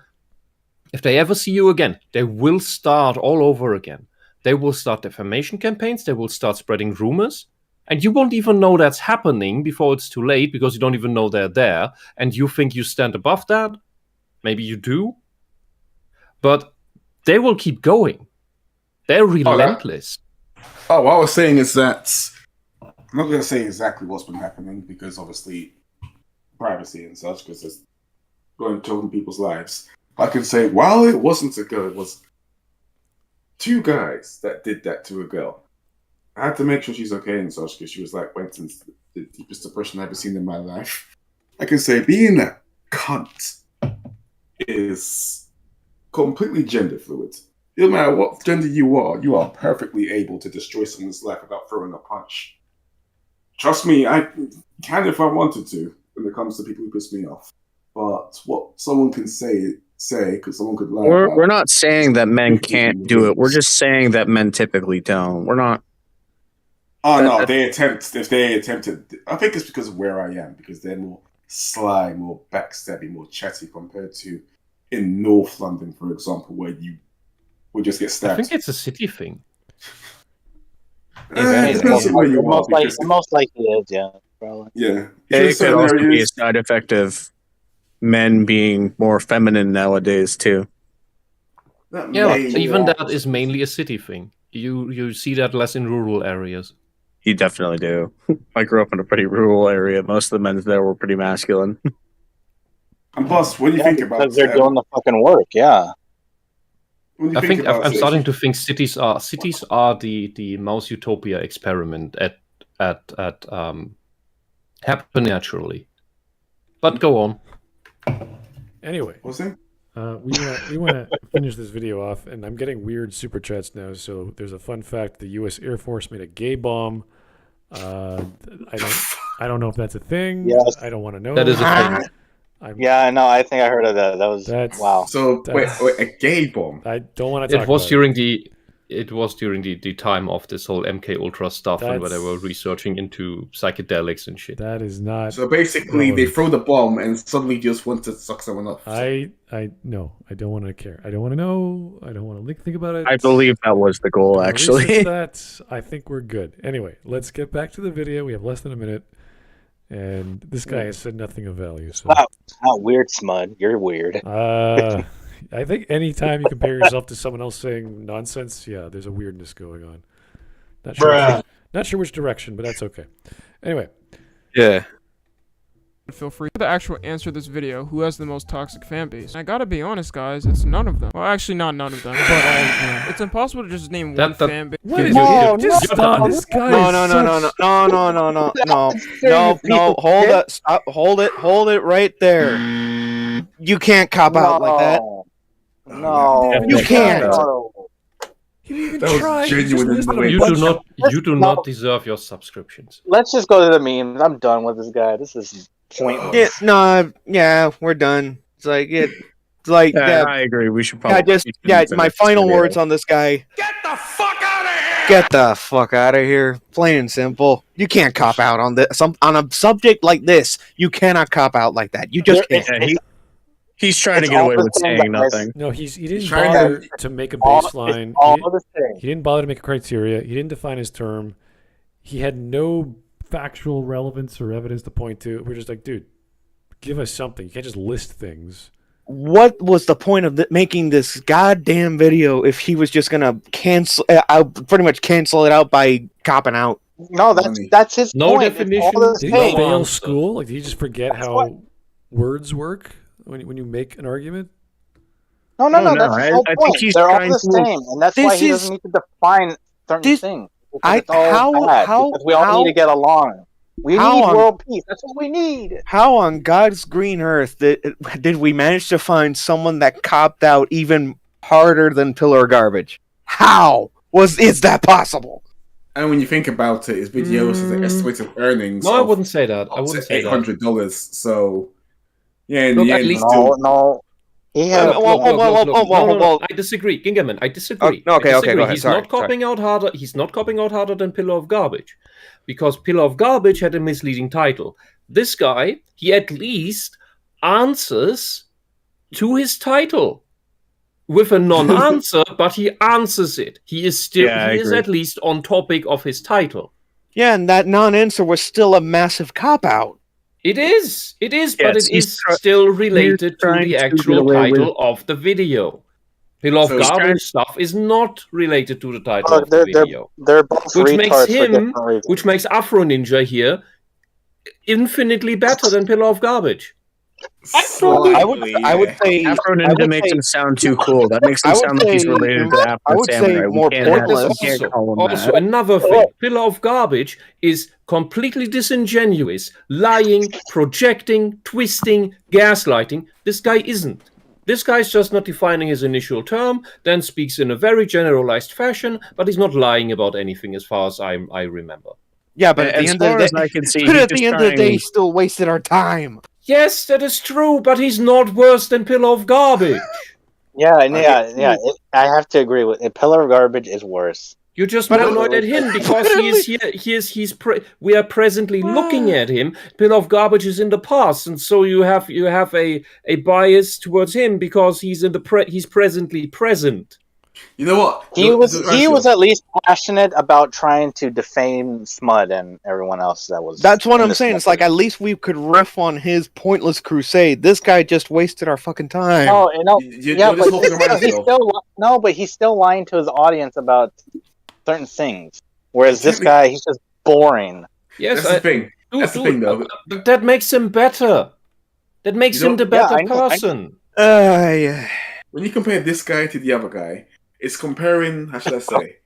if they ever see you again, they will start all over again. They will start defamation campaigns. They will start spreading rumors. And you won't even know that's happening before it's too late because you don't even know they're there. And you think you stand above that. Maybe you do. But they will keep going. They're relentless. What I was saying is that I'm not going to say exactly what's been happening because obviously privacy and such, because it's going to people's lives. I can say, while it wasn't a girl, it was 2 guys that did that to a girl. I had to make sure she's okay and such because she was like, went into the deepest depression I've ever seen in my life. I can say being a cunt is completely gender fluid. No matter what gender you are perfectly able to destroy someone's life without throwing a punch. Trust me, I can if I wanted to when it comes to people who piss me off. But what someone can say, because someone could lie. We're not saying that men can't do it. We're just saying that men typically don't. We're not. Oh no, they attempt. If they attempted, I think it's because of where I am, because they're more sly, more backstabby, more chatty compared to in North London, for example, where you would just get stabbed. I think it's a city thing. Most likely is, yeah. Probably. Yeah. It could also be a side effect of men being more feminine nowadays too. Yeah, but even that is mainly a city thing. You see that less in rural areas. You definitely do. I grew up in a pretty rural area. Most of the men there were pretty masculine. And plus, what do you think about because they're doing the fucking work, yeah. I think I'm starting to think cities are the mouse utopia experiment at happen naturally. But go on. Anyway, what's that? We want to finish this video off, and I'm getting weird super chats now. So there's a fun fact: the U.S. Air Force made a gay bomb. I don't know if that's a thing. Yes. I don't want to know. That is a thing. Yeah, no, I think I heard of that. That was wow. So wait, a gay bomb? I don't want to talk It was about during the time of this whole MK Ultra stuff and where they were researching into psychedelics and shit. That is not. So basically, they throw the bomb and suddenly just want to suck someone up. No, I don't want to care. I don't want to know. I don't want to think about it. I believe that was the goal, actually. I think we're good. Anyway, let's get back to the video. We have less than a minute. And this guy has said nothing of value. So. Not weird, Smud. You're weird. I think anytime you compare yourself to someone else saying nonsense, yeah, there's a weirdness going on. Not sure which direction, but that's okay. Anyway. Yeah. Feel free to actually answer this video. Who has the most toxic fan base? I gotta be honest, guys. It's none of them. Well, actually, not none of them. But it's impossible to just name one fan base. No. This guy. No. Hold it. Stop. Hold it right there. You can't cop out like that. No, you can't. He didn't even try. You do not deserve your subscriptions. Let's just go to the memes. I'm done with this guy. This is pointless. We're done. It's like I agree. We should probably. My final words on this guy. Get the fuck out of here! Get the fuck out of here. Plain and simple. You can't cop out on this. On a subject like this, you cannot cop out like that. You just can't. He's trying to get away with saying nothing. No, he didn't bother to make a baseline. He didn't bother to make a criteria. He didn't define his term. He had no factual relevance or evidence to point to. We're just like, dude, give us something. You can't just list things. what was the point of making this goddamn video if he was just gonna pretty much cancel it out by copping out? No, that's his No point. definition. Did he No fail answer. school? Like, did you just forget how words work when you make an argument? No, that's his whole I think point. he's They're all trying the to- same, and that's why he doesn't need to define certain things. Because it's all bad, because we all need to get along. We need world peace. That's what we need. How on God's green earth did we manage to find someone that copped out even harder than Pillar Garbage? How is that possible? And when you think about it, his videos has an estimated earnings. No, I wouldn't say that. I wouldn't say that. $800. So, yeah, in Look, the at end, least No. He had No, I disagree, Gingerman. I disagree. Okay, I go disagree. ahead. He's not copying out harder. He's not copying out harder than Pillar of Garbage, because Pillar of Garbage had a misleading title. This guy, he at least answers to his title with a non-answer, but he answers it. He is still, he is at least on topic of his title. Yeah, and that non-answer was still a massive cop-out. It is, but Yes, it is still related to the actual title of the video. Pillar of Garbage stuff is not related to the title of the video. They're both which makes retards for him, different reasons. which makes Afro Ninja here infinitely better than Pillar of Garbage. I would say Afro Ninja makes him sound too cool. That makes him sound like he's related to Afro I would say Samurai. more pointless. Also, another thing, Pillar of Garbage is completely disingenuous, lying, projecting, twisting, gaslighting. This guy isn't. This guy's just not defining his initial term, then speaks in a very generalized fashion, but he's not lying about anything as far as I remember. Yeah, but at the end of the day, I can see, but at the end of the day, he still wasted our time. Yes, that is true, but he's not worse than Pillar of Garbage. Yeah. I have to agree with it. Pillar of Garbage is worse. You're just more annoyed at him because he is here. We are presently looking at him. Pillar of Garbage is in the past, and so you have a bias towards him because he's he's presently present. You know what? He was at least passionate about trying to defame Smud and everyone else that was. That's what I'm saying. It's like at least we could riff on his pointless crusade. This guy just wasted our fucking time. But he's still lying to his audience about certain things. Whereas this guy, he's just boring. Yes, that's the thing. That's the thing, though. That makes him better. That makes him the better person. Yeah. When you compare this guy to the other guy, it's comparing, how should I say,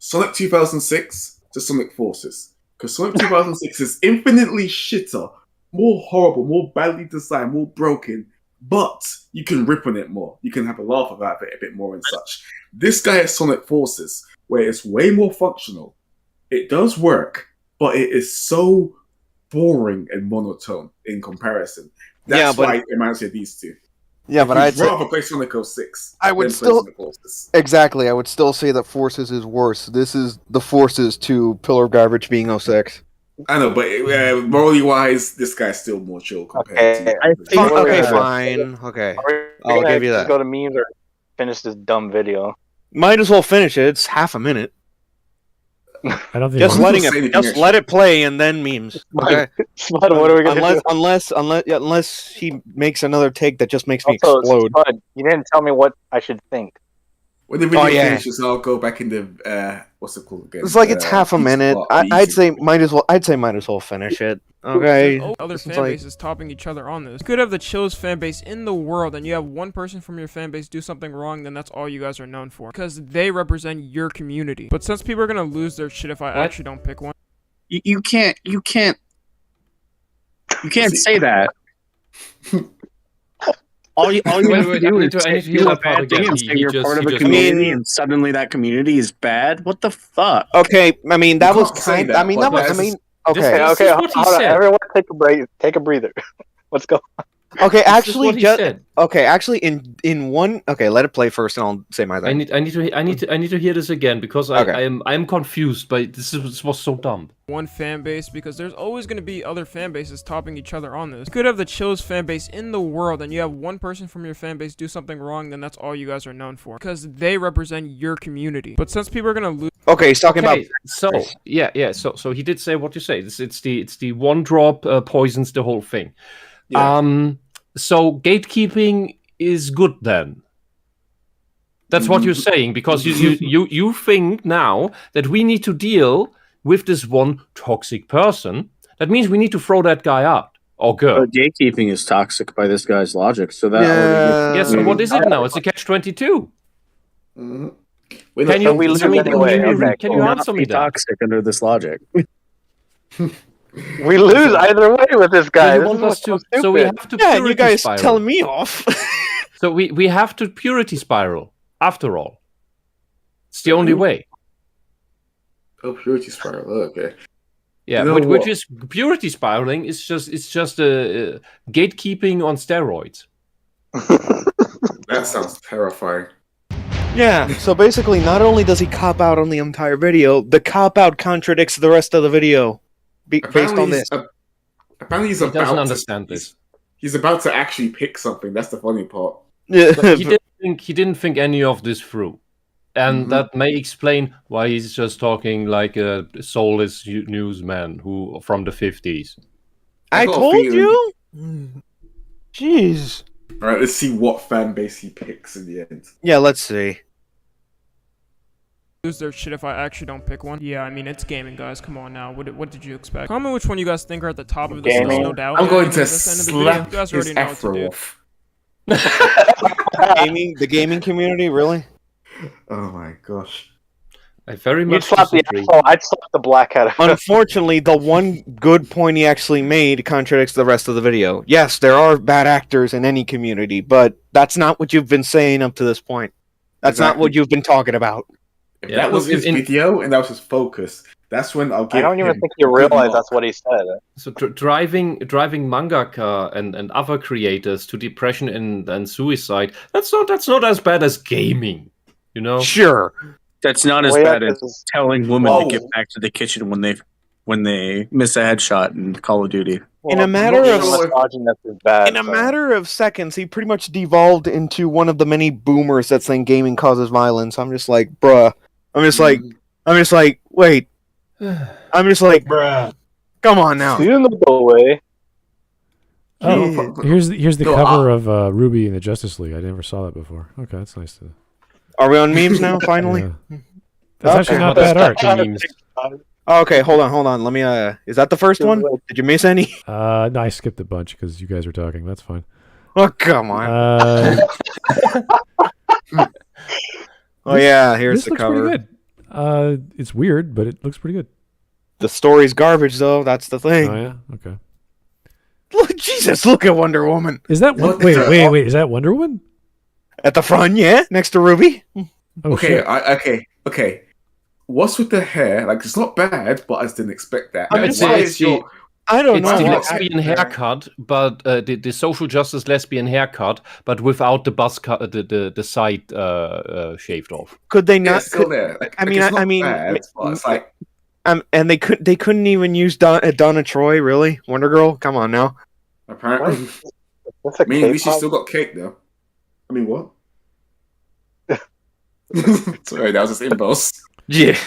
Sonic 2006 to Sonic Forces. Because Sonic 2006 is infinitely shitter, more horrible, more badly designed, more broken, but you can rip on it more. You can have a laugh about it a bit more and such. This guy is Sonic Forces, where it's way more functional. It does work, but it is so boring and monotone in comparison. That's why it reminds me of these two. Yeah, but I'd rather play Sonic 06. I would still exactly. I would still say that Forces is worse. This is the Forces to Pillar of Garbage being 06. I know, but morally wise, this guy's still more chill compared to. Okay, fine. Okay, I'll give you that. Go to memes or finish this dumb video. Might as well finish it. It's half a minute. I don't think just let it play and then memes. Okay. What are we gonna do? Unless he makes another take that just makes me explode. Spud, you didn't tell me what I should think. When the video finishes, I'll go back in the what's it called again? It's like it's half a minute. I'd say might as well finish it. Okay. Other fan bases topping each other on this. You could have the chillest fan base in the world, and you have one person from your fan base do something wrong, then that's all you guys are known for, because they represent your community. But since people are gonna lose their shit if I actually don't pick one, you can't say that. All you have to do is do a bad thing and say you're part of a community, and suddenly that community is bad. What the fuck? Okay, I mean that was kind. I mean that was. I mean. Okay. Hold on. Everyone, take a breather. Let's go. Okay, actually, in one. Okay, let it play first, and I'll say my thing. I need to hear this again because I am confused. But this was so dumb. One fan base, because there's always going to be other fan bases topping each other on this. You could have the chillest fan base in the world, and you have one person from your fan base do something wrong, then that's all you guys are known for, because they represent your community. But since people are going to lose. Okay, he's talking about. So yeah. So he did say what you say. It's the one drop poisons the whole thing. Yeah. So gatekeeping is good then? That's what you're saying, because you think now that we need to deal with this one toxic person. That means we need to throw that guy out or girl. But gatekeeping is toxic by this guy's logic. So that yes. So what is it now? It's a catch-22. Mm-hmm. Can you answer me that? Toxic under this logic. We lose either way with this guy. So, so we have to Yeah, you guys spiral. telling me off. So we have to purity spiral. After all, it's the only way. Oh, purity spiral. Okay. Yeah, You know which is purity spiraling. It's just gatekeeping on steroids. That sounds terrifying. Yeah, so basically, not only does he cop out on the entire video, the cop out contradicts the rest of the video based on this. Apparently, He doesn't understand this. He's about to actually pick something. That's the funny part. But he didn't think any of this through, and that may explain why he's just talking like a soulless newsman who from the 50s. I told you. Jeez. All right, let's see what fan base he picks in the end. Yeah, let's see. Lose their shit if I actually don't pick one. Yeah, I mean, it's gaming, guys. Come on now. What did you expect? Comment which one you guys think are at the top of this list, no doubt. I'm going to slap slap you guys his already know what to do. off. The gaming community, really? Oh my gosh. I very You'd much slap the disagree. asshole. I'd slap the black out of him. Unfortunately, the one good point he actually made contradicts the rest of the video. Yes, there are bad actors in any community, but that's not what you've been saying up to this point. That's not what you've been talking about. If that was his video and that was his focus, that's when I'll give I don't even him think you a good realize mark. that's what he said. So driving mangaka and other creators to depression and suicide, that's not as bad as gaming, you know? Sure. That's not as Well, yeah, bad as 'cause- telling women Whoa. to get back to the kitchen when they miss a headshot in Call of Duty. In a matter I'm of not sure misogynist is bad. In a so. matter of seconds, he pretty much devolved into one of the many boomers that saying gaming causes violence. I'm just like, bruh. I'm just like, wait. I'm just like, bruh. Come on now. You didn't go away. Oh, here's the No, cover of Ruby in the Justice League. I never saw that before. Okay, that's nice to. Are we on memes now? Finally. Yeah. That's actually not bad art. Okay, hold on. Let me. Is that the first one? Did you miss any? No, I skipped a bunch because you guys were talking. That's fine. Oh, come on. Oh yeah, here's this the looks cover. pretty good. It's weird, but it looks pretty good. The story's garbage, though. That's the thing. Oh yeah, okay. Look, Jesus, look at Wonder Woman Is that What wait? the- Is that Wonder Woman? at the front. Yeah, next to Ruby. Oh Okay, shit. okay. What's with the hair? Like, it's not bad, but I just didn't expect that. I would And say why it's is your... I don't It's know. the why- lesbian haircut, but the social justice lesbian haircut, but without the buzz cut, the side shaved off. Could they Yeah, not? it's still there. Like, I mean, it's not I mean, bad, but it's like... And they couldn't even use Donna Troy, really? Wonder Girl? Come on now. Apparently. That's a I mean, at least she's K-pop. still got cake, though. I mean, what? Sorry, that was just impulse. Yeah.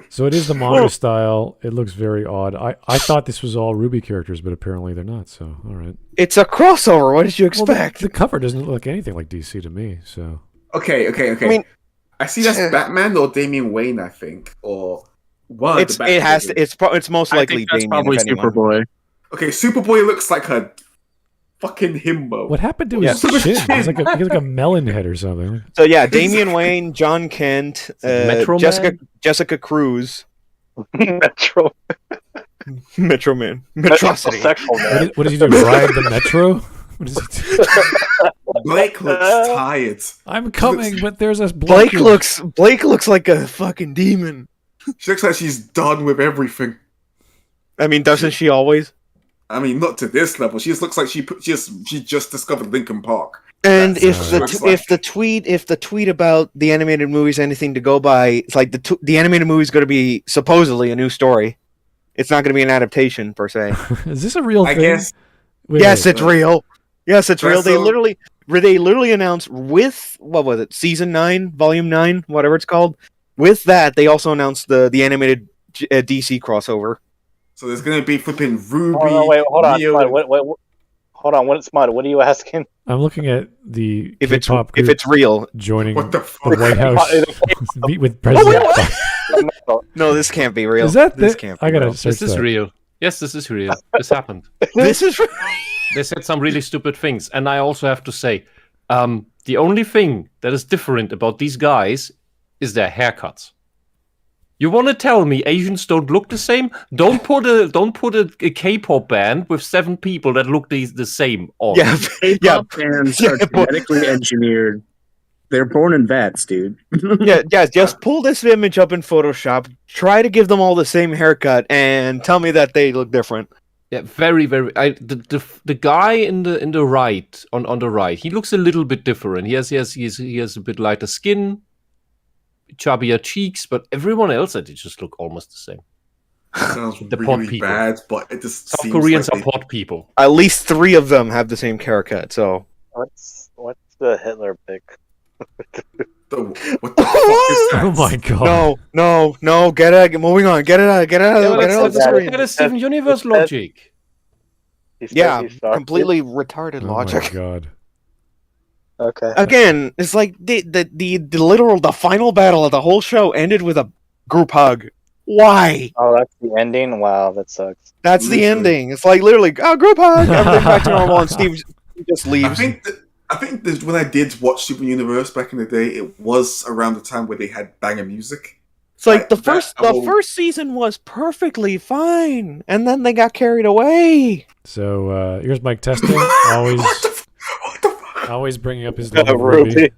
So it is the manga style. It looks very odd. I thought this was all Ruby characters, but apparently they're not. So all right. It's a crossover. What did you Well, expect? the cover doesn't look anything like DC to me. So Okay. I mean, I see that's Batman or Damian Wayne, I think, or one. of the Batman. it's most I likely think that's Damian, probably if anyone. Superboy. Okay, Superboy looks like a fucking himbo. what happened to Yeah. his chin? He's like a melon head or something. So yeah, Damian Wayne, John Kent, Metro Jessica Cruz, Metro. Metro Man, Metrocity. Sexual man. What does he do? Ride the metro? What does he do? Blake looks tired. I'm coming, but there's a Blake looks like a fucking demon. She looks like she's done with everything. I mean, doesn't she always? I mean, not to this level. She just looks like she just discovered Linkin Park. And That's if the tweet about the animated movie is anything to go by, it's like the animated movie is going to be supposedly a new story. It's not going to be an adaptation per se. Is this a real I thing? guess. Yes, it's real. Yes, it's real. That's They so- literally announced with what was it, season 9, volume 9, whatever it's called. With that, they also announced the animated DC crossover. So there's gonna be flipping Ruby. Oh, no, wait, hold on. Neo. Wait, Hold on, what are you asking? I'm looking at the If it's K-pop if group it's real, joining What the the fuck? White House meet with President Biden. no, this can't be real. Is that this the? can't be I gotta real. search This is that. real. Yes, this is real. This happened. This is They said some really stupid things, and I also have to say, the only thing that is different about these guys is their haircuts. You want to tell me Asians don't look the same? Don't put a K-pop band with 7 people that look the same on. yeah. K-pop bands are genetically engineered. They're born in vats, dude. Yeah. Just pull this image up in Photoshop. Try to give them all the same haircut, and tell me that they look different. Yeah, very, very. The guy in the right on the right, he looks a little bit different. He has a bit lighter skin, chubbier cheeks, but everyone else, they just look almost the same. Sounds The pot really people. bad, but it just South seems Koreans like are pot people. At least 3 of them have the same haircut. So What's the Hitler pic? what the fuck is that? Oh my god! no. Get it. Moving on. Get it out. Get it out. Yeah, Get it out of the that's- screen. That is Steven Universe logic. He says Yeah, he's sorry. completely retarded Oh logic. my god! Okay. Again, it's like the final battle of the whole show ended with a group hug. Why? Oh, that's the ending. Wow, that sucks. That's the Literally. ending. It's like literally, group hug, everything back to normal, and Steve just I leaves. think that when I did watch Super Universe back in the day, it was around the time where they had banger music. It's like Like, the that- first season was perfectly fine, and then they got carried away. So here's Mike testing. Always, What the fuck? always bringing up his love of Ruby. Ruby.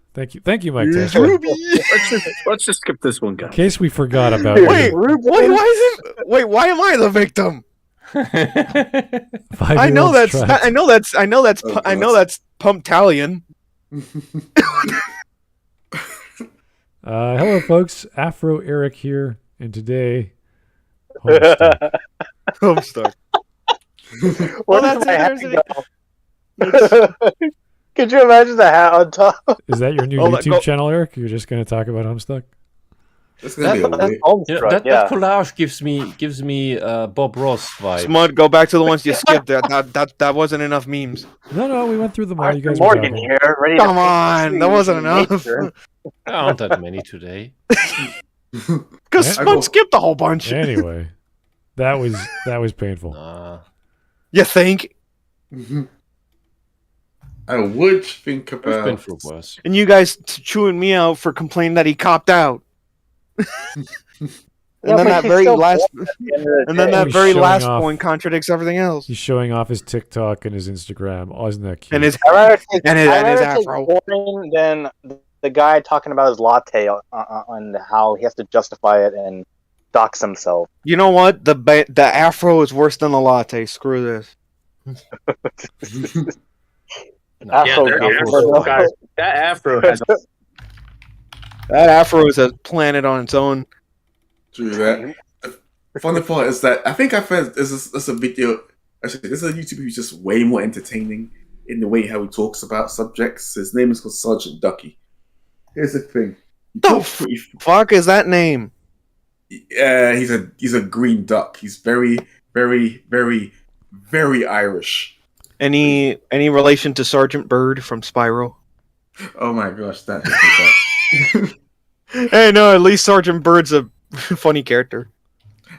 Thank you, Mike testing. Let's just skip this one, In guys. case we forgot about Wait, why am I the victim? I know that's Pumptalion. Hello, folks. Afro Eric here, and today, Homestuck. Homestuck. Where that's did my it, hat go? Could you imagine the hat on top? Is that your new Oh, YouTube channel, Eric? You're just going to talk about Homestuck? That's gonna be a That's weird. Homestruck, That yeah. collage gives me Bob Ross vibe. Smud, go back to the ones you skipped. That wasn't enough memes. No, we went through them all. You Arthur guys were Morgan talking. here, ready Come to on, that wasn't enough. nature. There aren't that many today. Because Yeah. Smud skipped a whole bunch. Anyway, that was painful. You think? I would think It's been about. for worse. And you guys chewing me out for complaining that he copped out. Yeah, And then but that he's very still last, at the end of the and then day. that He's very showing last off. point contradicts everything else. He's showing off his TikTok and his Instagram. Oh, isn't that cute? And his I'd rather take- and his I'd rather take afro. boring than the guy talking about his latte on how he has to justify it and dox himself. You know what? The afro is worse than the latte. Screw this. No, Afro that guy. afro, guys, that afro has That afro is a planet on its own. True that. The funny part is that I think I found there's a video. Actually, there's a YouTuber who's just way more entertaining in the way how he talks about subjects. His name is called Sergeant Ducky. Here's the thing. He The talks pretty. Fuck is that name? He's a green duck. He's very, very, very, very Irish. Any relation to Sergeant Bird from Spyro? Oh my gosh, that. Hey, no, at least Sergeant Bird's a funny character.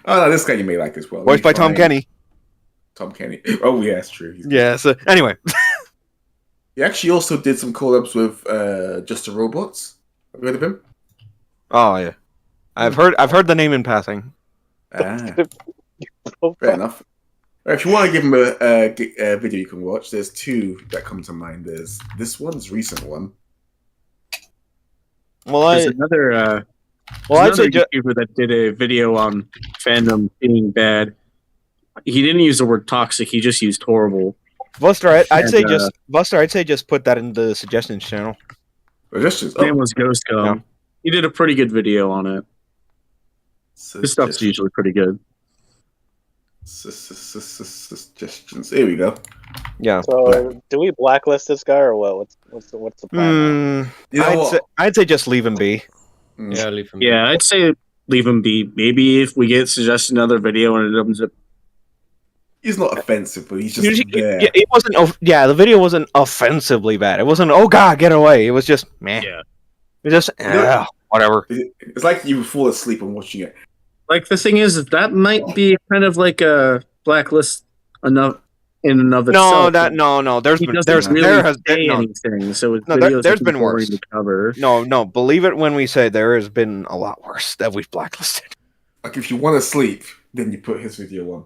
Oh no, this guy you may like as well. Voiced by Tom Kenny. Tom Kenny. Oh yeah, that's true. Yeah, so anyway. He actually also did some collabs with Just the Robots. Have you heard of him? Oh yeah. I've heard the name in passing. Ah, fair enough. If you want to give him a video you can watch, there's 2 that come to mind. There's this one's recent one. Well, There's another I'd another say YouTuber that did a video on fandom being bad. He didn't use the word toxic. He just used horrible. Buster, I'd say And, just put that in the suggestions channel. Suggestions. His name was Ghost Gum. Yeah. He did a pretty good video on it. This stuff's usually pretty good. Suggestions. Here we go. Yeah. So, do we blacklist this guy or what? What's the plan? You know what? I'd say just leave him be. Yeah, leave him. Yeah, I'd say leave him be. Maybe if we get suggested another video and it ends up He's not offensive, but he's just there. It wasn't. Yeah, the video wasn't offensively bad. It wasn't. Oh God, get away! It was just meh. Yeah. It was just whatever. It's like you fall asleep and watching it. Like the thing is, that might be kind of like a blacklist enough in and of itself. No. There's been anything. So there's been worse. To cover. No. Believe it when we say there has been a lot worse that we've blacklisted. Like if you want to sleep, then you put his video on.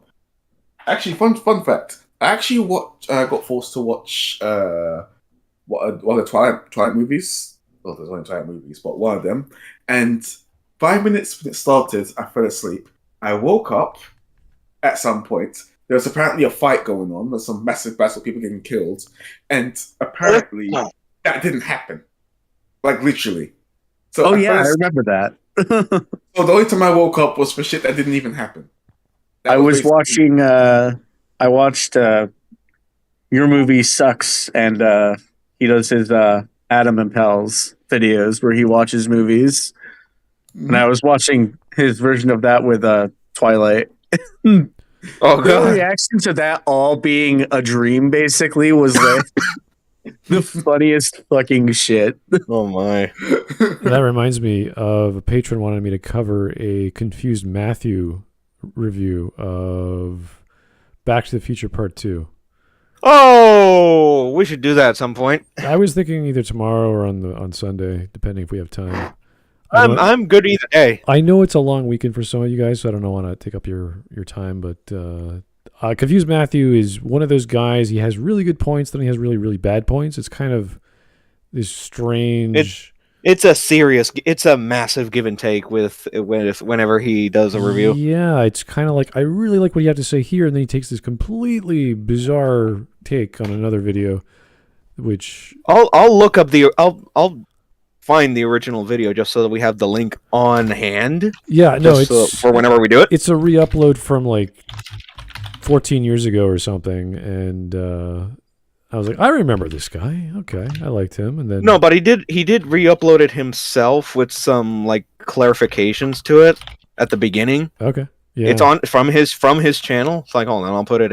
Actually, fun fact. I actually got forced to watch one of the Twilight movies. Well, there's only Twilight movies, but one of them. And 5 minutes when it started, I fell asleep. I woke up at some point. There was apparently a fight going on. There's some massive battle, people getting killed, and apparently that didn't happen. Like literally. So I remember that. So the only time I woke up was for shit that didn't even happen. I watched Your Movie Sucks, and he does his Adam and Pals videos where he watches movies. And I was watching his version of that with Twilight. Oh God! The reaction to that all being a dream basically was like the funniest fucking shit. Oh my! That reminds me of a patron wanted me to cover a Confused Matthew review of Back to the Future Part 2. Oh, we should do that at some point. I was thinking either tomorrow or on Sunday, depending if we have time. I'm good either day. I know it's a long weekend for some of you guys, so I don't want to take up your time, but Confused Matthew is one of those guys. He has really good points, then he has really, really bad points. It's kind of this strange... It's a massive give and take whenever he does a review. Yeah, it's kind of like, I really like what you have to say here, and then he takes this completely bizarre take on another video, which... I'll look up I'll find the original video just so that we have the link on hand. Yeah, no, it's for whenever we do it. It's a re-upload from like 14 years ago or something, and I was like, I remember this guy. Okay, I liked him, and then no, but he did re-upload it himself with some like clarifications to it at the beginning. Okay, yeah, it's on from his channel. It's like, hold on, I'll put it.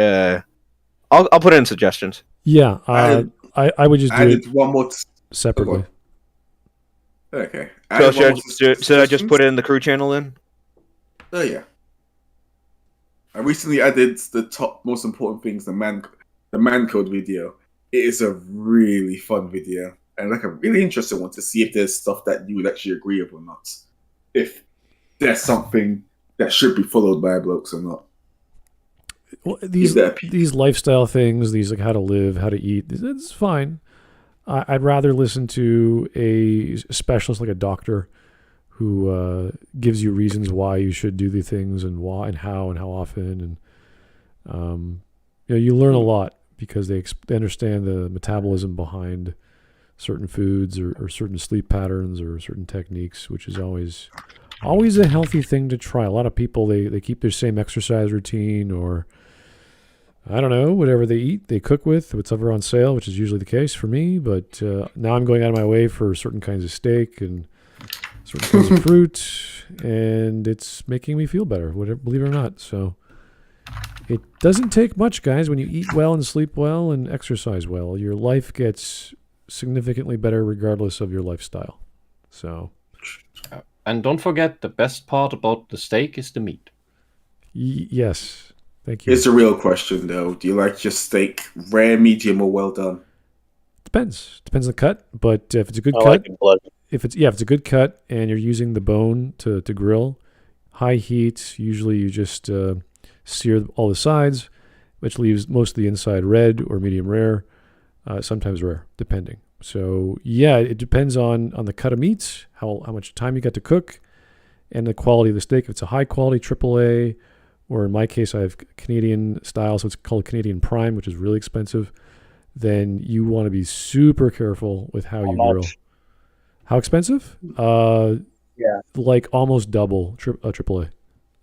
I'll put it in suggestions. Yeah, I would just do it one more separately. Okay. So should I just put it in the crew channel then? Oh yeah. I recently added the top most important things, the man code video. It is a really fun video and like a really interesting one to see if there's stuff that you would actually agree with or not. If there's something that should be followed by blokes or not. Well, these lifestyle things, these like how to live, how to eat, it's fine. I'd rather listen to a specialist like a doctor who gives you reasons why you should do the things and why and how often, and you learn a lot because they understand the metabolism behind certain foods or certain sleep patterns or certain techniques, which is always a healthy thing to try. A lot of people they keep their same exercise routine or I don't know, whatever they eat, they cook with, whatever on sale, which is usually the case for me. But now I'm going out of my way for certain kinds of steak and certain kinds of fruit, and it's making me feel better, believe it or not. So it doesn't take much, guys. When you eat well and sleep well and exercise well, your life gets significantly better regardless of your lifestyle. So, and don't forget, the best part about the steak is the meat. Yes. Thank you. Here's the real question, though. Do you like your steak rare, medium, or well done? Depends on the cut. But if it's a good cut, like if it's a good cut, and you're using the bone to grill, high heat. Usually, you just sear all the sides, which leaves most of the inside red or medium rare. Sometimes rare, depending. So yeah, it depends on the cut of meats, how much time you got to cook, and the quality of the steak. If it's a high quality AAA. Or in my case, I have Canadian style, so it's called Canadian Prime, which is really expensive. Then you want to be super careful with how you grill. How expensive? Like almost double AAA.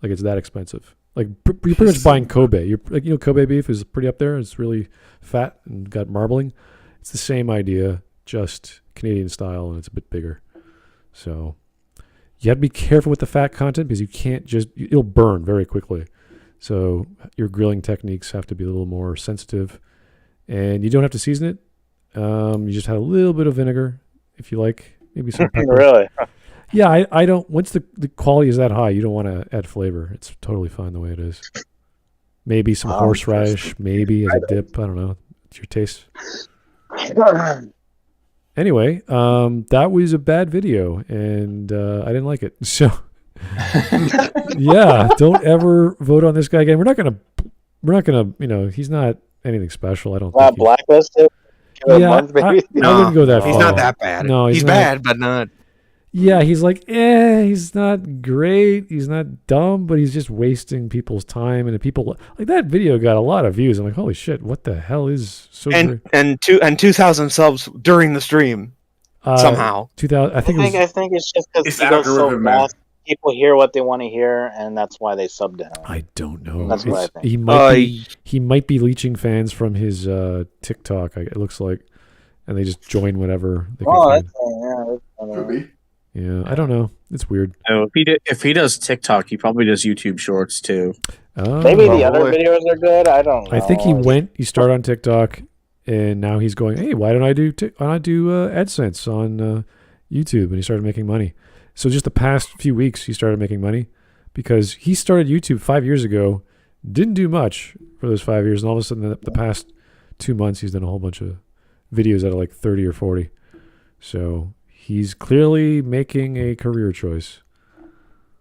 Like it's that expensive. Like you're pretty much buying Kobe. You're Kobe beef is pretty up there. It's really fat and got marbling. It's the same idea, just Canadian style, and it's a bit bigger. So you have to be careful with the fat content because you can't it'll burn very quickly. So your grilling techniques have to be a little more sensitive, and you don't have to season it. You just have a little bit of vinegar, if you like, maybe some pepper. Really? Yeah, I don't. Once the quality is that high, you don't want to add flavor. It's totally fine the way it is. Maybe some horseradish, maybe as a dip. I don't know. It's your taste. Anyway, that was a bad video, and I didn't like it. So, yeah, don't ever vote on this guy again. We're not gonna. He's not anything special. I don't think. Blacklisted. Yeah, I wouldn't go that far. He's not that bad. No, he's bad, but not. Yeah, he's like, he's not great. He's not dumb, but he's just wasting people's time. And people like that video got a lot of views. I'm like, holy shit, what the hell is so great? And 2,000 subs during the stream somehow. 2,000. I think it's just because he goes so fast. People hear what they want to hear, and that's why they subbed to him. I don't know. That's what I think. He might be leeching fans from his TikTok. It looks like, and they just join whatever they can find. Yeah, I don't know. It's weird. Oh, if he does TikTok, he probably does YouTube Shorts too. Maybe the other videos are good. I don't know. I think he started on TikTok, and now he's going, hey, why don't I do AdSense on YouTube? And he started making money. So just the past few weeks, he started making money because he started YouTube 5 years ago, didn't do much for those 5 years, and all of a sudden, the past 2 months, he's done a whole bunch of videos out of like 30 or 40. So he's clearly making a career choice.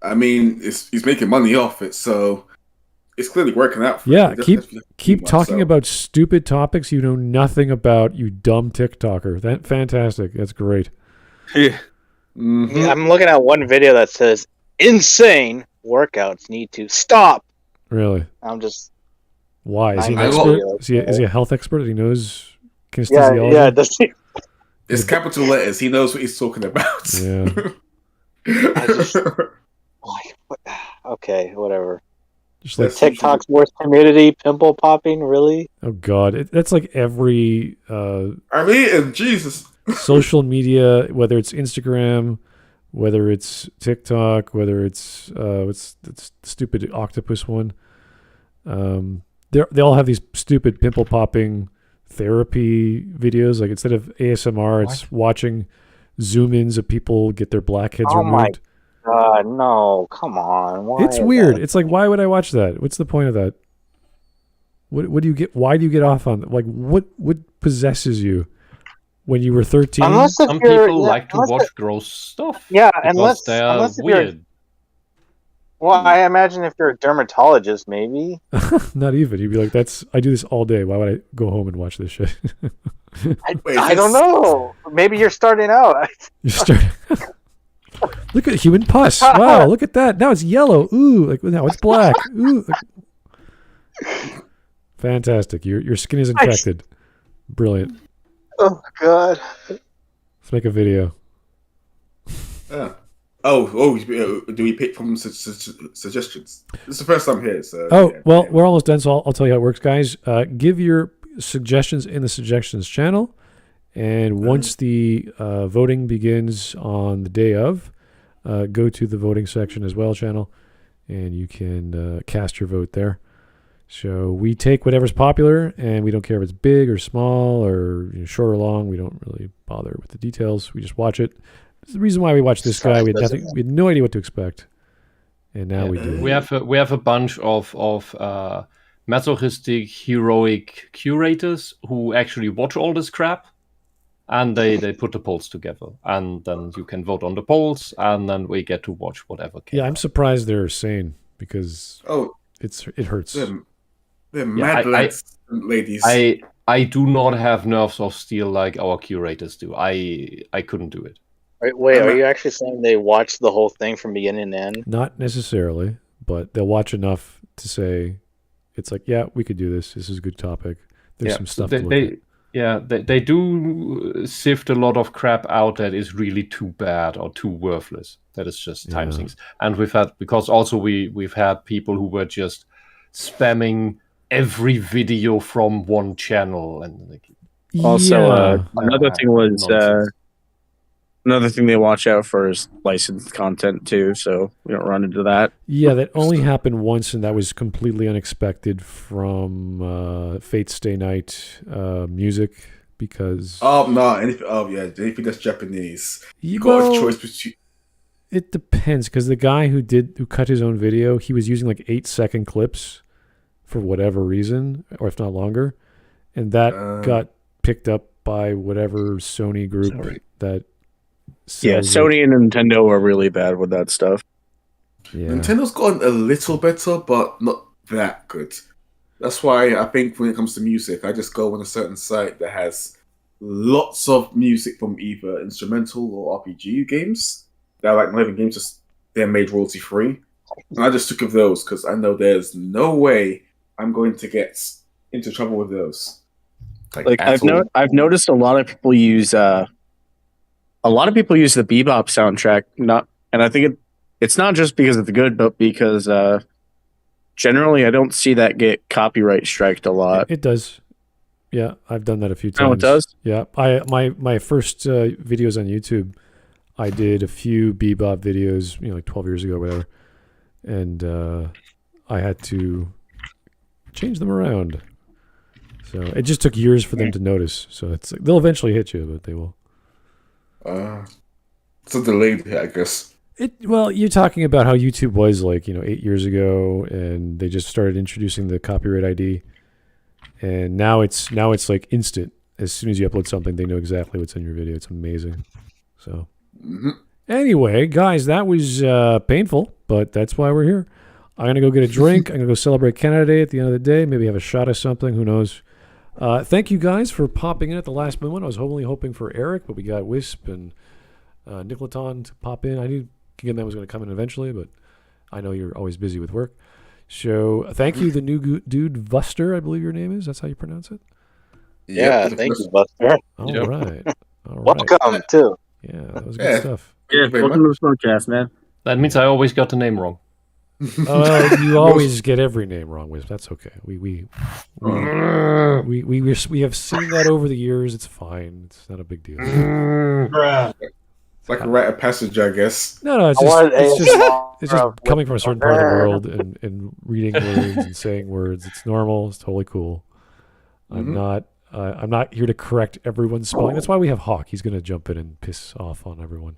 I mean, he's making money off it, so it's clearly working out for him. Keep talking about stupid topics you know nothing about, you dumb TikToker. Fantastic. That's great. Yeah. Mm-hmm. Yeah, I'm looking at one video that says insane workouts need to stop. Really? I'm just. Why? Is he an expert? Is he a health expert? He knows kinesthesiology? Yeah, does he? It's capital letters. He knows what he's talking about. Yeah. Okay, whatever. Just like TikTok's worst community, pimple popping, really? Oh God, that's like every. I'm eating, Jesus. Social media, whether it's Instagram, whether it's TikTok, whether it's what's the stupid octopus one. They all have these stupid pimple popping therapy videos. Like instead of ASMR, it's watching zoom ins of people get their blackheads removed. Oh my God, no! Come on, why it's weird. It's like, why would I watch that? What's the point of that? What do you get? Why do you get off on that? Like, what possesses you? When you were 13, some people like to watch gross stuff. Yeah, unless they are weird. Well, I imagine if you're a dermatologist, maybe. Not even. You'd be like, I do this all day. Why would I go home and watch this shit? I don't know. Maybe you're starting out. Look at human pus. Wow, look at that. Now it's yellow. Ooh, like now it's black. Ooh. Fantastic. Your skin is infected. Brilliant. Oh God! Let's make a video. Do we pick from suggestions? This is the first time here, so. We're almost done, so I'll tell you how it works, guys. Give your suggestions in the suggestions channel, and once the voting begins on the day of, go to the voting section as well channel, and you can cast your vote there. So we take whatever's popular, and we don't care if it's big or small or short or long. We don't really bother with the details. We just watch it. It's the reason why we watched this guy. We had no idea what to expect, and now we do. We have a bunch of masochistic, heroic curators who actually watch all this crap, and they put the polls together, and then you can vote on the polls, and then we get to watch whatever. I'm surprised they're sane because it hurts. They're mad lads, ladies. I do not have nerves of steel like our curators do. I couldn't do it. Wait, are you actually saying they watch the whole thing from beginning to end? Not necessarily, but they'll watch enough to say, it's like, yeah, we could do this. This is a good topic. There's some stuff to look at. Yeah, they do sift a lot of crap out that is really too bad or too worthless. That is just time things. And we've had people who were just spamming every video from one channel, and another thing was Another thing they watch out for is licensed content too, so we don't run into that. Yeah, that only happened once, and that was completely unexpected from Fate Stay Night music because. No, anything that's Japanese. You got Well, a choice between. it depends because the guy who cut his own video, he was using like 8-second clips for whatever reason, or if not longer, and that got picked up by whatever Sony group that. Yeah, Sony and Nintendo are really bad with that stuff. Yeah. Nintendo's gotten a little better, but not that good. That's why I think when it comes to music, I just go on a certain site that has lots of music from either instrumental or RPG games. They're like not even games, just they're made royalty free. And I just took of those because I know there's no way I'm going to get into trouble with those. Like I've noticed a lot of people use the Bebop soundtrack, and I think it's not just because it's good, but because generally I don't see that get copyright striked a lot. It does. Yeah, I've done that a few times. Oh, it does? Yeah, my first videos on YouTube, I did a few Bebop videos, like 12 years ago or whatever, and I had to change them around. So it just took years for them to notice. So it's like, they'll eventually hit you, but they will. It's a delayed hit, I guess. Well, you're talking about how YouTube was like 8 years ago, and they just started introducing the copyright ID, and now it's like instant. As soon as you upload something, they know exactly what's in your video. It's amazing. So anyway, guys, that was painful, but that's why we're here. I'm gonna go get a drink. I'm gonna go celebrate Canada Day at the end of the day. Maybe have a shot of something. Who knows? Thank you guys for popping in at the last moment. I was only hoping for Eric, but we got Whisp and Nicolaton to pop in. I knew Gigaman was going to come in eventually, but I know you're always busy with work. So thank you, the new dude, Vuster, I believe your name is. That's how you pronounce it? Yeah, thank you, Buster. All right. Welcome, too. Yeah, that was good stuff. Yeah, welcome to the Smudcast, man. That means I always got the name wrong. Oh, you always get every name wrong, Wisp. That's okay. We have seen that over the years. It's fine. It's not a big deal. It's like a rite of passage, I guess. No, it's just coming from a certain part of the world and reading words and saying words. It's normal. It's totally cool. I'm not here to correct everyone's spelling. That's why we have Hawk. He's going to jump in and piss off on everyone.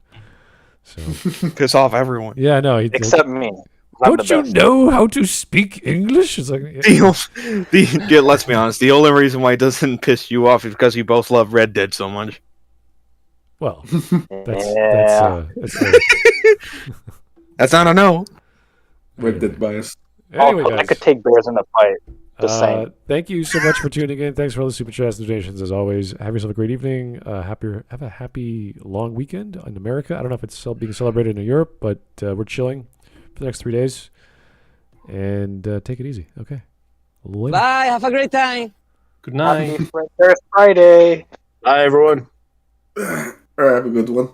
So piss off everyone. Yeah, no, except me. Don't you know how to speak English? It's like, let's be honest. The only reason why it doesn't piss you off is because you both love Red Dead so much. Well, that's that's not a no. Red Dead bias. Anyway, guys, I could take bears in a fight. Just saying. Thank you so much for tuning in. Thanks for all the super chats and donations as always. Have yourself a great evening. Have a happy long weekend in America. I don't know if it's being celebrated in Europe, but we're chilling for the next 3 days. And take it easy. Okay. Later. Bye. Have a great time. Good night. Happy Friday. Bye, everyone. All right, have a good one.